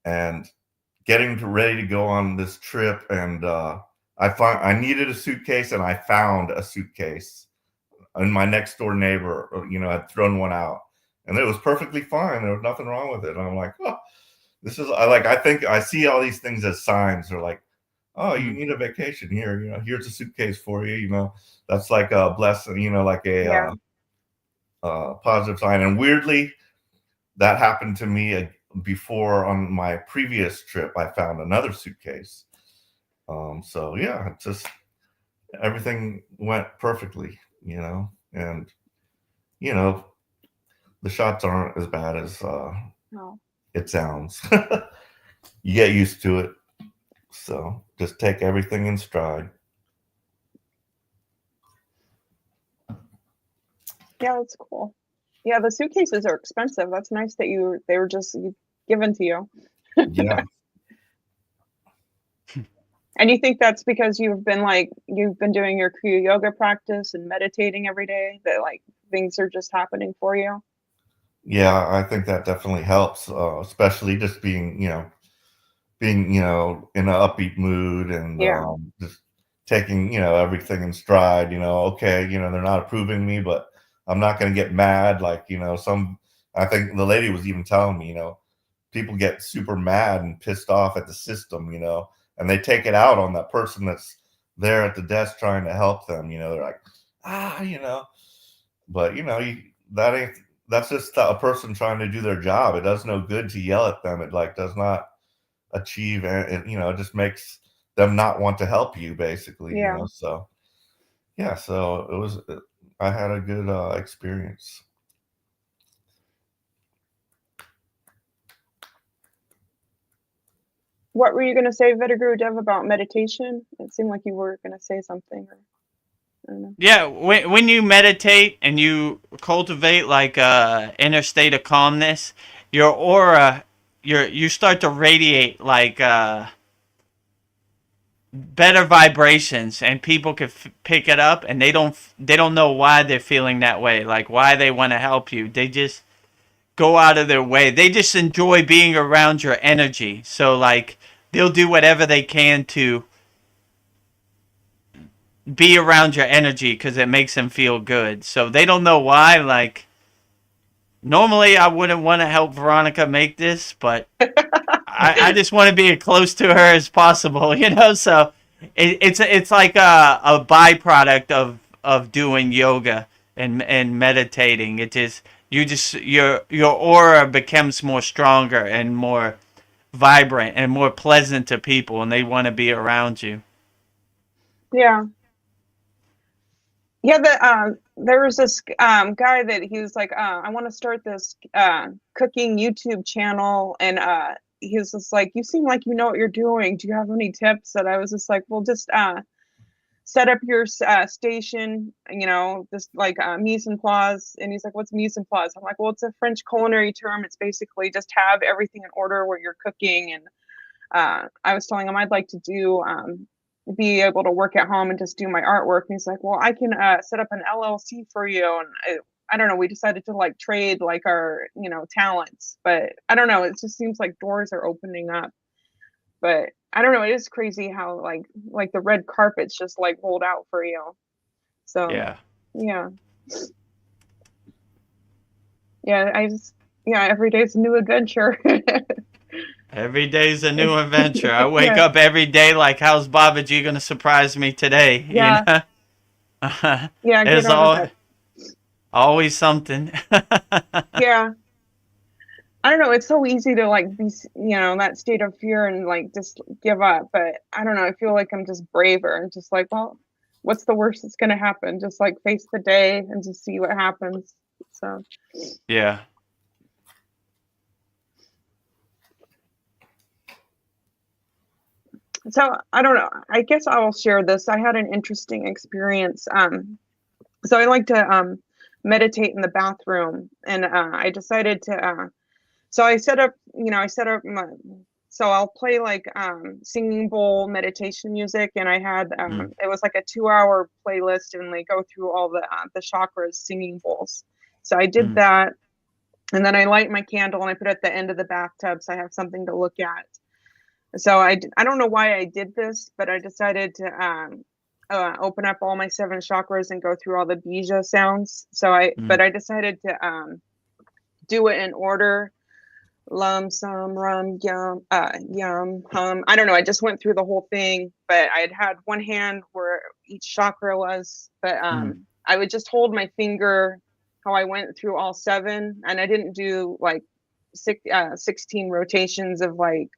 And getting ready to go on this trip, and I needed a suitcase, and I found a suitcase. And my next door neighbor, you know, had thrown one out, and it was perfectly fine. There was nothing wrong with it. And I'm like, oh, I think I see all these things as signs. They're like, oh, you need a vacation here. You know, here's a suitcase for you. You know, that's like a blessing. You know, like a positive sign. And weirdly, that happened to me before on my previous trip. I found another suitcase. So yeah, just everything went perfectly, you know, and you know, the shots aren't as bad as it sounds. You get used to it. So just take everything in stride. Yeah, that's cool. Yeah, the suitcases are expensive. That's nice that they were just given to you. Yeah. And you think that's because you've been doing your Kriya yoga practice and meditating every day, that like things are just happening for you? Yeah, I think that definitely helps, especially just being, you know, in an upbeat mood, and just taking, you know, everything in stride. You know, okay, you know, they're not approving me, but I'm not going to get mad. Like, you know, I think the lady was even telling me, you know, people get super mad and pissed off at the system, you know, and they take it out on that person that's there at the desk trying to help them. You know, they're like, you know, but you know, that's just a person trying to do their job. It does no good to yell at them. It like does not achieve, and you know, it just makes them not want to help you, basically. You know, so yeah, so I had a good experience. What were you going to say, Vitaguru Dev, about meditation? It seemed like you were going to say something. I don't know. Yeah, when you meditate and you cultivate like a inner state of calmness, your aura, you start to radiate like better vibrations, and people can pick it up, and they don't know why they're feeling that way, like why they want to help you. They just go out of their way. They just enjoy being around your energy. So like they'll do whatever they can to be around your energy because it makes them feel good. So they don't know why. Like normally I wouldn't want to help Veronica make this, but I just want to be as close to her as possible, you know. So it's like a byproduct of doing yoga and meditating. It is your aura becomes more stronger and more vibrant and more pleasant to people, and they want to be around you. Yeah. Yeah, there was this guy that he was like, I want to start this cooking YouTube channel, and he was just like, you seem like you know what you're doing. Do you have any tips? And I was just like, well, just set up your station, you know, just like mise en place. And he's like, what's mise en place? I'm like, well, it's a French culinary term. It's basically just have everything in order where you're cooking. And I was telling him I'd like to be able to work at home and just do my artwork. And he's like, well, I can set up an LLC for you. And I don't know, we decided to like trade like our, you know, talents, but I don't know. It just seems like doors are opening up, but I don't know. It is crazy how like the red carpet's just like rolled out for you. So Yeah. Every day's a new adventure. Every day's a new adventure. I wake Yeah. up every day like, how's Baba G gonna surprise me today? Yeah. You know, Yeah, get it's out of that. always something. Yeah. I don't know. It's so easy to like be, that state of fear and like just give up. But I don't know. I feel like I'm just braver and just like, well, what's the worst that's going to happen? Just like face the day and just see what happens. So, Yeah. so I don't know. I guess I will share this. I had an interesting experience. So I like to meditate in the bathroom, and I decided to. So I set up my, so I'll play like singing bowl meditation music, and I had Mm. it was like a 2-hour playlist, and they go through all the chakras singing bowls. So I did Mm. that, and then I light my candle and I put it at the end of the bathtub so I have something to look at. So I don't know why I did this, but I decided to open up all my 7 chakras and go through all the bija sounds. But Mm. I decided to do it in order. Lum, sum, rum, yum, hum. I don't know. I just went through the whole thing, but I had one hand where each chakra was, but Mm. I would just hold my finger how I went through all 7, and I didn't do like 16 rotations of like,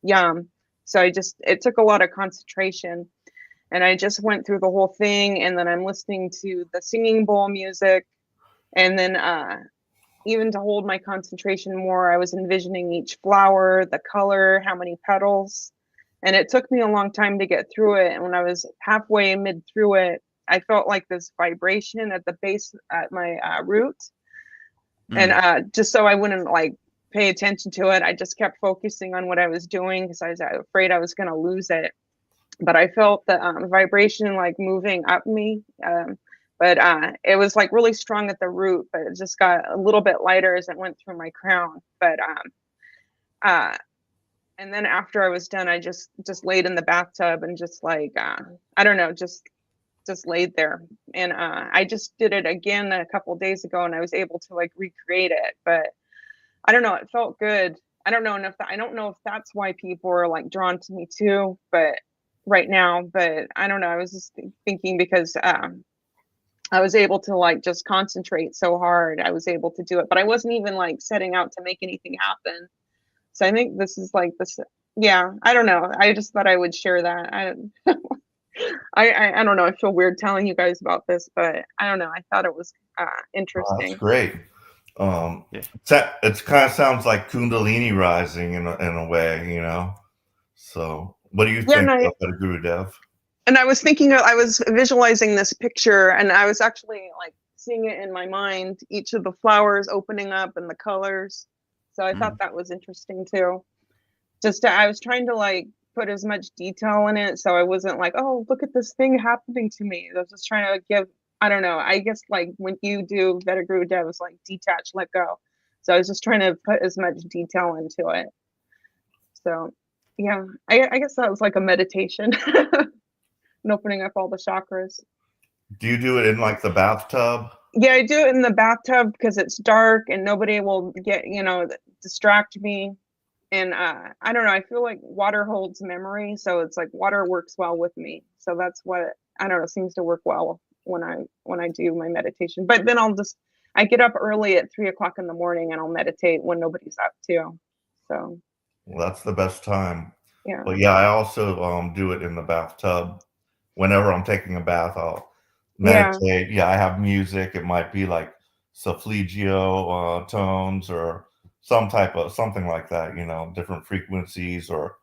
yum. So it took a lot of concentration, and I just went through the whole thing, and then I'm listening to the singing bowl music, and then even to hold my concentration more, I was envisioning each flower, the color, how many petals. And it took me a long time to get through it. And when I was halfway mid through it, I felt like this vibration at the base at my root. Mm. And just so I wouldn't like pay attention to it, I just kept focusing on what I was doing because I was afraid I was going to lose it. But I felt the vibration like moving up me. But it was like really strong at the root, but it just got a little bit lighter as it went through my crown. But and then after I was done, I just laid in the bathtub and just like I don't know, just laid there. And I just did it again a couple days ago, and I was able to like recreate it. But I don't know, it felt good. I don't know if that's why people are like drawn to me too, but right now, but I don't know. I was just thinking because I was able to like just concentrate so hard. I was able to do it, but I wasn't even like setting out to make anything happen. So I think this is like this. Yeah, I don't know. I just thought I would share that. I don't know. I feel weird telling you guys about this, but I don't know. I thought it was Oh, that's interesting. great. Yeah. It kind of sounds like Kundalini rising in a way, So, what do you Yeah, think about the Guru Dev? and I was thinking, I was visualizing this picture, and I was actually like seeing it in my mind, each of the flowers opening up and the colors. So I thought that was interesting too. I was trying to like put as much detail in it, so I wasn't like, oh, look at this thing happening to me. I was just trying to give, I don't know. I guess like when you do Vetaguru Dev, it's like detach, let go. So I was just trying to put as much detail into it. So yeah, I guess that was like a meditation. And opening up all the chakras. Do you do it in like the bathtub? Yeah, I do it in the bathtub because it's dark and nobody will distract me. And I don't know, I feel like water holds memory, so it's like water works well with me. So that's what, I don't know, seems to work well when I do my meditation. But then I get up early at 3:00 in the morning and I'll meditate when nobody's up too. So Well, that's the best time. yeah. But yeah, I also do it in the bathtub. Whenever I'm taking a bath, I'll meditate. Yeah, I have music. It might be like solfeggio tones or something like that, different frequencies or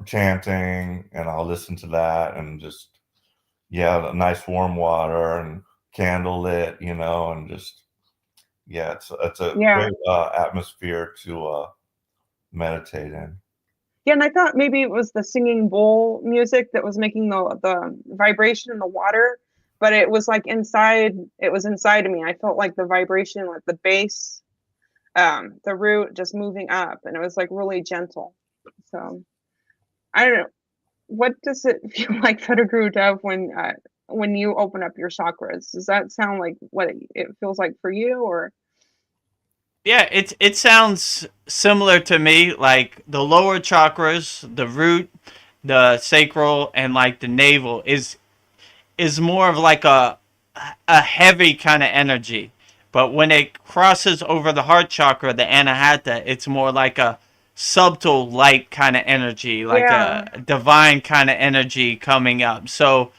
chanting, and I'll listen to that and just nice warm water and candle lit, and just it's a great atmosphere to meditate in. Yeah, and I thought maybe it was the singing bowl music that was making the vibration in the water, but it was like inside. It was inside of me. I felt like the vibration, like the base, the root, just moving up, and it was like really gentle. So I don't know. What does it feel like, Sadhguru Dev, when you open up your chakras? Does that sound like what it feels like for you, or? Yeah, it sounds similar to me. Like the lower chakras, the root, the sacral, and like the navel is more of like a heavy kind of energy. But when it crosses over the heart chakra, the anahata, it's more like a subtle light kind of energy, like Yeah. a divine kind of energy coming up. So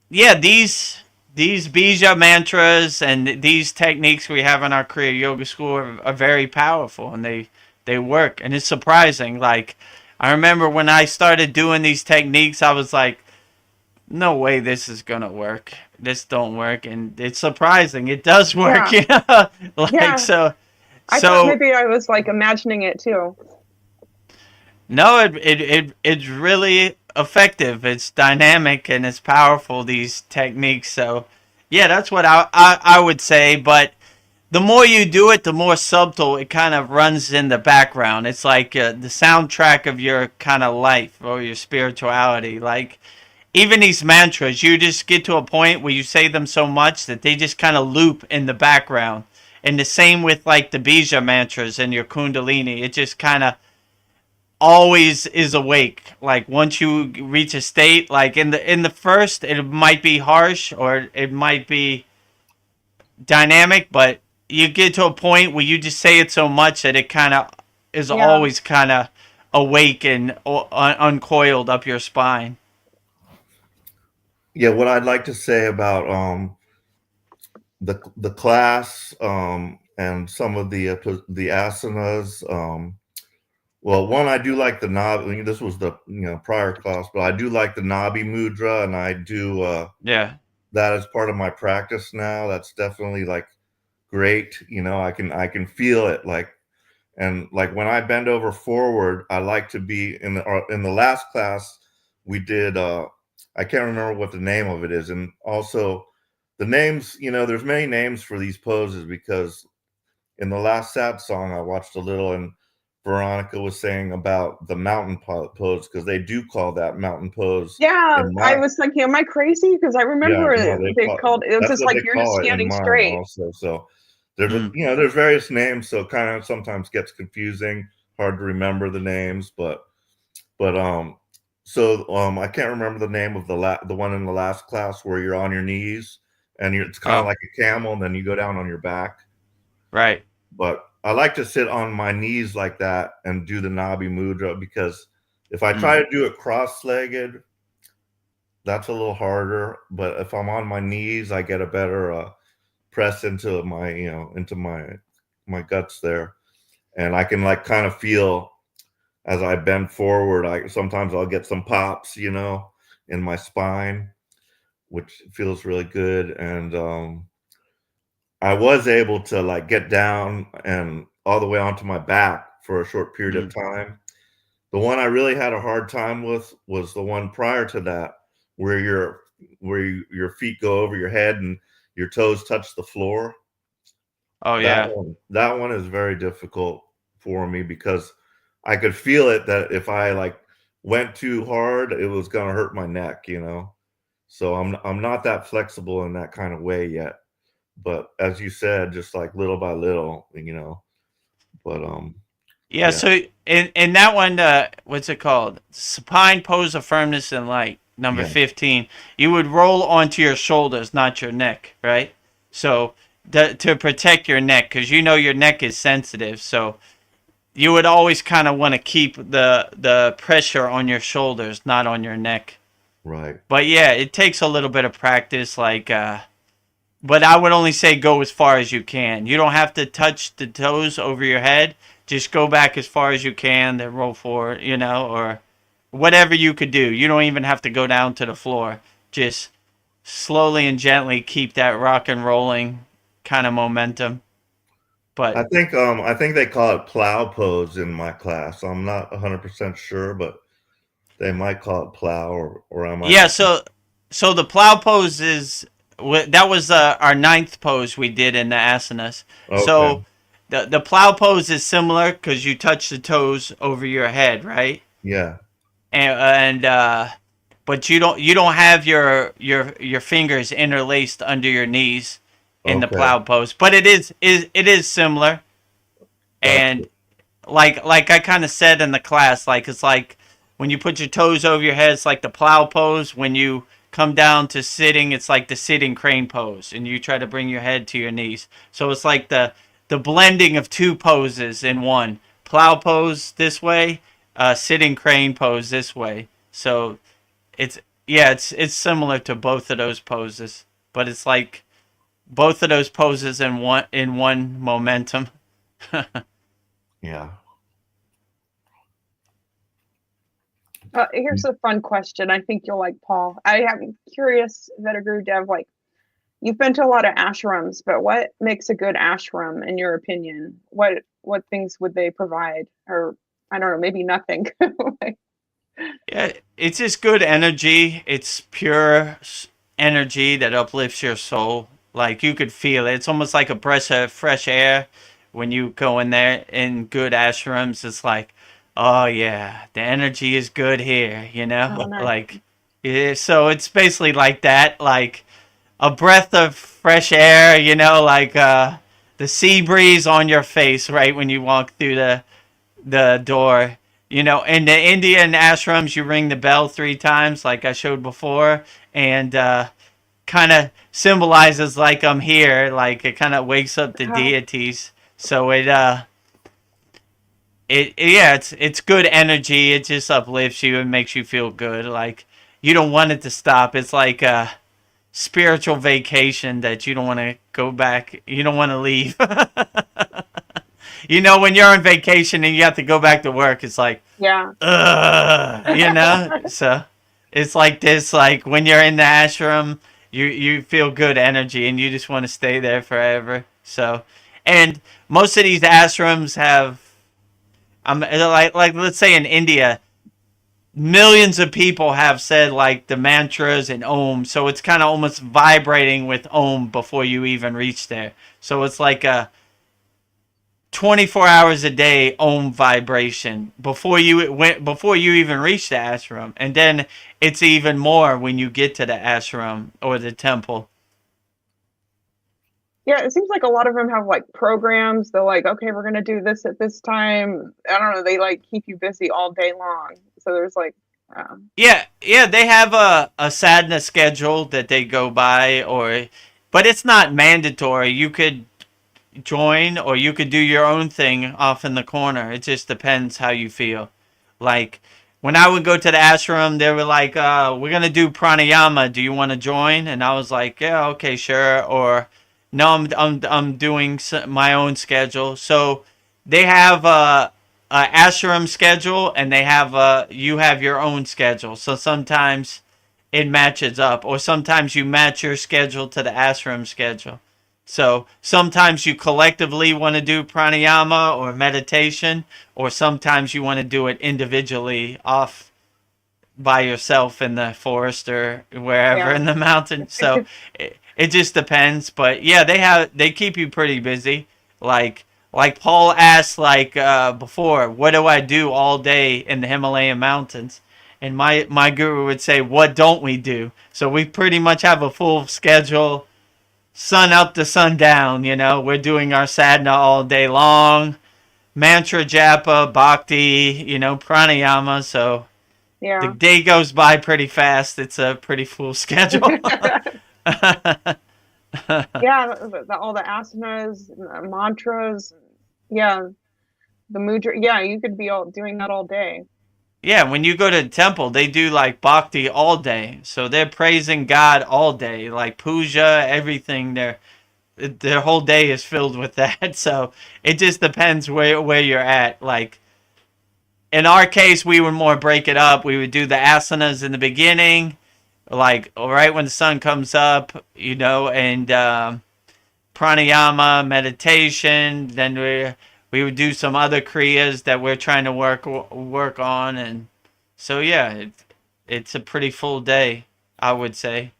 yeah, these bija mantras and these techniques we have in our Kriya Yoga School are very powerful, and they work, and it's surprising. Like I remember when I started doing these techniques, I was like, no way this is gonna work. This don't work, and it's surprising. It does work, Yeah. you know. Like Yeah. so. I thought maybe I was like imagining it too. No, it's really effective. It's dynamic and it's powerful. These techniques. So yeah, that's what I would say. But the more you do it, the more subtle it kind of runs in the background. It's like the soundtrack of your kind of life or your spirituality. Like even these mantras, you just get to a point where you say them so much that they just kind of loop in the background. And the same with like the bija mantras and your kundalini. It just kind of always is awake. Like once you reach a state, like in the first, it might be harsh or it might be dynamic, but you get to a point where you just say it so much that it kind of is Yeah. always kind of awake and uncoiled up your spine. Yeah, what I'd like to say about the class and some of the asanas. Well, one, I do like the Nabi. This was the prior class, but I do like the Nabi mudra, and I do Yeah. that as part of my practice now. That's definitely like great. I can feel it like, and like when I bend over forward, I like to be in the last class we did. I can't remember what the name of it is, and also the names. There's many names for these poses because in the last sad song I watched a little, and Veronica was saying about the mountain pose because they do call that mountain pose Yeah, in I my was thinking, am I crazy? Because I yeah, remember no, they called it was that's just what like they you're just call it in standing mine straight. also. So there's Mm. there's various names, so kind of sometimes gets confusing, hard to remember the names, but I can't remember the name of the one in the last class where you're on your knees and it's kind of Oh, like a camel and then you go down on your back. right. But I like to sit on my knees like that and do the Nabi mudra because if I try Mm. to do it cross-legged, that's a little harder. But if I'm on my knees, I get a better press into my guts there, and I can like kind of feel as I bend forward. Sometimes I'll get some pops, in my spine, which feels really good. And I was able to like get down and all the way onto my back for a short period of Mm. time. The one I really had a hard time with was the one prior to that, where your feet go over your head and your toes touch the floor. Oh That yeah. one, that one is very difficult for me because I could feel it that if I like went too hard, it was gonna hurt my neck. So I'm not that flexible in that kind of way yet. But as you said, just like little by little. But Yeah, yeah, so in that one, what's it called? Supine pose of firmness and light, number yeah, 15. You would roll onto your shoulders, not your neck, right? So to protect your neck, because you know your neck is sensitive, so you would always kind of want to keep the pressure on your shoulders, not on your neck. right. But yeah, it takes a little bit of practice, like but I would only say go as far as you can. You don't have to touch the toes over your head. Just go back as far as you can, then roll forward, or whatever you could do. You don't even have to go down to the floor. Just slowly and gently keep that rock and rolling kind of momentum. But I think they call it plow pose in my class. I'm not 100% sure, but they might call it plow or I might yeah, be. so the plow pose is that was our ninth pose we did in the asanas. Okay. So the plow pose is similar because you touch the toes over your head, right? Yeah. And but you don't have your fingers interlaced under your knees in the Okay. plow pose, but it is similar. And like I kind of said in the class, like it's like when you put your toes over your head, it's like the plow pose. When you come down to sitting, it's like the sitting crane pose, and you try to bring your head to your knees. So it's like the blending of two poses in one: plow pose this way, sitting crane pose this way. So it's it's similar to both of those poses, but it's like both of those poses in one momentum. Yeah. Here's a fun question. I think you'll like, Paul. I'm curious, Vedaguru Dev, like, you've been to a lot of ashrams, but what makes a good ashram in your opinion? What things would they provide? Or I don't know, maybe nothing. Like, Yeah, it's just good energy. It's pure energy that uplifts your soul. Like you could feel it. It's almost like a breath of fresh air when you go in there in good ashrams. It's like, oh yeah, the energy is good here, you know? oh, nice. Like, yeah, so it's basically like that, like a breath of fresh air, you know, like the sea breeze on your face right when you walk through the door. You know, in the Indian ashrams, you ring the bell 3 times, like I showed before, and kind of symbolizes like I'm here, like it kind of wakes up the deities. So it's good energy. It just uplifts you and makes you feel good. Like you don't want it to stop. It's like a spiritual vacation that you don't want to go back. You don't want to leave. You know, when you're on vacation and you have to go back to work, it's like, Yeah. you know? So it's like this, like when you're in the ashram, you feel good energy and you just want to stay there forever. So, and most of these ashrams have, like let's say in India, millions of people have said like the mantras and Om. So it's kind of almost vibrating with Om before you even reach there. So it's like a 24 hours a day Om vibration before you even reach the ashram, and then it's even more when you get to the ashram or the temple. Yeah, it seems like a lot of them have like programs. They're like, okay, we're gonna do this at this time. I don't know. They like keep you busy all day long. So there's like, Yeah, they have a sadhana schedule that they go by, but it's not mandatory. You could join or you could do your own thing off in the corner. It just depends how you feel. Like when I would go to the ashram, they were like, we're gonna do pranayama, do you want to join? And I was like, yeah, okay, sure. Or no, I'm doing my own schedule. So they have a ashram schedule and they have you have your own schedule. So sometimes it matches up, or sometimes you match your schedule to the ashram schedule. So sometimes you collectively want to do pranayama or meditation, or sometimes you want to do it individually off by yourself in the forest or wherever yeah. in the mountain. So it just depends. But yeah, they keep you pretty busy. Like Paul asked before, what do I do all day in the Himalayan mountains? And my guru would say, what don't we do? So we pretty much have a full schedule, sun up to sundown. You know, we're doing our sadhana all day long, mantra japa, bhakti, you know, pranayama. So the Yeah. day goes by pretty fast. It's a pretty full schedule. Yeah, all the asanas, mantras, yeah, the mudra. Yeah, you could be all doing that all day. Yeah, when you go to the temple, they do like bhakti all day. So they're praising God all day, like puja, everything. Their whole day is filled with that. So it just depends where you're at. Like in our case, we would more break it up. We would do the asanas in the beginning, like right when the sun comes up, you know, and pranayama, meditation. Then we would do some other kriyas that we're trying to work on, and so yeah, it's a pretty full day, I would say.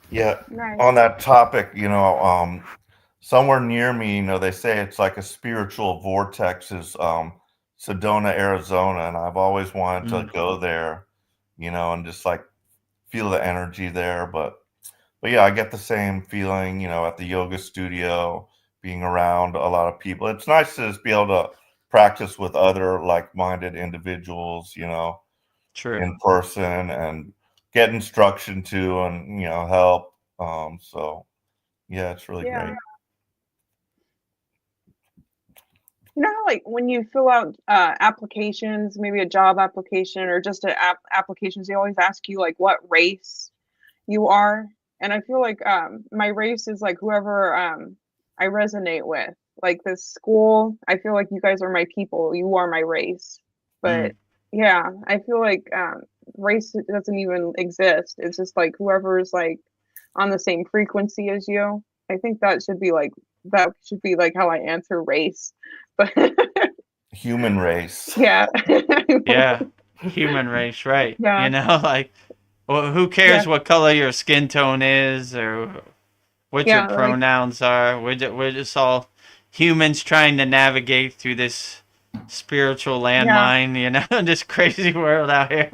Yeah. Nice. On that topic, somewhere near me, they say it's like a spiritual vortex is Sedona, Arizona, and I've always wanted to go there, and just like feel the energy there. But yeah, I get the same feeling, at the yoga studio being around a lot of people. It's nice to just be able to practice with other like-minded individuals, True. in person and get instruction too, and help. So yeah, it's really Yeah. great. You know how, like, when you fill out applications, maybe a job application or just applications, they always ask you like what race you are, and I feel like my race is like whoever I resonate with. Like this school, I feel like you guys are my people. You are my race. But yeah, I feel like race doesn't even exist. It's just like whoever's like on the same frequency as you. I think that should be like how I answer race. But Human race. yeah. Yeah. Human race, right? Yeah. Like, well, who Yeah. cares what color your skin tone is or what your Yeah, like pronouns are? We're just all humans trying to navigate through this spiritual yeah. landmine, this crazy world out here.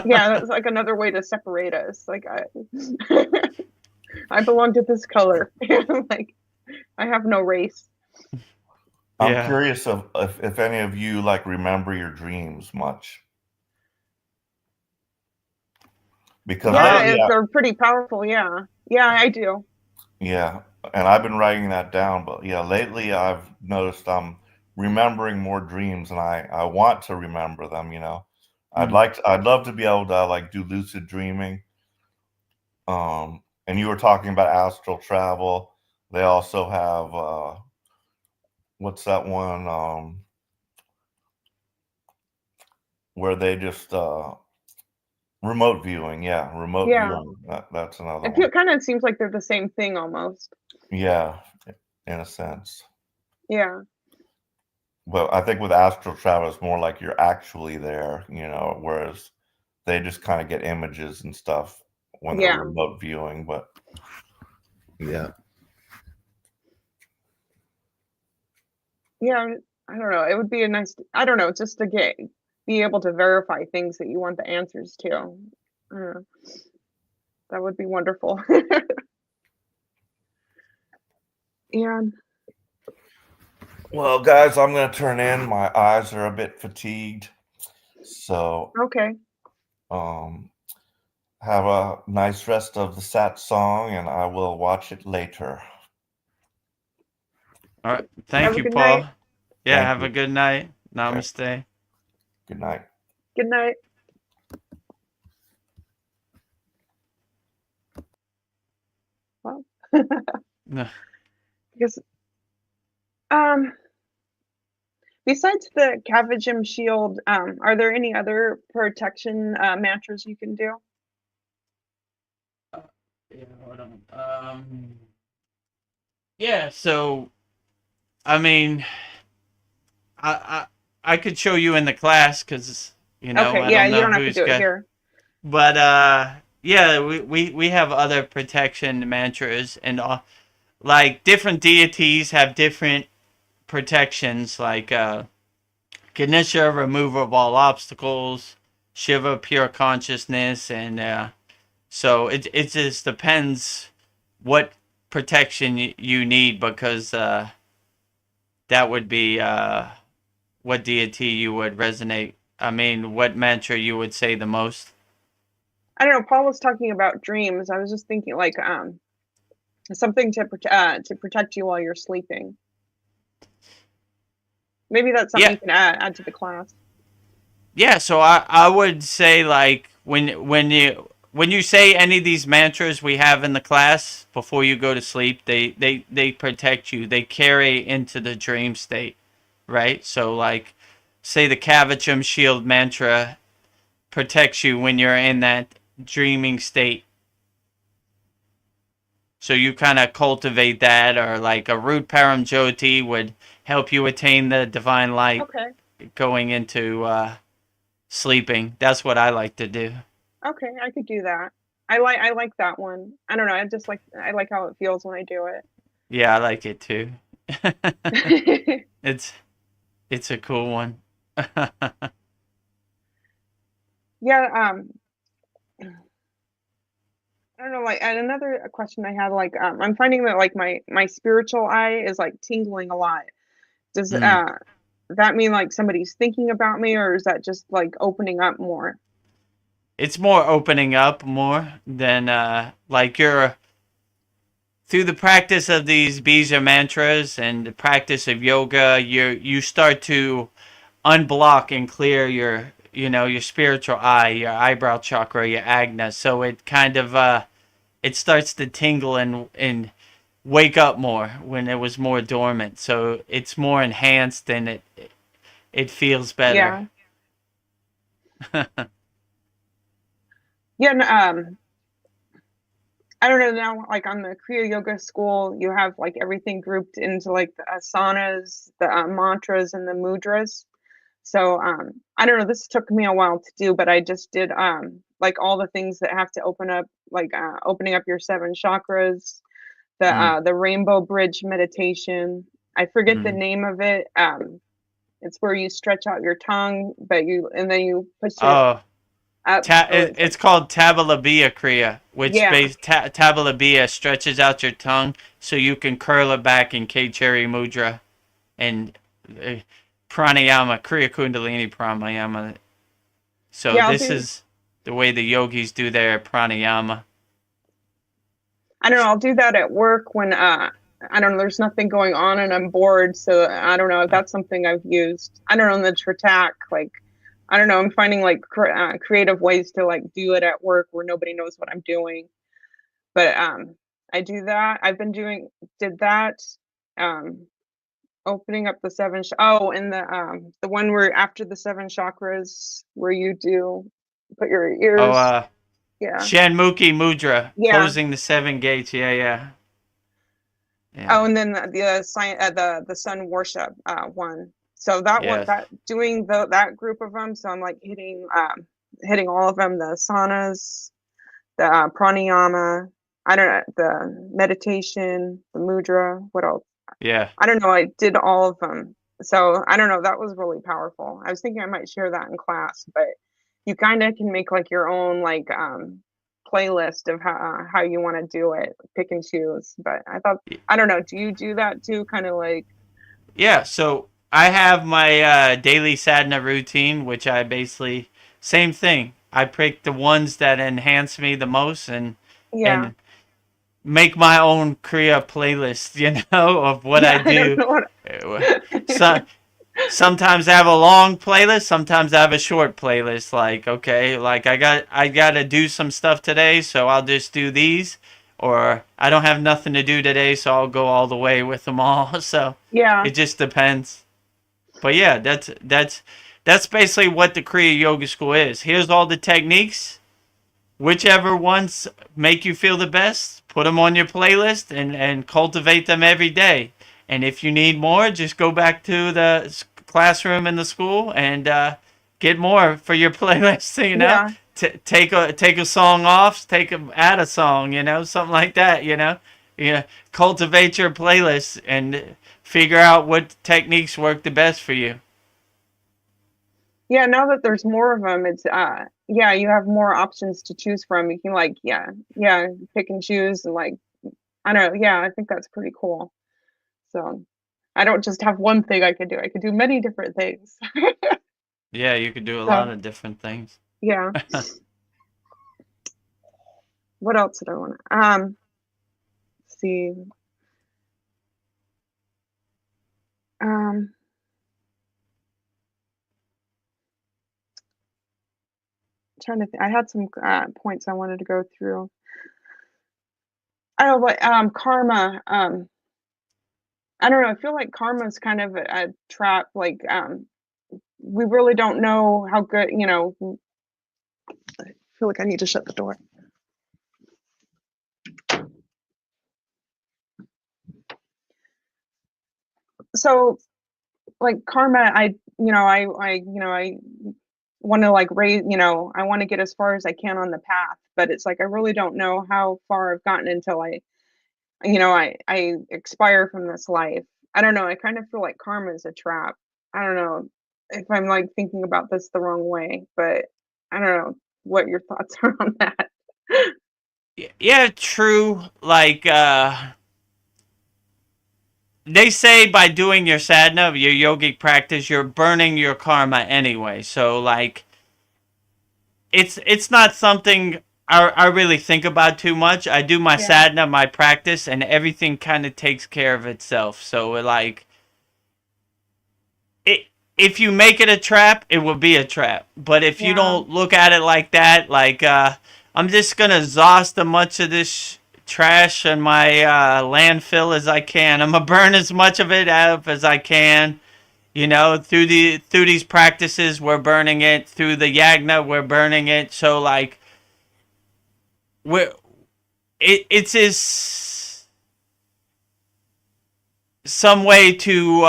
Yeah, that's like another way to separate us. Like I belong to this color. Like I have no race. I'm Yeah. curious if any of you like remember your dreams much, because lately, They're pretty powerful. Yeah, I do. yeah, and I've been writing that down. But yeah, lately I've noticed I'm remembering more dreams, and I want to remember them. I'd love to be able to like do lucid dreaming. And you were talking about astral travel. They also have what's that one where they just remote viewing. Yeah, remote Yeah, viewing. That's another it one. kind of seems like they're the same thing almost. Yeah, in a sense. Yeah, But I think with astral travel, it's more like you're actually there, whereas they just kind of get images and stuff when they're yeah, remote viewing. But yeah. yeah. I don't know. It would be a nice. I don't know, just to be able to verify things that you want the answers to. I don't know. That would be wonderful. And Well, guys, I'm going to turn in. My eyes are a bit fatigued. So, okay. have a nice rest of the Satsang, and I will watch it later. All right. Thank Have a you, good Paul. night. Yeah, Thank have you. a good night. Namaste. Good night. Good night. Well, No. because besides the Cavigim shield, are there any other protection mantras you can do? Yeah, hold on. Yeah, so I mean, I could show you in the class because Okay, I yeah, don't you know don't have to who's do it got, here. but yeah, we have other protection mantras and like different deities have different protections. Like Ganesha, remover of all obstacles, Shiva, pure consciousness, and so it just depends what protection you need because that would be what deity you would resonate. I mean, what mantra you would say the most. I don't know. Paul was talking about dreams. I was just thinking like something to protect you while you're sleeping. Maybe that's something Yeah, you can add to the class. yeah. So I would say like when you say any of these mantras we have in the class before you go to sleep, they protect you. They carry into the dream state, right? So like, say the Kavacham Shield mantra protects you when you're in that dreaming state. So you kind of cultivate that, or like a Root Param Jyoti would help you attain the divine light Okay. going into sleeping. That's what I like to do. Okay, I could do that. I like that one. I don't know. I like how it feels when I do Yeah, I like it too. it. It's a cool one. Yeah, I don't know, like, and another question I had, like, I'm finding that like my spiritual eye is like tingling a lot. Does Mm. that mean like somebody's thinking about me, or is that just like opening up more? It's more opening up more than like you're through the practice of these bija mantras and the practice of yoga, you start to unblock and clear your your spiritual eye, your eyebrow chakra, your agna. So it kind of it starts to tingle and wake up more when it was more dormant. So it's more enhanced and it feels better. Yeah. Yeah, I don't know now, like on the Kriya Yoga school, you have like everything grouped into like the asanas, the mantras, and the mudras. So I don't know. This took me a while to do, but I just did like all the things that have to open up, like opening up your seven chakras, Mm, the rainbow bridge meditation. I forget the mm. name of it. It's where you stretch out your tongue, but and then you push it Oh, up, so it's like it's called Tabalabiya Kriya, which yeah, Tabalabiya stretches out your tongue so you can curl it back in K-Cherry Mudra and uh, Pranayama, Kriya Kundalini Pranayama. So yeah. this is the way the yogis do their pranayama. I don't know. I'll do that at work when I don't know. There's nothing going on and I'm bored, so I don't know if that's something I've used. I don't know in the Tratak, like I don't know. I'm finding like creative ways to like do it at work where nobody knows what I'm doing. But I do that. Did that. Um, Opening up the seven. And the one where after the seven chakras, where you do put your Oh, ears. Yeah. Shanmukhi Mudra, Yeah. closing the seven gates. Yeah, yeah, Oh, yeah. and then the sun worship one. So that one, Yes. that doing that group of them. So I'm like hitting all of them, the asanas, the pranayama. I don't know, the meditation, the mudra. What else? Yeah. I don't know. I did all of them. So I don't know. That was really powerful. I was thinking I might share that in class, but you kind of can make like your own like playlist of how you want to do it, pick and choose. But I thought, I don't know. Do you do that too? Kind of like Yeah. So I have my daily sadhana routine, which I basically same thing. I pick the ones that enhance me the most yeah. and make my own Kriya playlist, of what I Yeah, I don't do. know what. So sometimes I have a long playlist, sometimes I have a short playlist. Like, okay, like I gotta do some stuff today, so I'll just do these. Or I don't have nothing to do today, so I'll go all the way with them all. So Yeah. it just depends. But yeah, that's basically what the Kriya Yoga School is. Here's all the techniques. Whichever ones make you feel the best, put them on your playlist and cultivate them every day. And if you need more, just go back to the classroom in the school and get more for your playlist. Yeah. Take a song off, add a song, something like that. Yeah, cultivate your playlist and figure out what techniques work the best for you. Yeah, now that there's more of them, it's yeah, you have more options to choose from. You can like yeah, pick and choose and like I don't know. Yeah, I think that's pretty cool. So I don't just have one thing I could do. I could do many different things. Yeah, you could do a lot So of different things. yeah. What else did I want to see? Um Trying to I had some points I wanted to go through. I don't know, but karma. I don't know. I feel like karma is kind of a trap. Like we really don't know how good. I feel like I need to shut the door. So like karma, I want to like raise. I want to get as far as I can on the path, but it's like I really don't know how far I've gotten until I expire from this life. I don't know. I kind of feel like karma is a trap. I don't know if I'm like thinking about this the wrong way, but I don't know what your thoughts are on that. Yeah, true. Like, they say by doing your sadhana, your yogic practice, you're burning your karma anyway. So, like, it's not something I really think about too much. I do my Yeah. sadhana, my practice, and everything kind of takes care of itself. So, like, it, if you make it a trap, it will be a trap. But if you Yeah. don't look at it like that, like, I'm just gonna exhaust as much of this trash in my landfill as I can. I'm gonna burn as much of it out as I can. You know, through these practices, we're burning it. Through the yagna, we're burning it. So, like, we're it's is some way to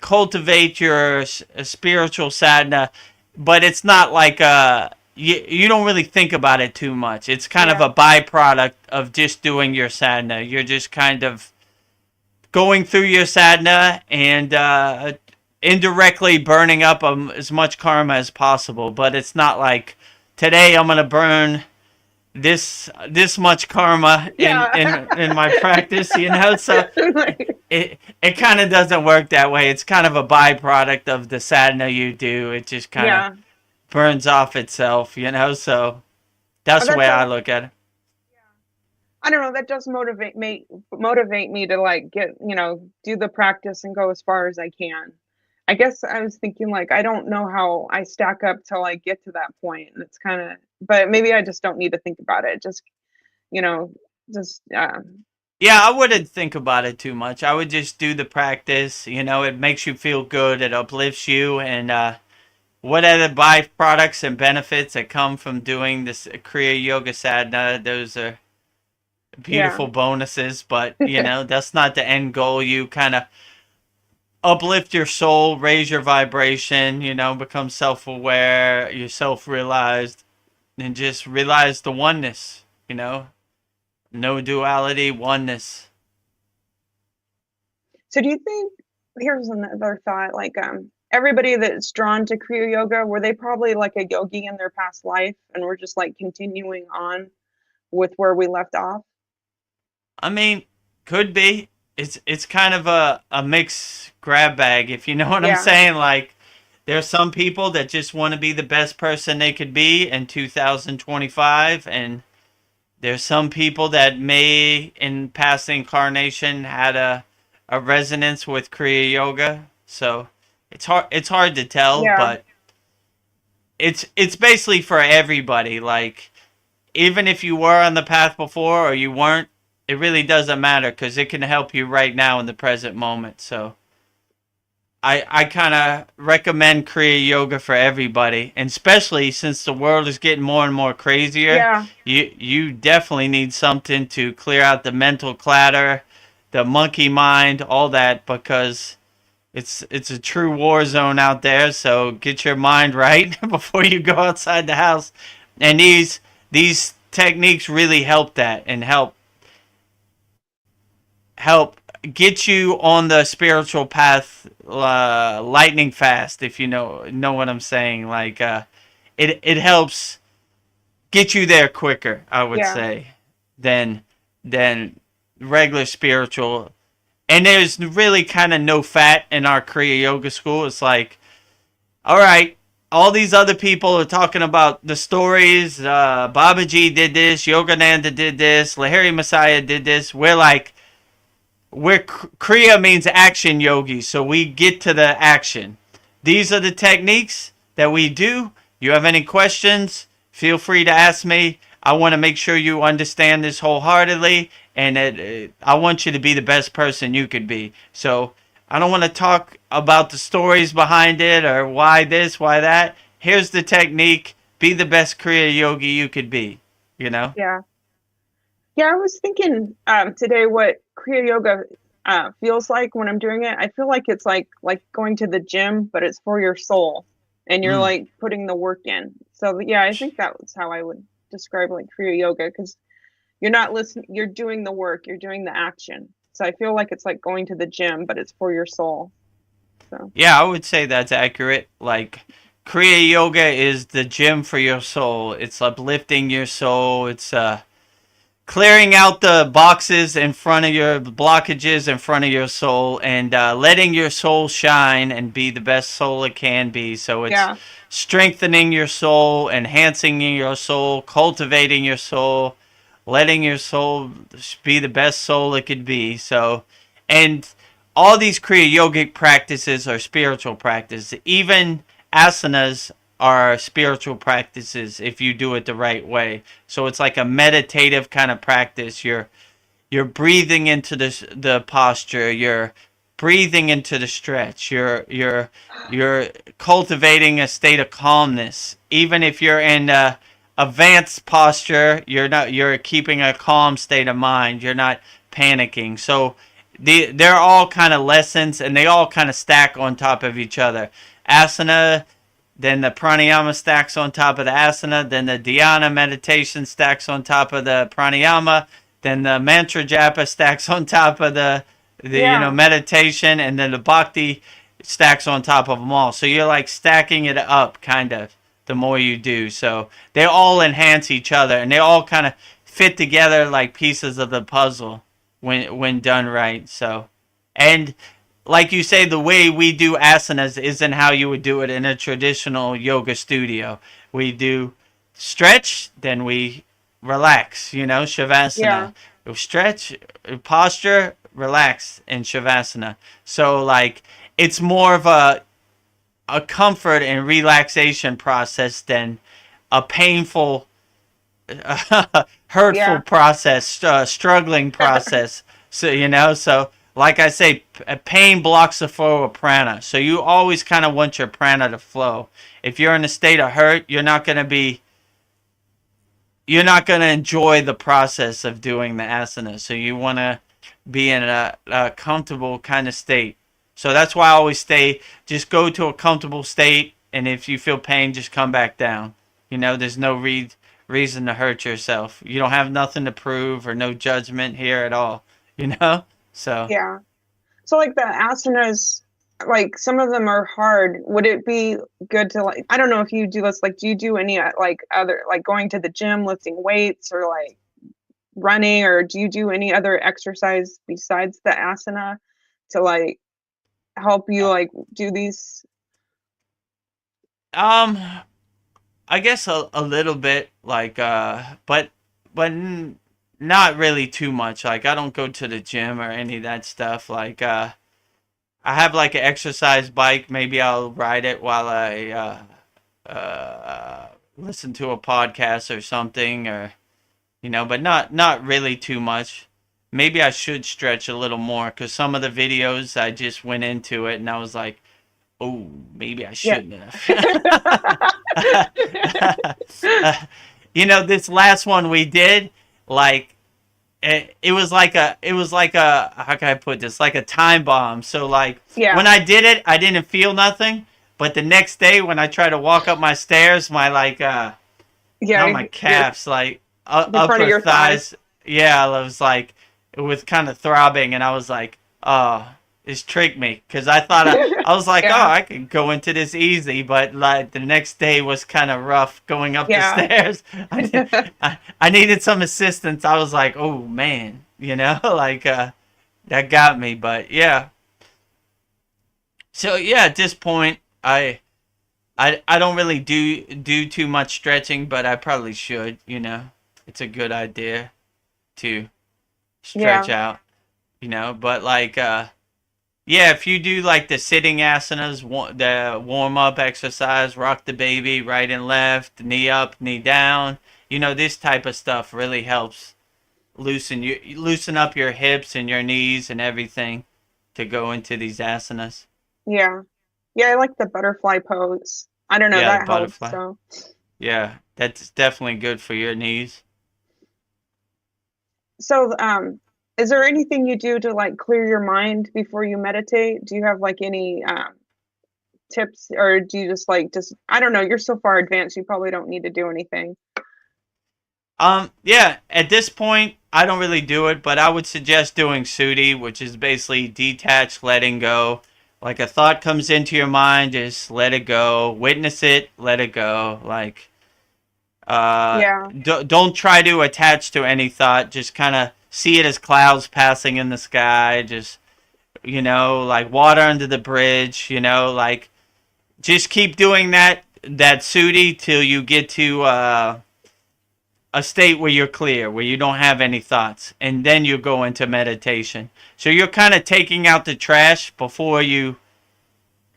cultivate your spiritual sadhana, but it's not like you don't really think about it too much. It's kind of Yeah. a byproduct of just doing your sadhana. You're just kind of going through your sadhana and indirectly burning up as much karma as possible. But it's not like today I'm gonna burn this much karma Yeah. in my practice, you know. So Like, it kind of doesn't work that way. It's kind of a byproduct of the sadhana you do. It just kind of yeah. burns off itself, you know. So that's Oh, the way that's I a, look at it. I don't know, that does motivate me to like get, do the practice and go as far as I can. I guess I was thinking like I don't know how I stack up till I get to that point. And it's kind of, but maybe I just don't need to think about it. Just, you know, just Yeah, I wouldn't think about it too much. I would just do the practice. You know, it makes you feel good. It uplifts you, and what are the byproducts and benefits that come from doing this Kriya Yoga Sadhana? Those are yeah. beautiful bonuses, but you know, that's not the end goal. You kind of uplift your soul, raise your vibration, you know, become self-aware, you're self-realized, and just realize the oneness, you know, no duality, oneness. So do you think, here's another thought, like everybody that's drawn to Kriya Yoga, were they probably like a yogi in their past life and we're just like continuing on with where we left off? I mean, could be. It's kind of a mixed grab bag, if you know what I'm Yeah. saying. Like, there's some people that just want to be the best person they could be in 2025, and there's some people that may, in past incarnation, had a resonance with Kriya Yoga. So it's hard to tell, Yeah. but it's basically for everybody. Like, even if you were on the path before or you weren't, it really doesn't matter because it can help you right now in the present moment. So I kind of recommend Kriya Yoga for everybody, and especially since the world is getting more and more crazier. Yeah. You definitely need something to clear out the mental clutter, the monkey mind, all that, because it's a true war zone out there. So get your mind right before you go outside the house. And these techniques really help that and help get you on the spiritual path lightning fast, if you know what I'm saying. Like, it helps get you there quicker, I would Yeah. say, than regular spiritual. And there's really kind of no fat in our Kriya Yoga school. It's like, all right, all these other people are talking about the stories. Babaji did this, Yogananda did this, Lahiri Messiah did this. We're like, Kriya means action yogi, so we get to the action. These are the techniques that we do. You have any questions? Feel free to ask me. I want to make sure you understand this wholeheartedly, and I want you to be the best person you could be. So I don't want to talk about the stories behind it or why this, why that. Here's the technique. Be the best Kriya yogi you could be, you know? Yeah. Yeah, I was thinking today what Kriya Yoga feels like when I'm doing it. I feel like it's like going to the gym, but it's for your soul, and you're Mm. like putting the work in. So yeah, I think that was how I would describe like Kriya Yoga, because you're not listening, you're doing the work, you're doing the action. So I feel like it's like going to the gym, but it's for your soul. So Yeah, I would say that's accurate. Like, Kriya Yoga is the gym for your soul. It's uplifting your soul. It's clearing out the boxes in front of your blockages in front of your soul, and letting your soul shine and be the best soul it can be. So it's Yeah. strengthening your soul, enhancing your soul, cultivating your soul, letting your soul be the best soul it could be. So, and all these Kriya yogic practices are spiritual practices. Even asanas are spiritual practices if you do it the right way. So it's like a meditative kind of practice. You're breathing into the posture. You're breathing into the stretch. You're cultivating a state of calmness. Even if you're in advanced posture, you're keeping a calm state of mind. You're not panicking. So they're all kind of lessons, and they all kind of stack on top of each other. Asana, then the pranayama stacks on top of the asana, then the dhyana meditation stacks on top of the pranayama, then the mantra japa stacks on top of the meditation, and then the bhakti stacks on top of them all. So you're like stacking it up kind of the more you do. So they all enhance each other, and they all kind of fit together like pieces of the puzzle when done right. So, and like you say, the way we do asanas isn't how you would do it in a traditional yoga studio. We do stretch, then we relax, shavasana. Yeah. Stretch, posture, relax in shavasana. So like it's more of a comfort and relaxation process than a painful hurtful process, struggling process. So like I say, pain blocks the flow of prana. So you always kind of want your prana to flow. If you're in a state of hurt, you're not going to enjoy the process of doing the asana. So you want to be in a comfortable kind of state. So that's why I always just go to a comfortable state, and if you feel pain, just come back down. There's no reason to hurt yourself. You don't have nothing to prove or no judgment here at all, So Yeah. So like the asanas, like some of them are hard. Would it be good to I don't know if you do this, do you do any like other, like going to the gym, lifting weights, or like running, or do you do any other exercise besides the asana to help you do these? I guess a little bit, but not really too much. Like I don't go to the gym or any of that stuff. I have like an exercise bike. Maybe I'll ride it while I listen to a podcast or something, or but not really too much. Maybe I should stretch a little more, because some of the videos I just went into it and I was like, oh, maybe I shouldn't have. This last one we did, it was like a how can I put this, like a time bomb. So when I did it, I didn't feel nothing, but the next day when I tried to walk up my stairs, my not my calves, upper thighs, I was like, it was kind of throbbing, and I was like, oh, it's tricked me, because I thought I was like, oh, I could go into this easy, but the next day was kind of rough going up the stairs. I needed some assistance. I was like, oh man, that got me. But yeah. So yeah, at this point, I don't really do too much stretching, but I probably should. It's a good idea to stretch out. But if you do the sitting asanas, the warm-up exercise, rock the baby, right and left, knee up, knee down, this type of stuff really helps loosen up your hips and your knees and everything to go into these asanas. Yeah. Yeah, I like the butterfly pose. I don't know, that helps. So. Yeah, that's definitely good for your knees. So, is there anything you do to clear your mind before you meditate? Do you have any tips, or do you just I don't know, you're so far advanced, you probably don't need to do anything. At this point I don't really do it, but I would suggest doing Sudi, which is basically detached, letting go, Like a thought comes into your mind, just let it go. Witness it, let it go. Like, Yeah. don't try to attach to any thought. Just kind of see it as clouds passing in the sky. Just, like water under the bridge, like just keep doing that Sudi till you get to a state where you're clear, where you don't have any thoughts, and then you go into meditation. So you're kind of taking out the trash before you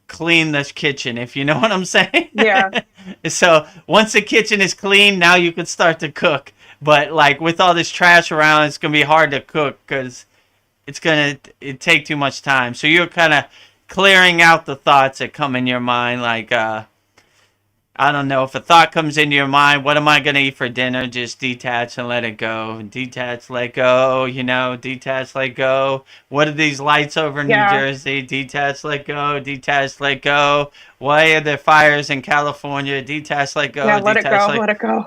clean this kitchen, if you know what I'm saying. Yeah. So once the kitchen is clean, now you can start to cook. But like with all this trash around, it's gonna be hard to cook because it take too much time. So you're kind of clearing out the thoughts that come in your mind, like I don't know, if a thought comes into your mind, what am I going to eat for dinner? Just detach and let it go. Detach, let go, detach, let go. What are these lights over New Jersey? Detach, let go, detach, let go. Why are there fires in California? Detach, let go, Yeah, let it detach, go, let it go.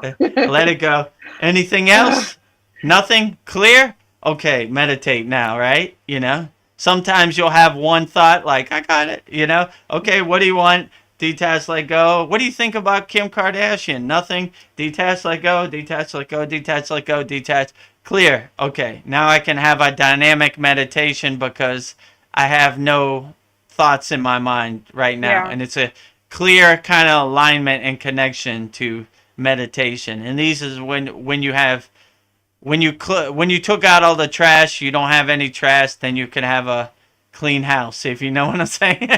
let it go. Anything else? Nothing? Clear? Okay, meditate now, right? Sometimes you'll have one thought like, I got it, Okay, what do you want? Detach, let go. What do you think about Kim Kardashian? Nothing. Detach, let go. Detach, let go. Detach, let go. Detach. Clear. Okay. Now I can have a dynamic meditation because I have no thoughts in my mind right now. Yeah. And it's a clear kind of alignment and connection to meditation. And these is when you have when you took out all the trash, you don't have any trash, then you can have a clean house, if you know what I'm saying.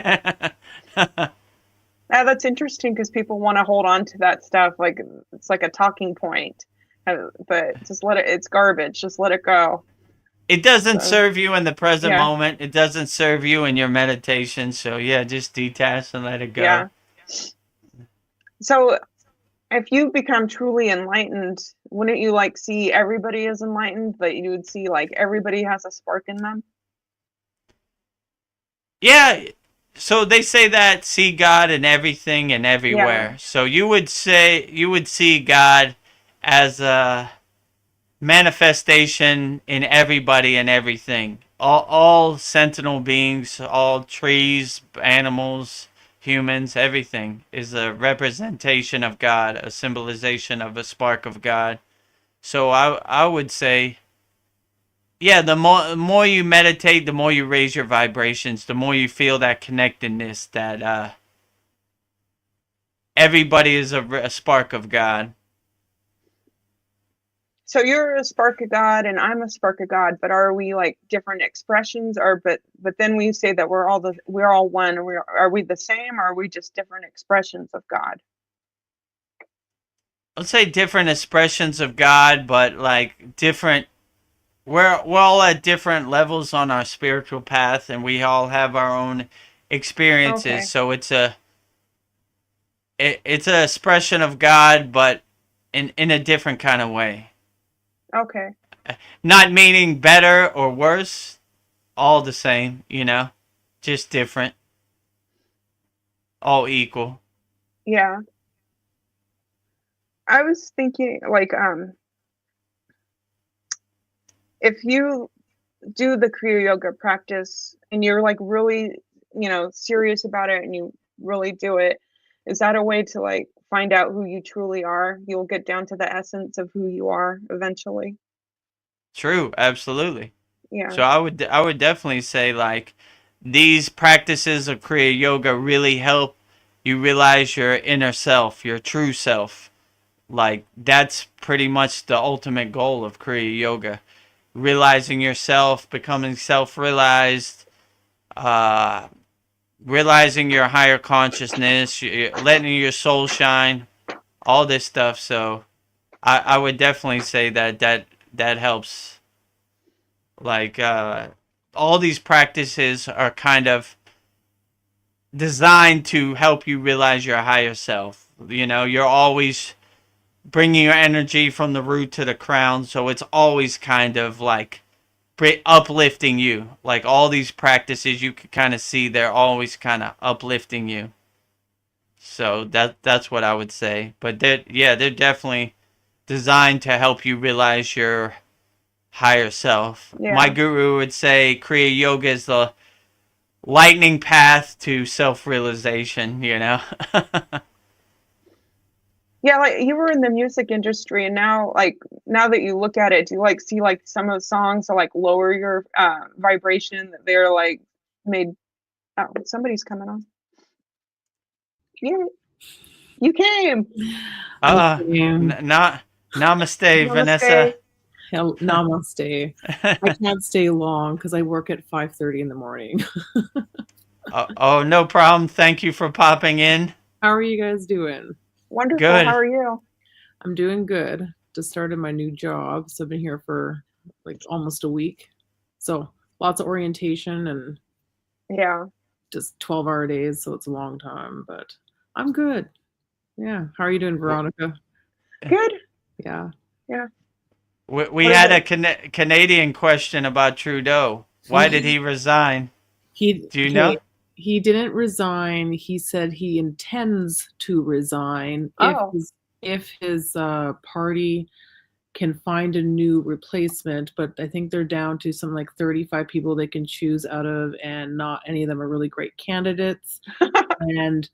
Yeah, that's interesting because people want to hold on to that stuff like it's like a talking point. But just it's garbage. Just let it go. It doesn't serve you in the present Yeah. moment. It doesn't serve you in your meditation. So yeah, just detach and let it go. Yeah. So if you become truly enlightened, wouldn't you like see everybody as enlightened, but you would see like everybody has a spark in them? Yeah. So they say that see God in everything and everywhere. Yeah. So you would see God as a manifestation in everybody and everything. All sentinel beings, all trees, animals, humans, everything is a representation of God, a symbolization of a spark of God. So I would say, yeah, the more you meditate, the more you raise your vibrations, the more you feel that connectedness that everybody is a spark of God. So you're a spark of God and I'm a spark of God, but are we like different expressions but then we say that we're all one. Are we the same or are we just different expressions of God? Let's say different expressions of God, but like different. We're all at different levels on our spiritual path, and we all have our own experiences. Okay. So it's an expression of God, but in a different kind of way. Okay. Not meaning better or worse, all the same, just different, all equal. Yeah. I was thinking like if you do the Kriya yoga practice and you're like really, serious about it and you really do it, is that a way to like find out who you truly are? You'll get down to the essence of who you are eventually. True, absolutely. Yeah. So I would definitely say like these practices of Kriya yoga really help you realize your inner self, your true self. Like that's pretty much the ultimate goal of Kriya yoga. Realizing yourself, becoming self-realized, realizing your higher consciousness, letting your soul shine, all this stuff. So I would definitely say that helps. Like all these practices are kind of designed to help you realize your higher self. You're always bringing your energy from the root to the crown, so it's always kind of like uplifting you. Like all these practices, you can kind of see they're always kind of uplifting you. So that's what I would say. But they're definitely designed to help you realize your higher self. Yeah. My guru would say Kriya yoga is lightning path to self-realization, you know. Yeah, like you were in the music industry, and now that you look at it, do you like see like some of the songs that like lower your vibration, that they're like made? Oh, somebody's coming on. Yeah, you came. Namaste, Namaste. Vanessa. Namaste. I can't stay long because I work at 5:30 in the morning. Oh, no problem. Thank you for popping in. How are you guys doing? Wonderful. Good. How are you? I'm doing good. Just started my new job, so I've been here for like almost a week. So lots of orientation and Yeah. just 12-hour days, so it's a long time, but I'm good. Yeah. How are you doing, Veronica? Good. Yeah. Yeah. We had a Canadian question about Trudeau. Why did he resign? Do you know? He didn't resign. He said he intends to resign if his party can find a new replacement, but I think they're down to something like 35 people they can choose out of, and not any of them are really great candidates. And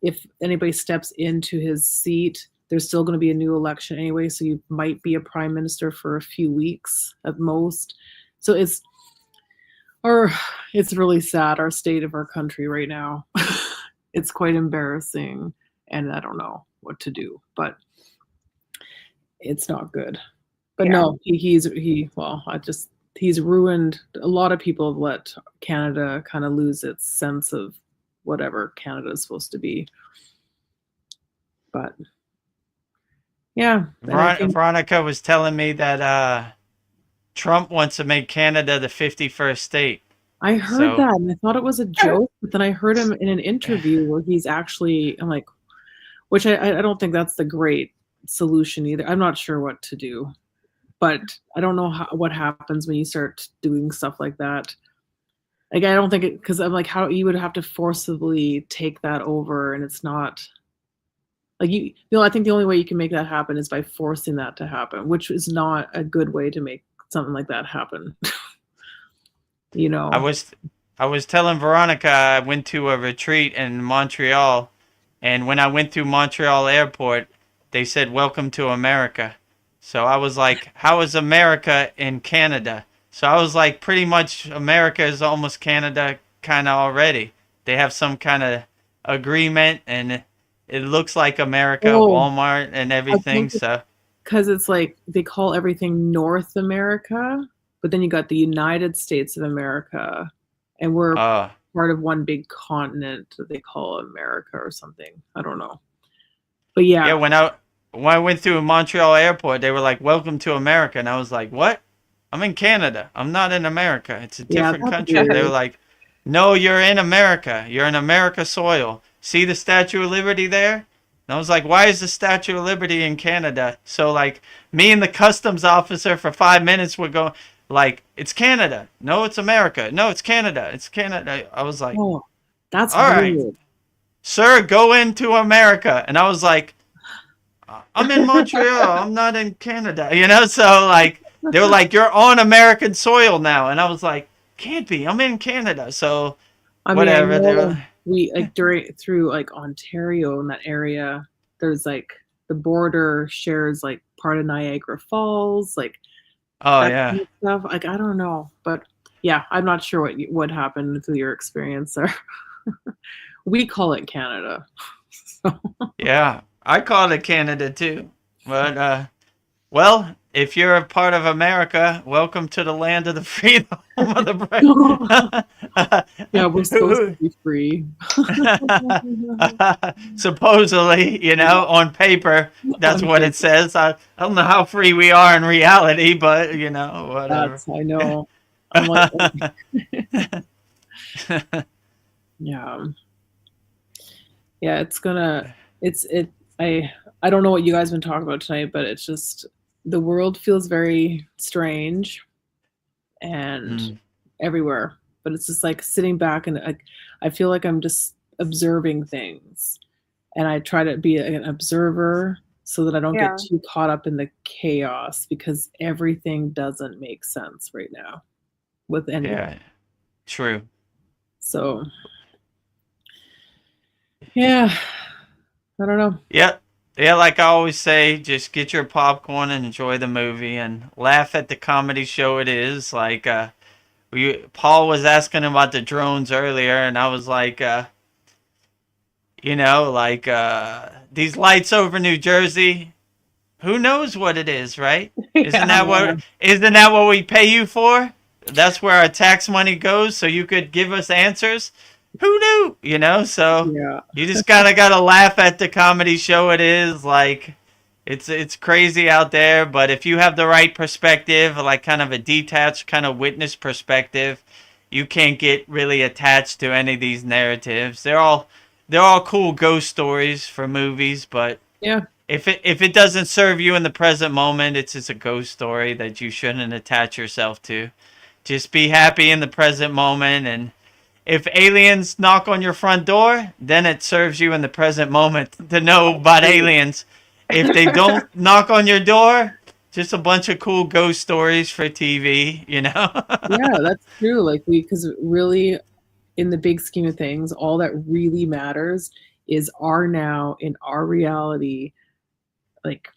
if anybody steps into his seat, there's still going to be a new election anyway, so you might be a prime minister for a few weeks at most. So it's really sad, our state of our country right now. It's quite embarrassing, and I don't know what to do, but it's not good. But no, he's ruined. A lot of people have let Canada kind of lose its sense of whatever Canada is supposed to be. But yeah. Veronica was telling me that Trump wants to make Canada the 51st state. I heard that, and I thought it was a joke, but then I heard him in an interview where he's actually, I'm like, which I don't think that's the great solution either. I'm not sure what to do, but I don't know what happens when you start doing stuff like that. Like, I don't think it, because I'm like, how you would have to forcibly take that over, and it's not like I think the only way you can make that happen is by forcing that to happen, which is not a good way to make something like that happen. You know, I was telling Veronica I went to a retreat in Montreal, and when I went through Montreal airport, they said, "Welcome to America." So I was like, how is America in Canada? So I was like, pretty much America is almost Canada kind of already. They have some kind of agreement, and it looks like America, Walmart and everything. So because it's like they call everything North America, but then you got the United States of America, and we're part of one big continent that they call America or something. I don't know. But yeah. Yeah, when I went through Montreal airport, they were like, "Welcome to America." And I was like, "What? I'm in Canada. I'm not in America. It's a different country." Weird. They were like, "No, you're in America. You're in America soil. See the Statue of Liberty there?" And I was like, "Why is the Statue of Liberty in Canada?" So like me and the customs officer for 5 minutes were going like, "It's Canada. No, it's America. No, it's Canada. It's Canada." I was like, "Oh, that's all weird. right, sir, go into America." And I was like, "I'm in Montreal. I'm not in Canada." You know, so like they were like, "You're on American soil now." And I was like, "Can't be. I'm in Canada." So whatever. We like through like Ontario in that area, there's like the border shares like part of Niagara Falls, like kind of stuff. Like I don't know, but yeah, I'm not sure what happened through your experience there. We call it Canada. Yeah, I call it Canada too. But well, if you're a part of America, welcome to the land of the free, the home of the brave. Yeah, we're supposed to be free. Supposedly, you know, on paper, that's what it says. I don't know how free we are in reality, but you know, whatever. I know. I'm like, yeah, I don't know what you guys have been talking about tonight, but it's just the world feels very strange and everywhere. But it's just like sitting back and I feel like I'm just observing things, and I try to be an observer so that I don't get too caught up in the chaos, because everything doesn't make sense right now with anything. Yeah, true. So, yeah, I don't know. Yeah. Yeah, like I always say, just get your popcorn and enjoy the movie and laugh at the comedy show it is. Like Paul was asking about the drones earlier, and I was like, these lights over New Jersey, who knows what it is, right? Isn't Yeah. that what we pay you for? That's where our tax money goes, so you could give us answers. Who knew? So Yeah. you just gotta laugh at the comedy show it is. Like it's crazy out there, but if you have the right perspective, like kind of a detached kind of witness perspective, you can't get really attached to any of these narratives. They're all cool ghost stories for movies, but Yeah. if it doesn't serve you in the present moment, it's just a ghost story that you shouldn't attach yourself to. Just be happy in the present moment, and if aliens knock on your front door, then it serves you in the present moment to know about aliens. If they don't knock on your door, just a bunch of cool ghost stories for TV, Yeah, that's true. Like because really, in the big scheme of things, all that really matters is our now in our reality. Like,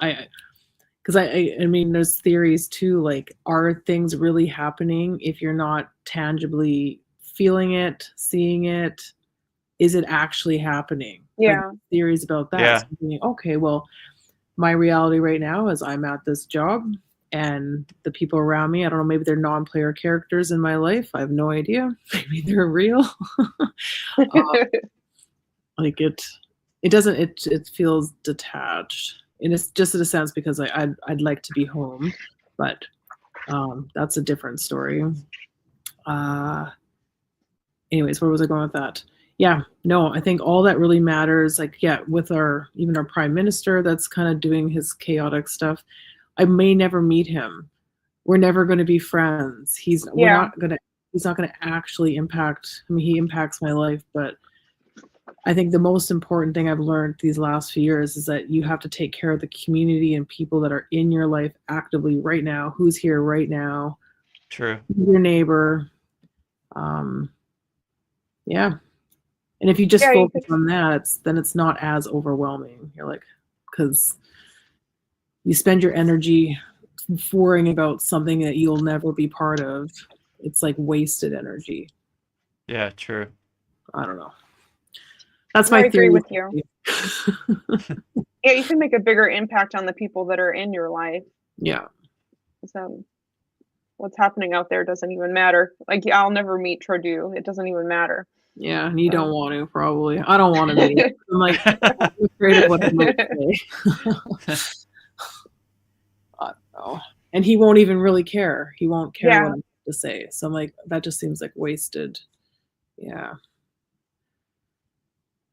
because I mean, there's theories too. Like, are things really happening if you're not tangibly feeling it, seeing it? Is it actually happening? Yeah. Like, theories about that. Yeah. So I'm thinking, okay, well, my reality right now is I'm at this job and the people around me, I don't know, maybe they're non-player characters in my life. I have no idea. Maybe they're real. Like it feels detached. And it's just in a sense because I'd like to be home, but that's a different story. Anyways, where was I going with that? Yeah, no, I think all that really matters, like, yeah, with even our prime minister that's kind of doing his chaotic stuff, I may never meet him. We're never going to be friends. He's not going to actually impact, I mean, he impacts my life, but I think the most important thing I've learned these last few years is that you have to take care of the community and people that are in your life actively right now, who's here right now. True. Your neighbor. Yeah. And if you just focus on that, then it's not as overwhelming. You're like, because you spend your energy worrying about something that you'll never be part of. It's like wasted energy. Yeah, true. I don't know. That's my theory. I agree with you. Yeah, you can make a bigger impact on the people that are in your life. Yeah. So what's happening out there doesn't even matter. Like, I'll never meet Trudeau. It doesn't even matter. Yeah, and you don't want to, probably. I don't want to meet. I'm like, I'm afraid of what I might say. I don't know. And he won't even really care. He won't care what I have to say. So I'm like, that just seems like wasted. Yeah.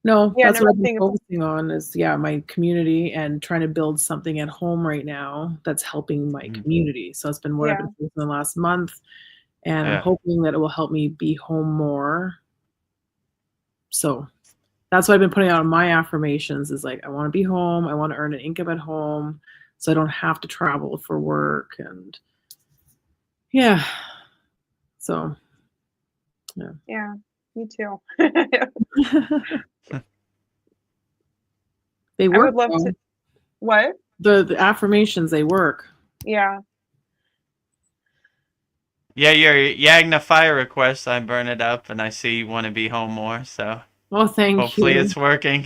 No, that's what I've been focusing on is, my community and trying to build something at home right now that's helping my community. So it's been what I've been doing in the last month. And I'm hoping that it will help me be home more. So that's what I've been putting out in my affirmations is like, I want to be home. I want to earn an income at home so I don't have to travel for work. And so, yeah, me too. They work. I would love to. What? The affirmations, they work. Yeah. Yeah, your Yagna fire request, I burn it up, and I see you want to be home more, so. Oh, thank you. Hopefully it's working.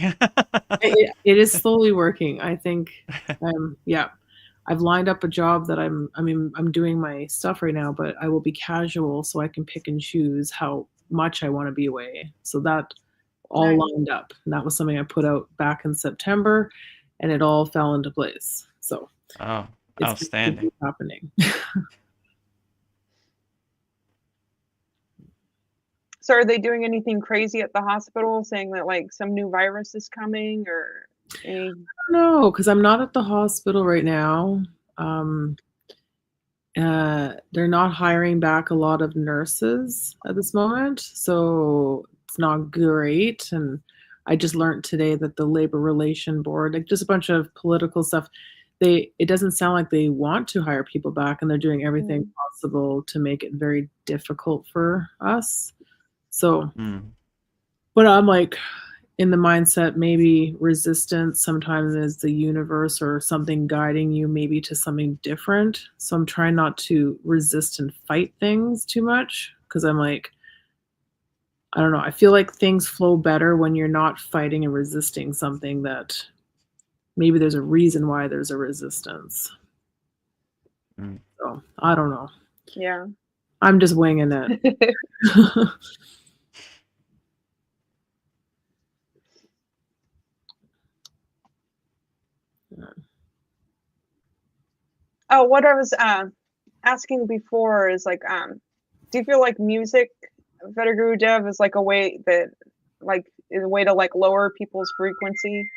It is slowly working. I think, I've lined up a job that I'm doing my stuff right now, but I will be casual so I can pick and choose how much I want to be away. So that all lined up. And that was something I put out back in September, and it all fell into place. So it's outstanding. Happening. So are they doing anything crazy at the hospital, saying that like some new virus is coming or any? I don't know, because I'm not at the hospital right now. They're not hiring back a lot of nurses at this moment, so it's not great. And I just learned today that the Labor Relation Board, like just a bunch of political stuff, it doesn't sound like they want to hire people back, and they're doing everything possible to make it very difficult for us. So, Mm. but I'm like in the mindset, maybe resistance sometimes is the universe or something guiding you maybe to something different. So I'm trying not to resist and fight things too much because I'm like, I don't know. I feel like things flow better when you're not fighting and resisting something that maybe there's a reason why there's a resistance. Mm. So I don't know. Yeah. I'm just winging it. Oh, what I was asking before is like, do you feel like music, Vedaguru Dev, is like a way that, like, is a way to like lower people's frequency?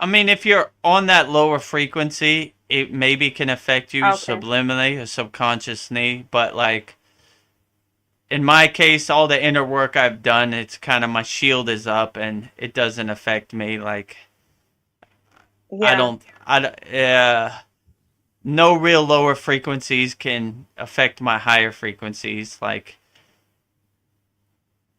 I mean, if you're on that lower frequency, it maybe can affect you Okay. subliminally or subconsciously. But like in my case, all the inner work I've done, it's kind of my shield is up and it doesn't affect me. Like Yeah. no real lower frequencies can affect my higher frequencies. Like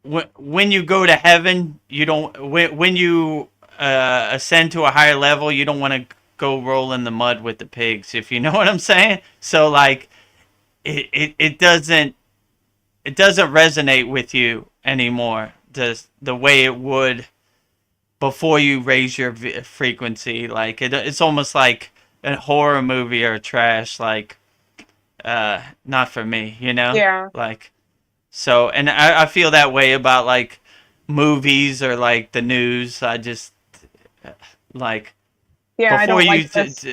when you go to heaven, you don't, when you ascend to a higher level, you don't want to go roll in the mud with the pigs, if you know what I'm saying. So like it doesn't resonate with you anymore the way it would before you raise your frequency. Like it's almost like a horror movie or trash. Like not for me, you know. Yeah. Like so, and I feel that way about like movies or like the news. I just like Yeah, I before don't you like this.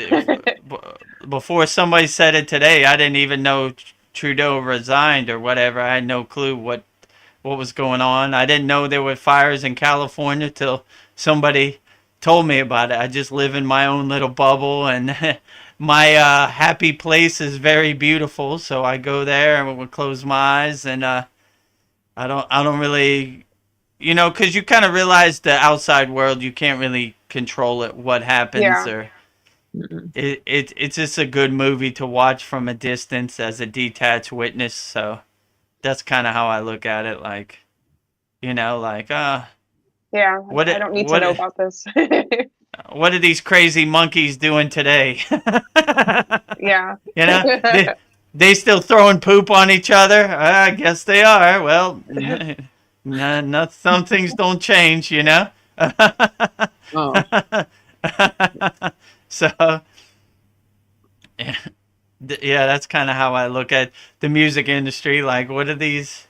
before somebody said it today, I didn't even know Trudeau resigned or whatever. I had no clue what was going on. I didn't know there were fires in California till somebody told me about it. I just live in my own little bubble, and my happy place is very beautiful. So I go there and will close my eyes, and I don't really, you know, because you kind of realize the outside world, you can't really control it, what happens, Yeah. or it's just a good movie to watch from a distance as a detached witness. So that's kind of how I look at it. Like, you know, like Yeah, what I don't need to know about this. what are these crazy monkeys doing today? Yeah. You know, they still throwing poop on each other. I guess they are. Well, no, some things don't change, you know. Oh. So yeah, that's kind of how I look at the music industry. Like, what are these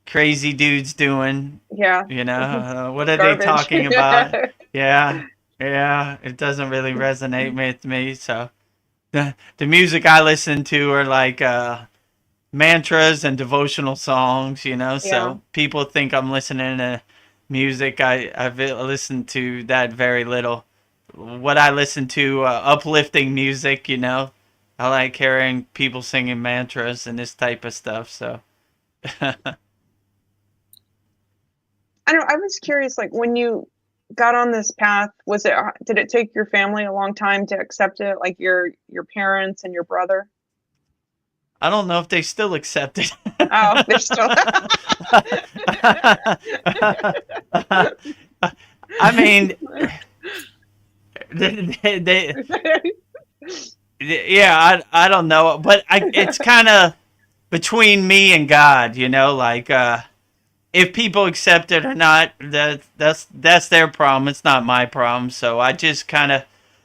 crazy dudes doing? Yeah. You know, what are they Garbage. talking about? Yeah, it doesn't really resonate with me. So the music I listen to are like mantras and devotional songs, you know. Yeah. So people think I'm listening to music. I've listened to that very little. What I listen to, uplifting music, you know. I like hearing people singing mantras and this type of stuff. So I was curious, like when you got on this path, did it take your family a long time to accept it? Like your parents and your brother? I don't know if they still accept it. Oh, they're still. I mean, they yeah, I don't know, but it's kind of between me and God, you know, like if people accept it or not, that's their problem. It's not my problem. So I just kind of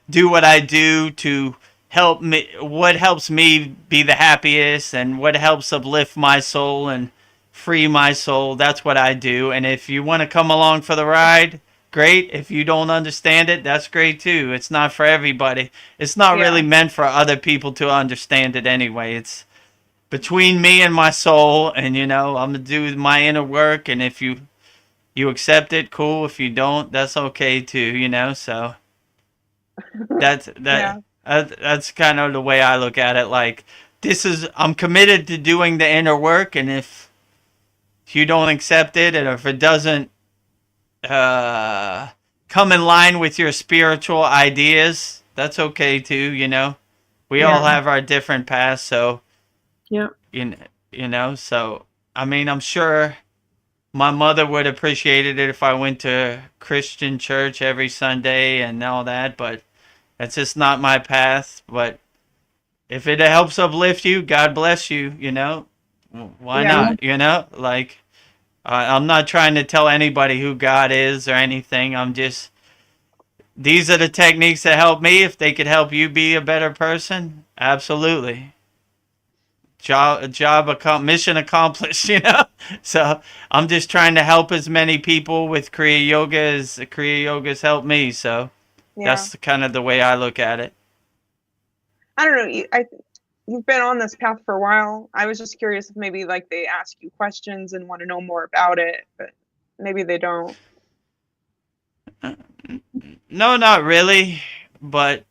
do what I do to help me, what helps me be the happiest and what helps uplift my soul and free my soul. That's what I do. And if you want to come along for the ride, great. If you don't understand it, that's great too. It's not for everybody. It's not really meant for other people to understand it anyway. It's between me and my soul, and you know, I'm gonna do my inner work, and if you accept it, cool. If you don't, that's okay too, you know. So that's that's kind of the way I look at it. Like, I'm committed to doing the inner work, and if you don't accept it, and if it doesn't come in line with your spiritual ideas, that's okay too, you know. We all have our different paths, so yeah, you know, so I mean, I'm sure my mother would appreciate it if I went to Christian church every Sunday and all that, but that's just not my path. But if it helps uplift you, God bless you, you know? Why Yeah. not, you know? Like, I'm not trying to tell anybody who God is or anything. I'm just, these are the techniques that help me. If they could help you be a better person, absolutely. Mission accomplished, you know? So I'm just trying to help as many people with Kriya Yoga as Kriya Yoga's helped me. So Yeah. that's kind of the way I look at it. I don't know. You've been on this path for a while. I was just curious if maybe like they ask you questions and want to know more about it, but maybe they don't. No, not really, but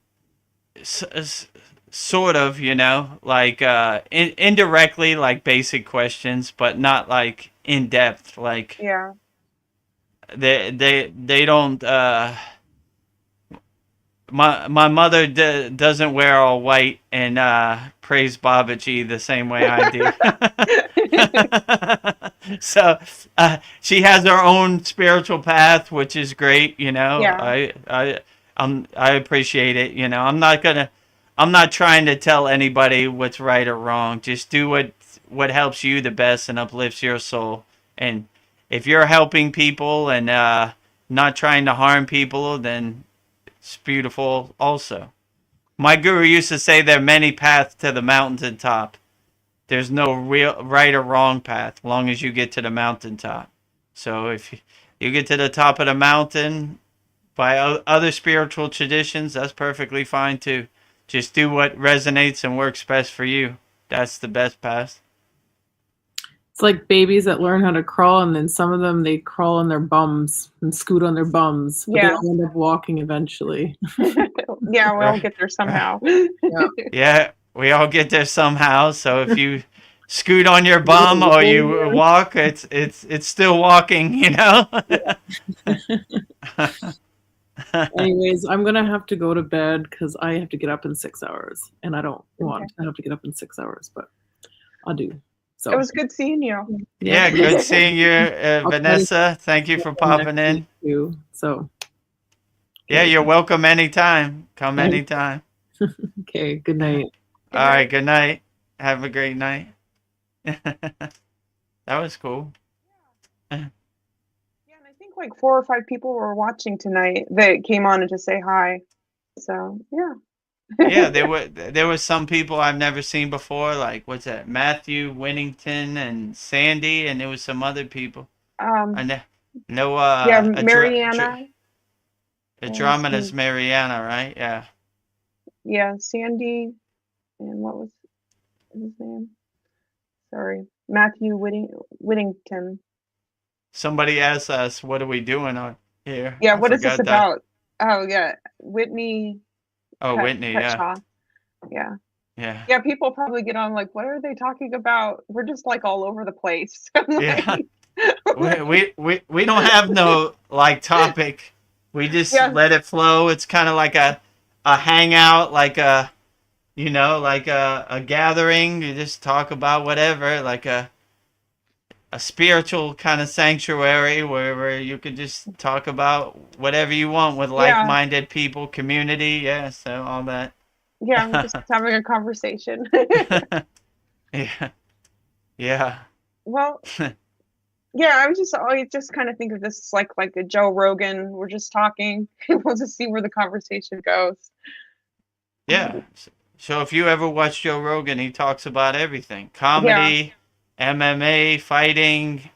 sort of, you know, like indirectly, like basic questions, but not like in depth. Like Yeah. they don't. My mother doesn't wear all white and praise Babaji the same way I do. So she has her own spiritual path, which is great. You know, Yeah. I appreciate it. You know, I'm not trying to tell anybody what's right or wrong. Just do what helps you the best and uplifts your soul. And if you're helping people and not trying to harm people, then it's beautiful also. My guru used to say there are many paths to the mountaintop. There's no real right or wrong path, long as you get to the mountaintop. So if you get to the top of the mountain by other spiritual traditions, that's perfectly fine too. Just do what resonates and works best for you. That's the best path. It's like babies that learn how to crawl, and then some of them, they crawl on their bums and scoot on their bums, but they Yeah. all end up walking eventually. Yeah, we all get there somehow. Yeah, we all get there somehow. So if you scoot on your bum or you walk, it's still walking, you know. Anyways, I'm gonna have to go to bed because I have to get up in 6 hours, and I don't want to have to get up in 6 hours, but I'll do. So It was good seeing you. Yeah, good seeing you, Vanessa. Thank you for popping in. Too, so Yeah, you're welcome anytime. Come anytime. okay, good night. All right, good night. Have a great night. That was cool. Yeah, and I think like 4 or 5 people were watching tonight that came on and just say hi. So yeah. Yeah, there were some people I've never seen before, like what's that? Matthew Winnington and Sandy, and there was some other people. Yeah, A Mariana. Andromeda's Mariana, right? Yeah. Yeah, Sandy, and what was his name? Sorry, Matthew Whittington. Somebody asked us, "What are we doing on here?" Yeah, I what is this forgot that. about? Oh yeah, Whitney. Oh, Whitney, yeah. Yeah. Yeah. Yeah, people probably get on like, what are they talking about? We're just like all over the place. Yeah. We don't have no like topic. We just let it flow. It's kind of like a hangout, like a like a gathering. You just talk about whatever, like a spiritual kind of sanctuary where you could just talk about whatever you want with like-minded people, community, so all that. Yeah, we're just having a conversation. Yeah. Well, yeah, I was always just kind of think of this like a Joe Rogan. We're just talking. We'll just see where the conversation goes. Yeah. So if you ever watch Joe Rogan, he talks about everything: comedy, MMA, fighting,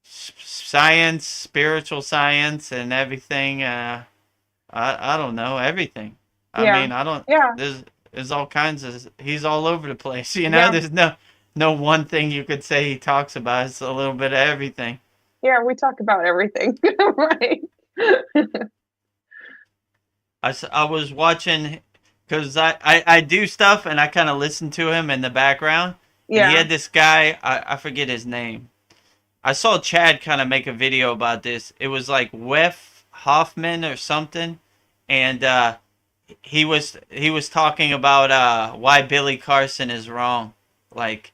science, spiritual science, and everything. I don't know, everything. I mean, I don't. Yeah. There's all kinds of. He's all over the place. You know, there's no one thing you could say he talks about. It's a little bit of everything. Yeah, we talk about everything, right? I was watching because I do stuff and I kind of listen to him in the background. Yeah. And he had this guy, I forget his name. I saw Chad kind of make a video about this. It was like Wef Hoffman or something, and he was talking about why Billy Carson is wrong. Like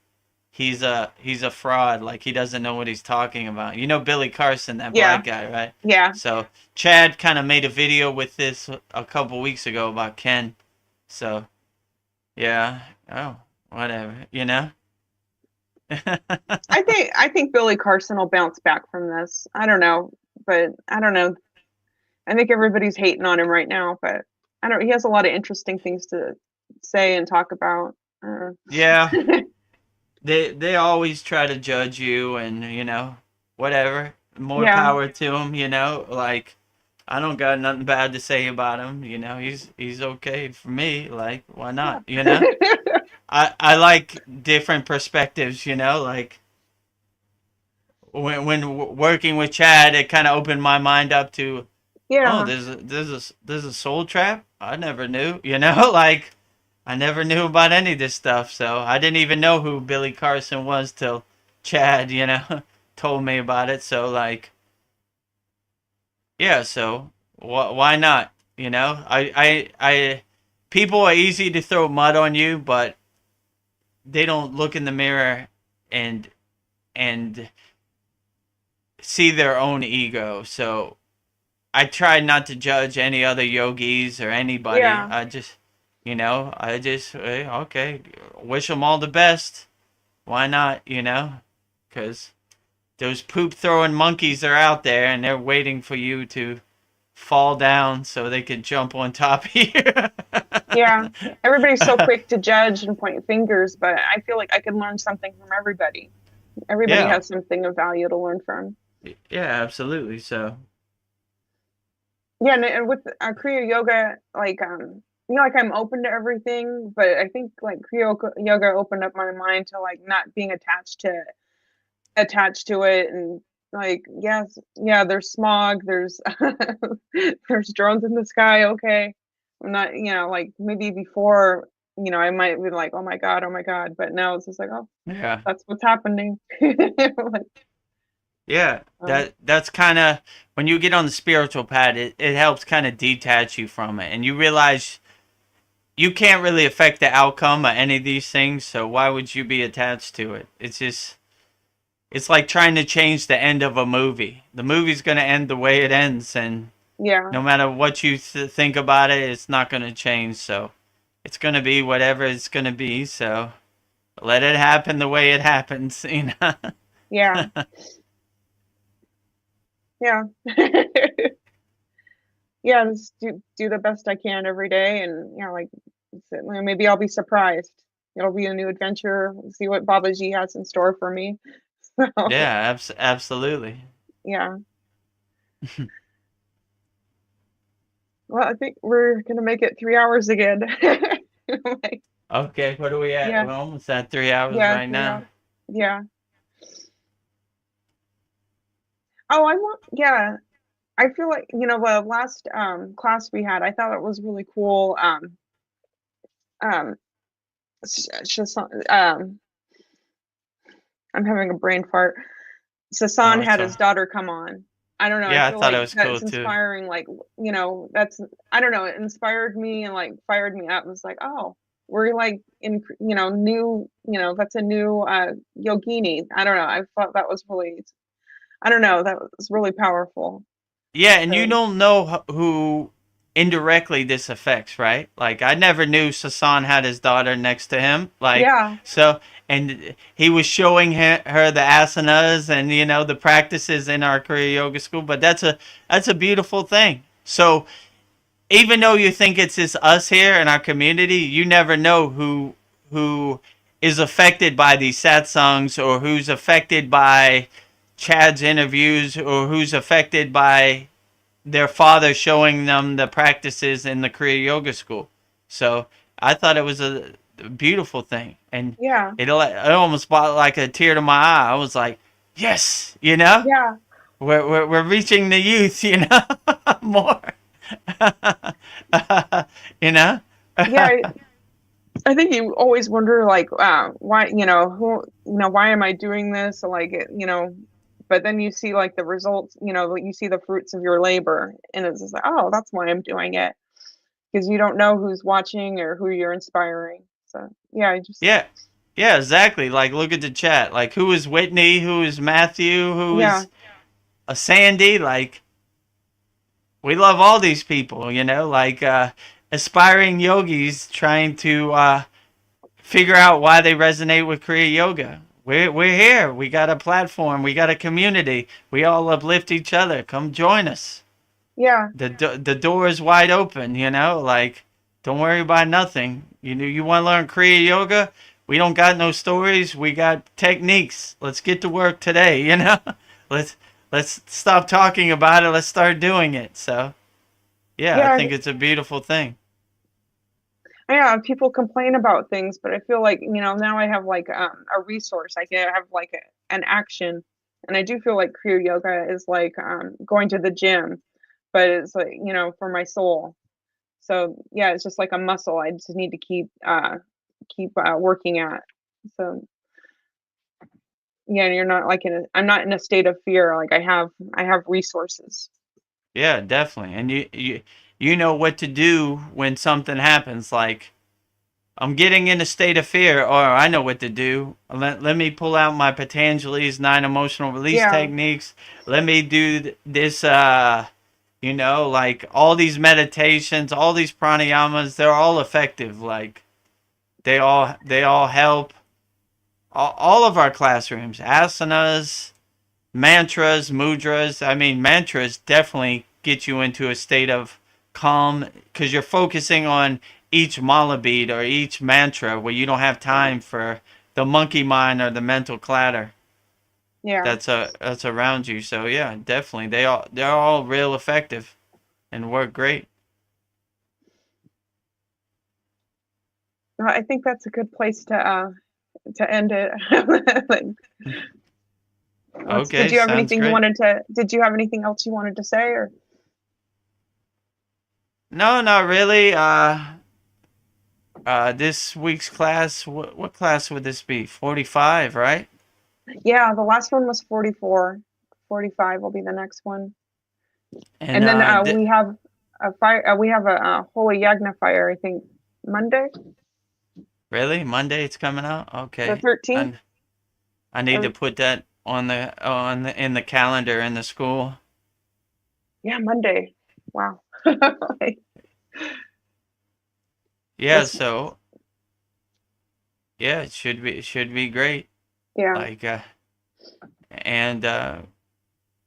he's a fraud. Like, he doesn't know what he's talking about. You know Billy Carson, that Yeah. black guy, right? Yeah. So Chad kind of made a video with this a couple weeks ago about Ken. So yeah, oh, whatever, you know. I think Billy Carson will bounce back from this. I don't know, but I don't know. I think everybody's hating on him right now, but I don't. He has a lot of interesting things to say and talk about. Yeah, they always try to judge you, and you know, whatever. More Yeah. power to him, you know. Like, I don't got nothing bad to say about him. You know, he's okay for me. Like, why not? You know. I like different perspectives, you know, like when working with Chad, it kind of opened my mind up to, Yeah. oh, there's a soul trap. I never knew, you know, like I never knew about any of this stuff. So I didn't even know who Billy Carson was till Chad, you know, told me about it. So like, yeah, so why not? You know, people are easy to throw mud on you, but they don't look in the mirror and and see their own ego. So I try not to judge any other yogis or anybody. Yeah. I just, you know, okay, wish them all the best. Why not, you know? Because those poop throwing monkeys are out there and they're waiting for you to fall down so they can jump on top of you. Yeah. Everybody's so quick to judge and point fingers, but I feel like I can learn something from everybody. Everybody Yeah. has something of value to learn from. Yeah, absolutely. So Yeah, and with Kriya yoga, like you know, like I'm open to everything, but I think like Kriya yoga opened up my mind to like not being attached to it, and like yes, yeah, there's smog, there's there's drones in the sky. Okay, I'm not, you know, like maybe before, you know, I might be like, oh my god, but now it's just like, oh, yeah. that's what's happening. Like, Yeah, that's kind of when you get on the spiritual path, it helps kind of detach you from it, and you realize you can't really affect the outcome of any of these things. So why would you be attached to it? It's like trying to change the end of a movie. The movie's gonna end the way it ends, and yeah, no matter what you think about it, it's not gonna change. So it's gonna be whatever it's gonna be. So let it happen the way it happens. You know. yeah, yeah. Yeah, just do the best I can every day, and you know, like maybe I'll be surprised. It'll be a new adventure. See what Babaji has in store for me. So, Yeah, absolutely. yeah. Well, I think we're gonna make it 3 hours again. Like, Okay, what are we at? yeah, We're almost at 3 hours yeah, right now. yeah. Oh, I want. Yeah, I feel like, you know, the last class we had, I thought it was really cool. Um, I'm having a brain fart. Oh, Sasan it's had his daughter come on. I don't know. I yeah, I feel thought it like was cool that's too. inspiring. Like, you know, that's, I don't know. It inspired me and like fired me up. It was like, oh, we're like in, you know, new, you know, that's a new yogini. I don't know. I thought that was really, I don't know. That was really powerful. Yeah, and you So, don't know who indirectly this affects, right? Like, I never knew Sasan had his daughter next to him. Like, yeah, so, and he was showing her the asanas and, you know, the practices in our Kriya Yoga school. But that's a beautiful thing. So even though you think it's just us here in our community, you never know who is affected by these satsangs, or who's affected by Chad's interviews, or who's affected by their father showing them the practices in the Kriya Yoga school. So I thought it was a beautiful thing, and yeah, it almost brought like a tear to my eye. I was like, yes, you know, yeah. we're reaching the youth, you know, more. You know. Yeah, I think you always wonder like why, you know, who, you know, why am I doing this? Or like, you know, but then you see like the results, you know, you see the fruits of your labor, and it's just like, oh, that's why I'm doing it, because you don't know who's watching or who you're inspiring. So yeah, I just, Yeah, Yeah, exactly. Like, look at the chat. Like, who is Whitney? Who is Matthew? Who Yeah. is a Sandy? Like, we love all these people, you know, like aspiring yogis trying to figure out why they resonate with Kriya Yoga. We're here. We got a platform. We got a community. We all uplift each other. Come join us. Yeah. The door is wide open, you know, like, don't worry about nothing. You know, you want to learn Kriya Yoga? We don't got no stories. We got techniques. Let's get to work today, you know? let's let's stop talking about it. Let's start doing it. So, yeah, I Yeah. think it's a beautiful thing. Yeah, people complain about things, but I feel like, now I have like a resource. I can have like an action. And I do feel like Kriya Yoga is like going to the gym, but it's like, for my soul. So yeah, it's just like a muscle. I just need to keep working at. So yeah, and you're not like I'm not in a state of fear. Like I have resources. Yeah, definitely. And you know what to do when something happens. Like, I'm getting in a state of fear, or I know what to do. Let me pull out my Patanjali's 9 emotional release Yeah. techniques. Let me do this, you know, like all these meditations, all these pranayamas, they're all effective. Like, they all help. All of our classrooms, asanas, mantras, mudras. I mean, mantras definitely get you into a state of calm because you're focusing on each mala bead or each mantra where you don't have time for the monkey mind or the mental clatter Yeah. that's around you. So yeah, definitely they're all real effective and work great. I think that's a good place to end it. Like, Okay, did you have sounds anything great. did you have anything else you wanted to say, or? No, not really. This week's class, what class would this be? 45, right? Yeah, the last one was 44. 45 will be the next one. And And then we have a fire. We have a holy yagna fire. I think Monday, really, Monday it's coming out. the Okay, 13th. I need to put that in the calendar in the school. Yeah, Monday. Wow. Like, Yeah, it's, so yeah, it should be great. yeah. Like and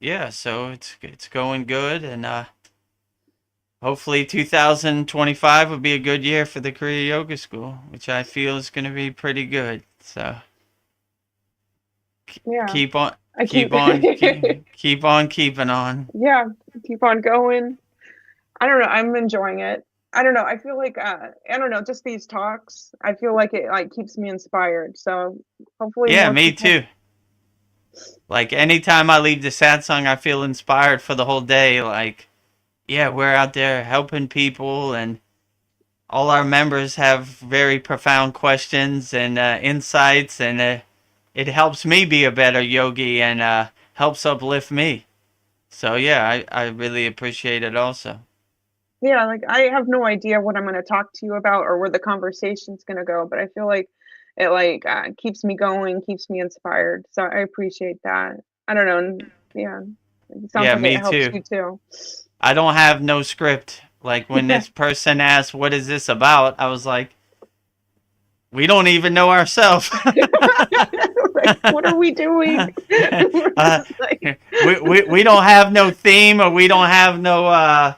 yeah, so it's going good, and hopefully 2025 will be a good year for the Kriya Yoga School, which I feel is going to be pretty good. So Yeah. keep on I keep on keep on keeping on. Yeah, keep on going. I don't know. I'm enjoying it. I don't know. I feel like I don't know. Just these talks. I feel like it like keeps me inspired. So hopefully Yeah, more me people. too. Like anytime I leave the satsang, I feel inspired for the whole day. Like, yeah, we're out there helping people, and all our members have very profound questions and insights, and it helps me be a better yogi and helps uplift me. So yeah, I really appreciate it also. Yeah, like I have no idea what I'm going to talk to you about or where the conversation's going to go, but I feel like it like keeps me going, keeps me inspired. So I appreciate that. I don't know. And, yeah, it sounds Yeah, like it me helps too. you too. I don't have no script. Like when this person asked, "What is this about?" I was like, "We don't even know ourselves." Like, what are we doing? Like, we don't have no theme, or we don't have no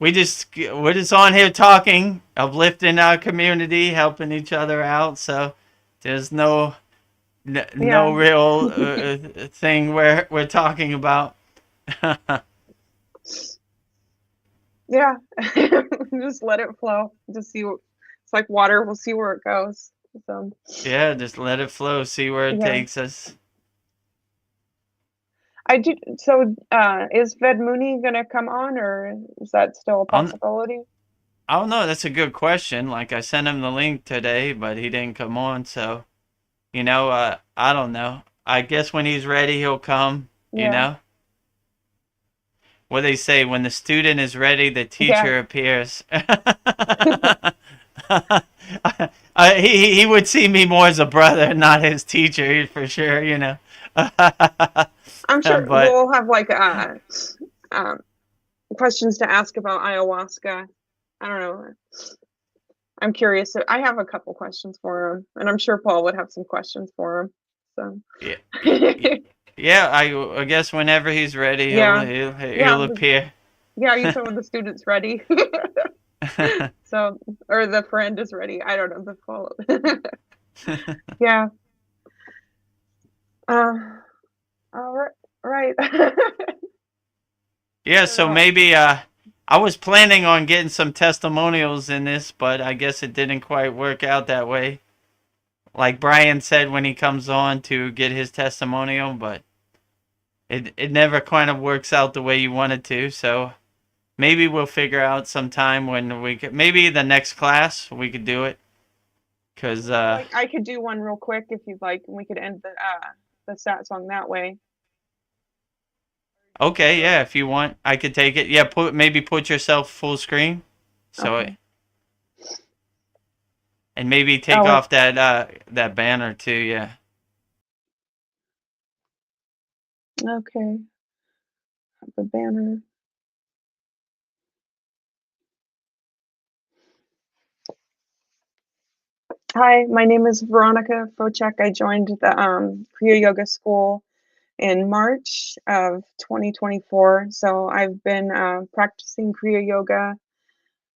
we're just on here talking, uplifting our community, helping each other out. So there's no yeah. real thing we're talking about. Yeah. Just let it flow. Just see what it's like water. We'll see where it goes. So Yeah, just let it flow, see where it yeah. takes us. I do. So is Ved Mooney gonna come on, or is that still a possibility? I don't know. That's a good question. Like, I sent him the link today, but he didn't come on. So, you know, I don't know. I guess when he's ready, he'll come. You Yeah. know, what they say, when the student is ready, the teacher appears. He would see me more as a brother, not his teacher, for sure. I'm sure But we'll have like um, questions to ask about ayahuasca. I don't know. I'm curious. I have a couple questions for him, and I'm sure Paul would have some questions for him. So yeah, yeah, yeah. I guess whenever he's ready, yeah, he'll appear. yeah. You some of the students ready? So, or the friend is ready. I don't know the follow. Yeah. All right. Right. Yeah, so maybe I was planning on getting some testimonials in this, but I guess it didn't quite work out that way. Like Brian said when he comes on to get his testimonial, but it never kind of works out the way you wanted to. So maybe we'll figure out some time when we could, maybe the next class we could do it. Cause Like, I could do one real quick if you'd like, and we could end the Satsang that way. okay, yeah, if you want, I could take it. Yeah, put yourself full screen. So Okay. and maybe take off that banner too, yeah. Okay. The banner. Hi, my name is Veronica Fochek. I joined the Kriya Yoga School in March of 2024. So I've been practicing Kriya Yoga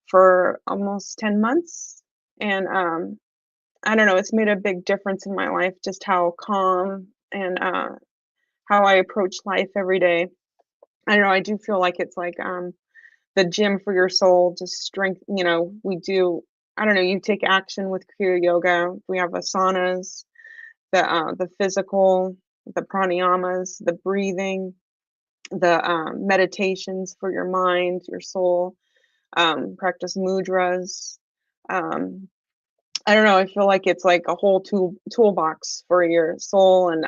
for almost 10 months. And I don't know, it's made a big difference in my life, just how calm and how I approach life every day. I don't know, I do feel like it's like the gym for your soul, just strength. We do, I don't know, you take action with Kriya Yoga. We have asanas, the physical, the pranayamas, the breathing, the meditations for your mind, your soul, practice mudras. Um, I don't know. I feel like it's like a whole toolbox for your soul, and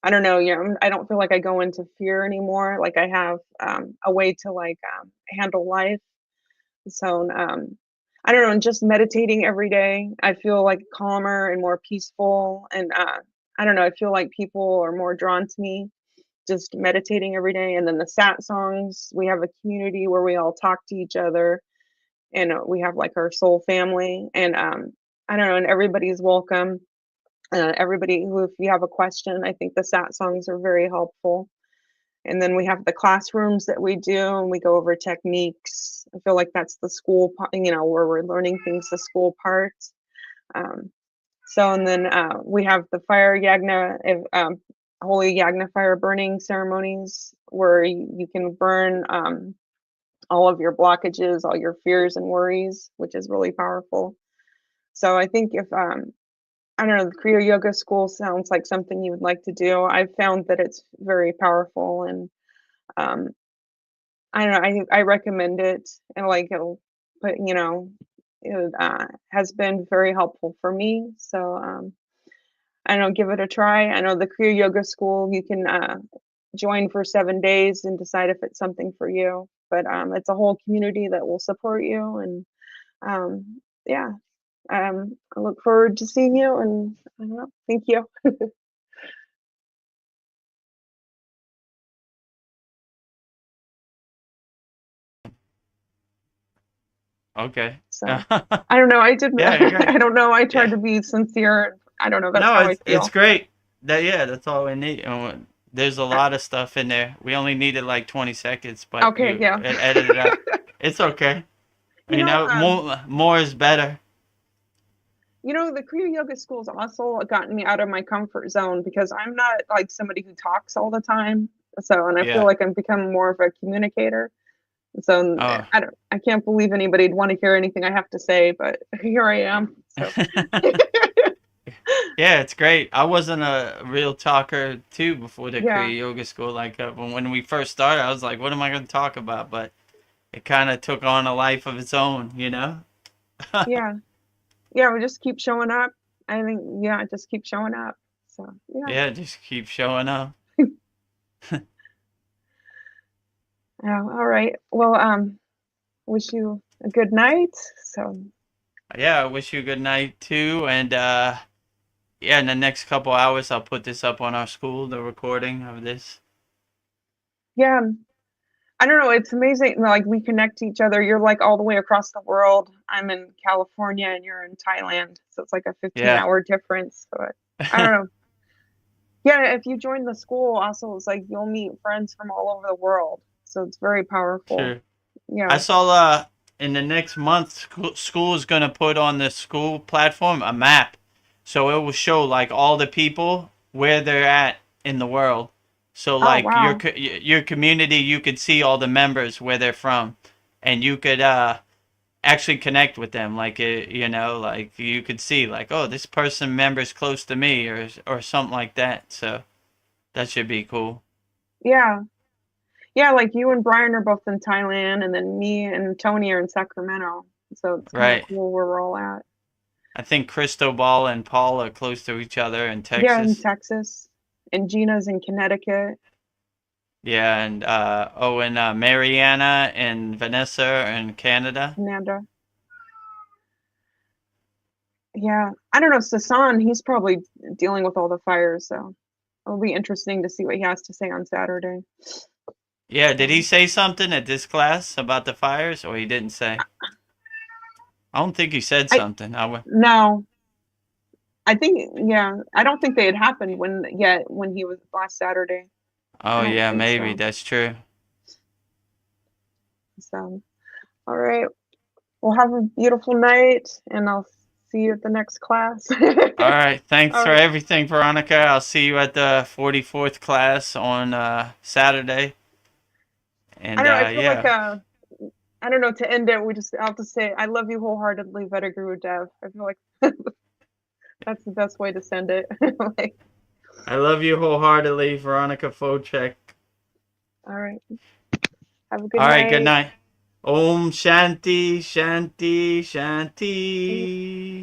I don't know. I don't feel like I go into fear anymore. Like I have a way to like handle life. So I don't know. And just meditating every day, I feel like calmer and more peaceful. And I don't know. I feel like people are more drawn to me just meditating every day. And then the sat songs, we have a community where we all talk to each other, and we have like our soul family. And I don't know, and everybody's welcome. Everybody who, if you have a question, I think the sat songs are very helpful. And then we have the classrooms that we do, and we go over techniques. I feel like that's the school, where we're learning things, the school part. And then we have the fire yagna, holy yagna fire burning ceremonies, where you can burn all of your blockages, all your fears and worries, which is really powerful. So I think if I don't know, the Kriya Yoga School sounds like something you would like to do. I've found that it's very powerful, and I don't know, I recommend it, and like it'll put, it has been very helpful for me. So I don't know, give it a try. I know the Kriya Yoga School, you can join for 7 days and decide if it's something for you. But it's a whole community that will support you, and yeah. I look forward to seeing you, and I don't know, thank you. Okay. So I don't know. I didn't. Yeah, great. I don't know. I tried Yeah. to be sincere. I don't know. That's No, how I feel. it's great. That's all we need. There's a lot of stuff in there. We only needed like 20 seconds, but Okay, you yeah. edit it out. It's okay. More is better. The Kriya Yoga School's also gotten me out of my comfort zone, because I'm not like somebody who talks all the time. So, and I feel like I'm becoming more of a communicator. So I can't believe anybody'd want to hear anything I have to say, but here I am. So. Yeah, it's great. I wasn't a real talker too before the Yeah. Kriya Yoga School. Like when we first started, I was like, "What am I going to talk about?" But it kind of took on a life of its own, Yeah. Yeah, we just keep showing up. I think, just keep showing up. So, yeah. Yeah, just keep showing up. Yeah, all right. Well, wish you a good night. So, Yeah, I wish you a good night too. And yeah, in the next couple hours, I'll put this up on our school, the recording of this. Yeah. I don't know. It's amazing. Like we connect to each other. You're like all the way across the world. I'm in California and you're in Thailand. So it's like a 15 Yeah. hour difference. But I don't know. Yeah. If you join the school, also, it's like you'll meet friends from all over the world. So it's very powerful. Sure. Yeah. I saw in the next month, school is gonna put on the school platform a map, so it will show like all the people where they're at in the world. So Oh, like wow. your community, you could see all the members where they're from, and you could actually connect with them. Like you know, like you could see like, oh, this person member's close to me, or something like that. So that should be cool. Yeah. Yeah. Like you and Brian are both in Thailand, and then me and Tony are in Sacramento. So it's kind of Right. cool where we're all at. I think Cristobal and Paul are close to each other in Yeah. In Texas. Texas. And Gina's in Connecticut. Yeah, and Mariana and Vanessa in Canada. Amanda. Yeah. I don't know. Sasan, he's probably dealing with all the fires. So it'll be interesting to see what he has to say on Saturday. Yeah, did he say something at this class about the fires, or he didn't say? I don't think he said something. No. I think, yeah. I don't think they had happened when he was last Saturday. Oh, yeah, maybe. So. That's true. So, all right. Well, have a beautiful night, and I'll see you at the next class. All right. Thanks for everything, Veronica. I'll see you at the 44th class on Saturday. And I don't know, I feel like I don't know, to end it, I'll have to say I love you wholeheartedly, Vedaguru Dev. I feel like that's the best way to send it. Like, I love you wholeheartedly, Veronica Focek. All right. Have a good night. All right, good night. Om Shanti, Shanti, Shanti.